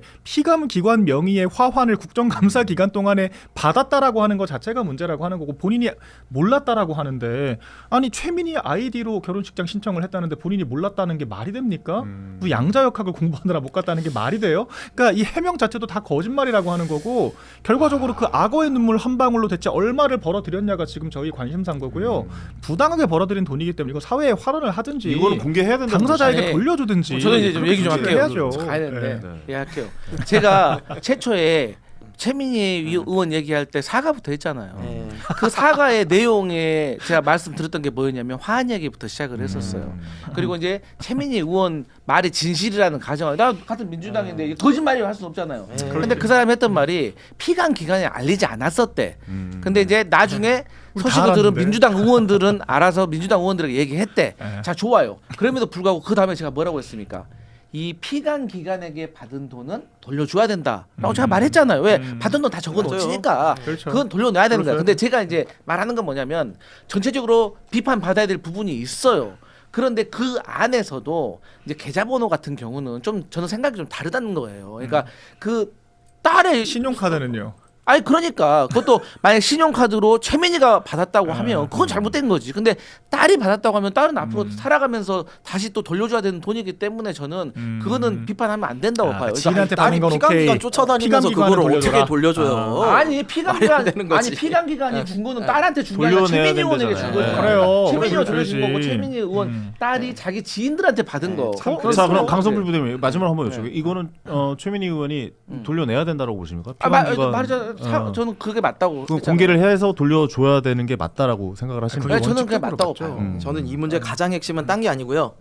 Speaker 3: 화환을 국정감사 기간 동안에 받았다라고 하는 것 자체가 문제라고 하는 거고 본인이 몰랐다라고 하는데 아니 최민희 아이디로 결혼식장 신청을 했다는데 본인이 몰랐다는 게 말이 됩니까? 뭐 양자역학을 공부하느라 못 갔다는 게 말이 돼요? 그러니까 이 해명 자체도 다 거짓말이라고 하는 거고 결과적으로 그 악어의 눈물 한 방울로 대체 얼마를 벌어들였냐가 지금 저희 관심사인 거고요. 부당하게 벌어들인 돈이기 때문에 이거 사회에 활원을 하든지
Speaker 1: 이거는 공개해야 된다.
Speaker 3: 당사자에게
Speaker 2: 아니,
Speaker 3: 돌려주든지.
Speaker 2: 저는 이제 좀 얘기 좀 할게요.
Speaker 3: 해야죠.
Speaker 2: 가야 되는데
Speaker 1: 네.
Speaker 2: 얘기할게요. 제가 최초에 최민희 의원 얘기할 때 사과부터 했잖아요.
Speaker 4: 네.
Speaker 2: 그 사과의 내용에 제가 말씀드렸던 게 뭐였냐면 화한 얘기부터 시작을 했었어요. 그리고 이제 최민희 의원 말이 진실이라는 가정을 나 같은 민주당인데 거짓말이 할 수는 없잖아요. 근데 그 사람이 했던 말이 피감 기관에 알리지 않았었대. 근데 이제 나중에
Speaker 3: 우리 다
Speaker 2: 소식을 들은
Speaker 3: 알았는데.
Speaker 2: 민주당 의원들은 알아서 민주당 의원들에게 얘기했대.
Speaker 3: 네.
Speaker 2: 자 좋아요. 그럼에도 불구하고 그 다음에 제가 뭐라고 했습니까? 이 피감 기관에게 받은 돈은 돌려줘야 된다라고 제가 말했잖아요. 왜 받은 돈 다 적어놓으니까
Speaker 3: 그렇죠.
Speaker 2: 그건 돌려놔야 되는 거야.
Speaker 3: 그렇죠.
Speaker 2: 근데 제가 이제 말하는 건 뭐냐면 전체적으로 비판 받아야 될 부분이 있어요. 그런데 그 안에서도 이제 계좌번호 같은 경우는 좀 저는 생각이 좀 다르다는 거예요. 그러니까 그 딸의
Speaker 3: 신용카드는요.
Speaker 2: 아니 그러니까 그것도 만약 신용카드로 최민희가 받았다고 하면 그건 잘못된 거지. 근데 딸이 받았다고 하면 딸은 앞으로 살아가면서 다시 또 돌려줘야 되는 돈이기 때문에 저는 그거는 비판하면 안 된다고 봐요. 그러니까
Speaker 3: 지인한테
Speaker 4: 딸이
Speaker 3: 받는 건
Speaker 4: 피감기관
Speaker 3: 오케이.
Speaker 4: 쫓아다니면서
Speaker 3: 피감기관을
Speaker 4: 그걸 어떻게
Speaker 3: 돌려줘라.
Speaker 4: 돌려줘요?
Speaker 2: 아니 피감기관
Speaker 4: 되는 거지.
Speaker 2: 아니 피감기관이 준 거는 딸한테 준 게 아니라
Speaker 1: 돌려내야
Speaker 2: 최민희 의원에게 준
Speaker 1: 된다잖아요.
Speaker 2: 거예요.
Speaker 3: 그래요.
Speaker 2: 최민희가
Speaker 3: 그러지.
Speaker 2: 돌려준 거고 최민희 의원 딸이 자기 지인들한테 받은 거.
Speaker 1: 자
Speaker 2: 그래서
Speaker 1: 그럼 강성필
Speaker 2: 네.
Speaker 1: 부대님 마지막으로 한번 여쭤볼게요.
Speaker 2: 네.
Speaker 1: 이거는 최민희 의원이 돌려내야 된다라고 보십니까?
Speaker 2: 아,
Speaker 1: 피감기관,
Speaker 2: 말이죠. 저는 그게 맞다고.
Speaker 1: 그
Speaker 2: 했잖아요.
Speaker 1: 공개를 해서 돌려줘야 되는 게 맞다라고 생각을 하십니까?
Speaker 2: 네, 저는 그게
Speaker 3: 원칙적으로
Speaker 2: 맞다고
Speaker 3: 맞죠.
Speaker 2: 봐요.
Speaker 4: 저는 이 문제 가장 핵심은 딴 게 아니고요.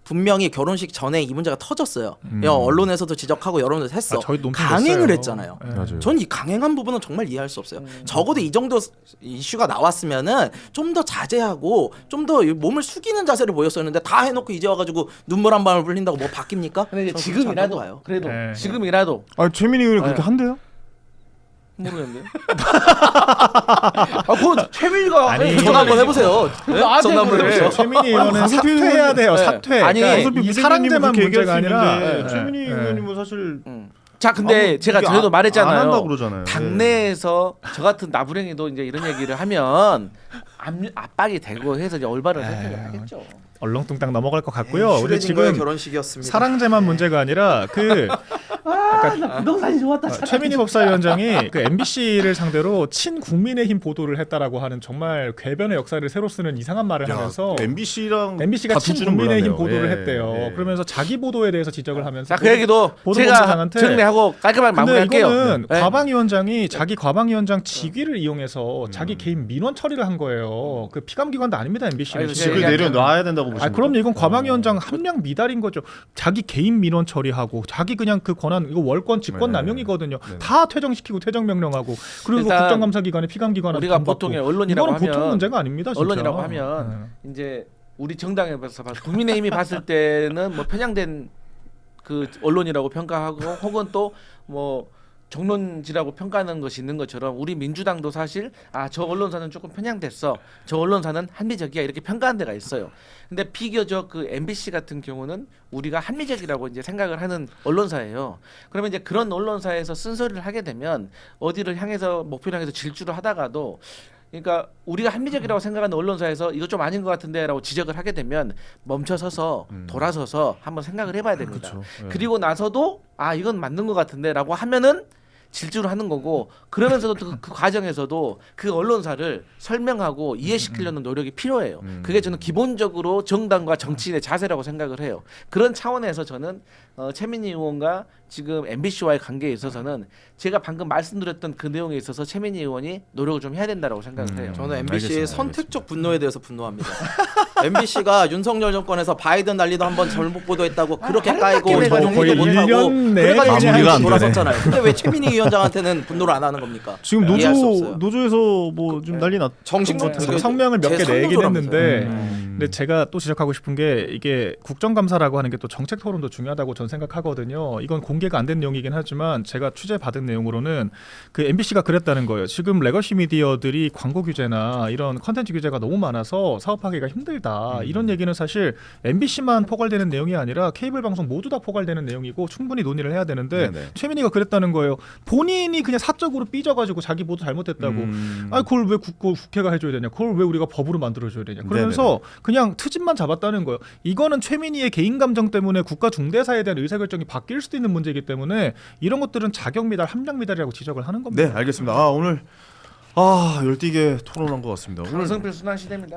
Speaker 4: 분명히 결혼식 전에 이 문제가 터졌어요. 언론에서도 지적하고 여론에서 했어.
Speaker 3: 아, 저희 논평
Speaker 4: 강행을
Speaker 3: 됐어요.
Speaker 4: 했잖아요.
Speaker 3: 네.
Speaker 1: 맞아요.
Speaker 4: 전 이 강행한 부분은 정말 이해할 수 없어요. 적어도 이 정도 이슈가 나왔으면은 좀 더 자제하고 좀 더 몸을 숙이는 자세를 보였었는데 다 해놓고 이제 와가지고 눈물 한 방울 흘린다고 뭐 바뀝니까?
Speaker 2: 근데 이제
Speaker 4: 저는
Speaker 2: 지금이라도
Speaker 4: 그렇지 않다고 봐요.
Speaker 2: 그래도
Speaker 3: 네.
Speaker 2: 지금이라도
Speaker 1: 아 최민희 의원이 그렇게
Speaker 2: 네.
Speaker 1: 한대요?
Speaker 2: 모르겠는데. 아, 그건 최민희가
Speaker 3: 아니,
Speaker 4: 전화 한번 해보세요.
Speaker 2: 네? 나한테
Speaker 4: 전화 한번
Speaker 2: 그래.
Speaker 4: 해보세요.
Speaker 3: 최민희 의원은
Speaker 1: 강성필
Speaker 3: 사퇴해야 돼요.
Speaker 2: 네.
Speaker 3: 사퇴.
Speaker 2: 아니,
Speaker 3: 그러니까 이 사랑제만 문제가 아니라
Speaker 1: 네.
Speaker 3: 네.
Speaker 1: 최민희
Speaker 3: 네.
Speaker 1: 의원이 뭐 사실
Speaker 2: 자, 근데 제가 전에도 말했잖아요.
Speaker 1: 안 한다고 그러잖아요.
Speaker 2: 당내에서 저 같은 나부랭이도 이제 이런 얘기를 하면 압박이 되고 해서 이제 올바른 선택을 하겠죠.
Speaker 3: 얼렁뚱땅 넘어갈 것 같고요. 우리
Speaker 4: 슈레딩거의
Speaker 3: 지금
Speaker 4: 결혼식이었습니다.
Speaker 3: 사랑제만 문제가 아니라 그
Speaker 2: 부동산이 좋았다.
Speaker 3: 최민희 법사위원장이 그 MBC를 상대로 친국민의힘 보도를 했다라고 하는 정말 궤변의 역사를 새로 쓰는 이상한 말을 하면서
Speaker 1: MBC랑
Speaker 3: MBC가
Speaker 1: 다툴 줄은
Speaker 3: 친국민의힘
Speaker 1: 몰랐네요.
Speaker 3: 보도를
Speaker 1: 예,
Speaker 3: 했대요.
Speaker 1: 예.
Speaker 3: 그러면서 자기 보도에 대해서 지적을 하면서
Speaker 2: 자, 그 얘기도 제가
Speaker 3: 보도본부장한테
Speaker 2: 정리하고 깔끔하게
Speaker 3: 근데
Speaker 2: 마무리할게요.
Speaker 3: 이거는
Speaker 2: 네.
Speaker 3: 과방위원장이 자기 과방위원장 직위를 이용해서 자기 개인 민원 처리를 한 거예요. 그 피감기관도 아닙니다 MBC는.
Speaker 2: 아니,
Speaker 1: 직을
Speaker 2: 제가
Speaker 1: 내려놔야 된다고 보십니까?
Speaker 3: 아 그럼 이건 과방위원장 함량 미달인 거죠. 자기 개인 민원 처리하고 자기 그냥 그 권한 이거 월권 직권
Speaker 1: 네.
Speaker 3: 남용이거든요.
Speaker 1: 네.
Speaker 3: 다 퇴정시키고 퇴정 명령하고 그리고
Speaker 2: 일단
Speaker 3: 국정감사기관에 피감기관한테
Speaker 2: 우리가
Speaker 3: 돈 받고.
Speaker 2: 보통의 언론이라고
Speaker 3: 이거는 보통
Speaker 2: 하면
Speaker 3: 문제가 아닙니다. 진짜.
Speaker 2: 언론이라고 하면 이제 우리 정당에서 봐서 국민의힘이 봤을 때는 뭐 편향된 그 언론이라고 평가하고 혹은 또 뭐 정론지라고 평가하는 것이 있는 것처럼 우리 민주당도 사실 저 언론사는 조금 편향됐어. 저 언론사는 합리적이야 이렇게 평가하는 데가 있어요. 근데 비교적 그 MBC 같은 경우는 우리가 합리적이라고 이제 생각을 하는 언론사예요. 그러면 이제 그런 언론사에서 쓴소리를 하게 되면 어디를 향해서 목표를 향해서 질주를 하다가도 그러니까 우리가 합리적이라고 생각하는 언론사에서 이거 좀 아닌 것 같은데라고 지적을 하게 되면 멈춰서서 돌아서서 한번 생각을 해봐야 됩니다.
Speaker 1: 그렇죠. 예.
Speaker 2: 그리고 나서도 이건 맞는 것 같은데라고 하면은 질주를 하는 거고 그러면서도 그 과정에서도 그 언론사를 설명하고 이해시키려는 노력이 필요해요. 그게 저는 기본적으로 정당과 정치인의 자세라고 생각을 해요. 그런 차원에서 저는 최민희 의원과 지금 MBC와의 관계에 있어서는 제가 방금 말씀드렸던 그 내용에 있어서 최민희 의원이 노력을 좀 해야 된다고 생각을 해요.
Speaker 4: 저는 MBC의
Speaker 1: 알겠습니다.
Speaker 4: 선택적 분노에 대해서 분노합니다. MBC가 윤석열 정권에서 바이든 난리도 한번 잘못 보도했다고 그렇게 까이고
Speaker 2: 거의
Speaker 4: 전용기도 못하고
Speaker 3: 1년 내내
Speaker 4: 그래가지고
Speaker 1: 마무리가 안
Speaker 4: 지금
Speaker 1: 되네.
Speaker 4: 돌아섰잖아요. 근데 왜 최민희 위원장한테는 분노를 안 하는 겁니까?
Speaker 1: 지금
Speaker 4: 이해할 수 없어요.
Speaker 1: 노조에서 뭐 좀 난리 났.
Speaker 4: 정식
Speaker 2: 뭐
Speaker 3: 성명을 몇 개 내긴
Speaker 4: 제3노조라면서요.
Speaker 3: 했는데 근데 제가 또 지적하고 싶은 게 이게 국정감사라고 하는 게 또 정책 토론도 중요하다고 저는 생각하거든요. 이건 공개가 안 된 내용이긴 하지만 제가 취재 받은 내용으로는 그 MBC가 그랬다는 거예요. 지금 레거시 미디어들이 광고 규제나 이런 컨텐츠 규제가 너무 많아서 사업하기가 힘들다. 이런 얘기는 사실 MBC만 포괄되는 내용이 아니라 케이블 방송 모두 다 포괄되는 내용이고 충분히 논의를 해야 되는데
Speaker 1: 네네.
Speaker 3: 최민희가 그랬다는 거예요. 본인이 그냥 사적으로 삐져가지고 자기 보도 잘못했다고. 아니 그걸 왜 국회가 해줘야 되냐? 그걸 왜 우리가 법으로 만들어줘야 되냐? 그러면서 그냥 트집만 잡았다는 거예요. 이거는 최민희의 개인 감정 때문에 국가 중대사에 대한 의사결정이 바뀔 수도 있는 문제이기 때문에 이런 것들은 자격 미달, 함량 미달이라고 지적을 하는 겁니다.
Speaker 1: 네, 알겠습니다. 오늘 열띠게 토론한 것 같습니다. 오늘
Speaker 2: 강성필 순환 시대입니다.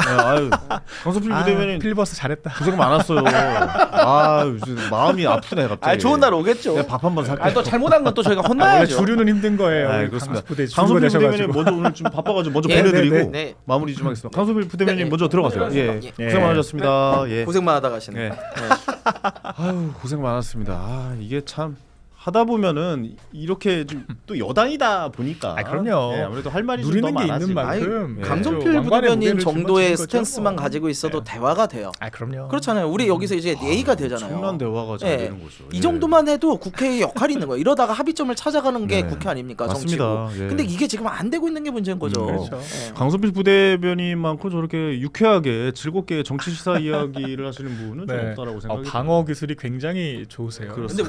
Speaker 1: 강성필 부대변인
Speaker 3: 필리버스 잘했다.
Speaker 1: 고생 많았어요. 마음이 아프네 갑자기.
Speaker 2: 좋은 날 오겠죠.
Speaker 1: 네, 밥 한 번 살게요.
Speaker 2: 또 잘못한 건 또 저희가
Speaker 3: 원래
Speaker 2: 혼나야죠.
Speaker 3: 주류는 힘든 거예요.
Speaker 1: 그렇습니다.
Speaker 3: 강성필
Speaker 1: 강소필 부대변인 먼저 오늘 좀 바빠가지고 먼저 보내드리고
Speaker 4: 네.
Speaker 1: 마무리 좀 하겠습니다. 강소필 부대변인
Speaker 4: 네.
Speaker 1: 먼저 들어가세요. 예. 고생 많으셨습니다. 예.
Speaker 4: 고생만 하다 가시네.
Speaker 1: 예. 고생 많았습니다. 이게 참 하다 보면은 이렇게 좀 또 여당이다 보니까.
Speaker 3: 그럼요.
Speaker 1: 예, 아무래도 할 말이 좀 더
Speaker 3: 누리는 게
Speaker 1: 많아지고.
Speaker 3: 있는 만큼
Speaker 1: 예.
Speaker 4: 강성필
Speaker 3: 왕관의
Speaker 4: 부대변인
Speaker 3: 무게를
Speaker 4: 정도의
Speaker 3: 짊어지는 거죠,
Speaker 4: 스탠스만
Speaker 3: 뭐.
Speaker 4: 가지고 있어도 대화가 돼요.
Speaker 3: 그럼요.
Speaker 4: 그렇잖아요. 우리 여기서 이제 예의가 되잖아요.
Speaker 1: 청란 대화가 잘
Speaker 4: 예.
Speaker 1: 되는 거죠.
Speaker 4: 이 정도만 해도 국회의 역할이 있는 거예요. 이러다가 합의점을 찾아가는 게
Speaker 1: 네.
Speaker 4: 국회 아닙니까?
Speaker 1: 맞습니다.
Speaker 4: 정치고.
Speaker 1: 예.
Speaker 4: 근데 이게 지금 안 되고 있는 게 문제인 거죠.
Speaker 3: 그렇죠.
Speaker 4: 예.
Speaker 1: 강소필 부대변인만큼 저렇게 유쾌하게 즐겁게 정치 시사 이야기를 하시는 분은 좀 없다라고 생각이
Speaker 3: 방어 기술이 굉장히 좋으세요.
Speaker 1: 그렇습니다.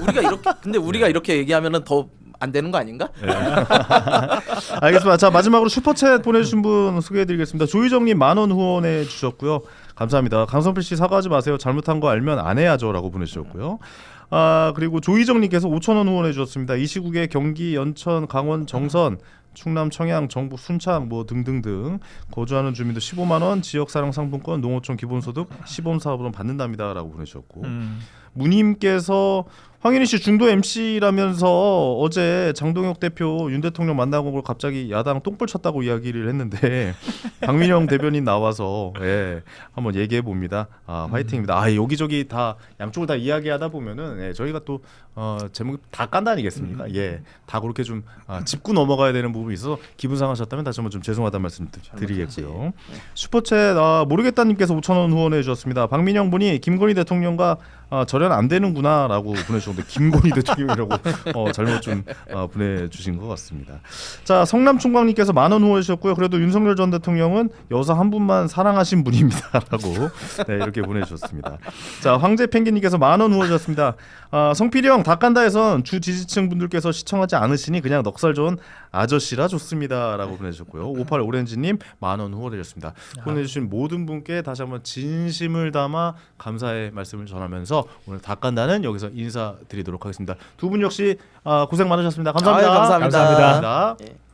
Speaker 4: 근데 우리가 이렇게 얘기하면은 더 안 되는 거 아닌가?
Speaker 1: 알겠습니다. 자, 마지막으로 슈퍼챗 보내주신 분 소개해드리겠습니다. 조희정님 10,000원 후원해 주셨고요. 감사합니다. 강성필 씨 사과하지 마세요. 잘못한 거 알면 안 해야죠라고 보내주셨고요. 그리고 조희정님께서 5,000원 후원해 주셨습니다. 이 시국에 경기, 연천, 강원, 정선, 충남, 청양, 정부, 순창 뭐 등등등 거주하는 주민도 15만 원, 지역사랑 상품권, 농어촌 기본소득 시범 사업으로 받는답니다라고 보내주셨고 무님께서 황현희 씨 중도 MC라면서 어제 장동혁 대표 윤 대통령 만나고 갑자기 야당 똥볼 쳤다고 이야기를 했는데 박민영 대변인 나와서 한번 얘기해 봅니다. 화이팅입니다. 여기저기 다 양쪽을 다 이야기하다 보면은 저희가 또 제목이 다 깐다 아니겠습니까? 다 그렇게 좀 짚고 넘어가야 되는 부분이 있어서 기분 상하셨다면 다시 한번 좀 죄송하다는 말씀 드리겠고요. 슈퍼챗 모르겠다님께서 5,000원 후원해 주셨습니다. 박민영 분이 김건희 대통령과 절연 안 되는구나라고 보내주셨는데 김건희 대통령이라고 잘못 좀 보내주신 것 같습니다. 자, 성남총광님께서 10,000원 후원해 주셨고요. 그래도 윤석열 전 대통령은 여사 한 분만 사랑하신 분입니다라고 이렇게 보내주셨습니다. 자, 황제 펭귄님께서 10,000원 후원해 주셨습니다. 성필이 형 닭간다에선 주 지지층 분들께서 시청하지 않으시니 그냥 넉살 좋은 아저씨라 좋습니다라고 보내주셨고요. 58 오렌지님 10,000원 후원해 주셨습니다. 보내주신 모든 분께 다시 한번 진심을 담아 감사의 말씀을 전하면서 오늘 닭간다는 여기서 인사드리도록 하겠습니다. 두 분 역시 고생 많으셨습니다. 감사합니다.
Speaker 4: 감사합니다.
Speaker 1: 감사합니다.
Speaker 4: 예.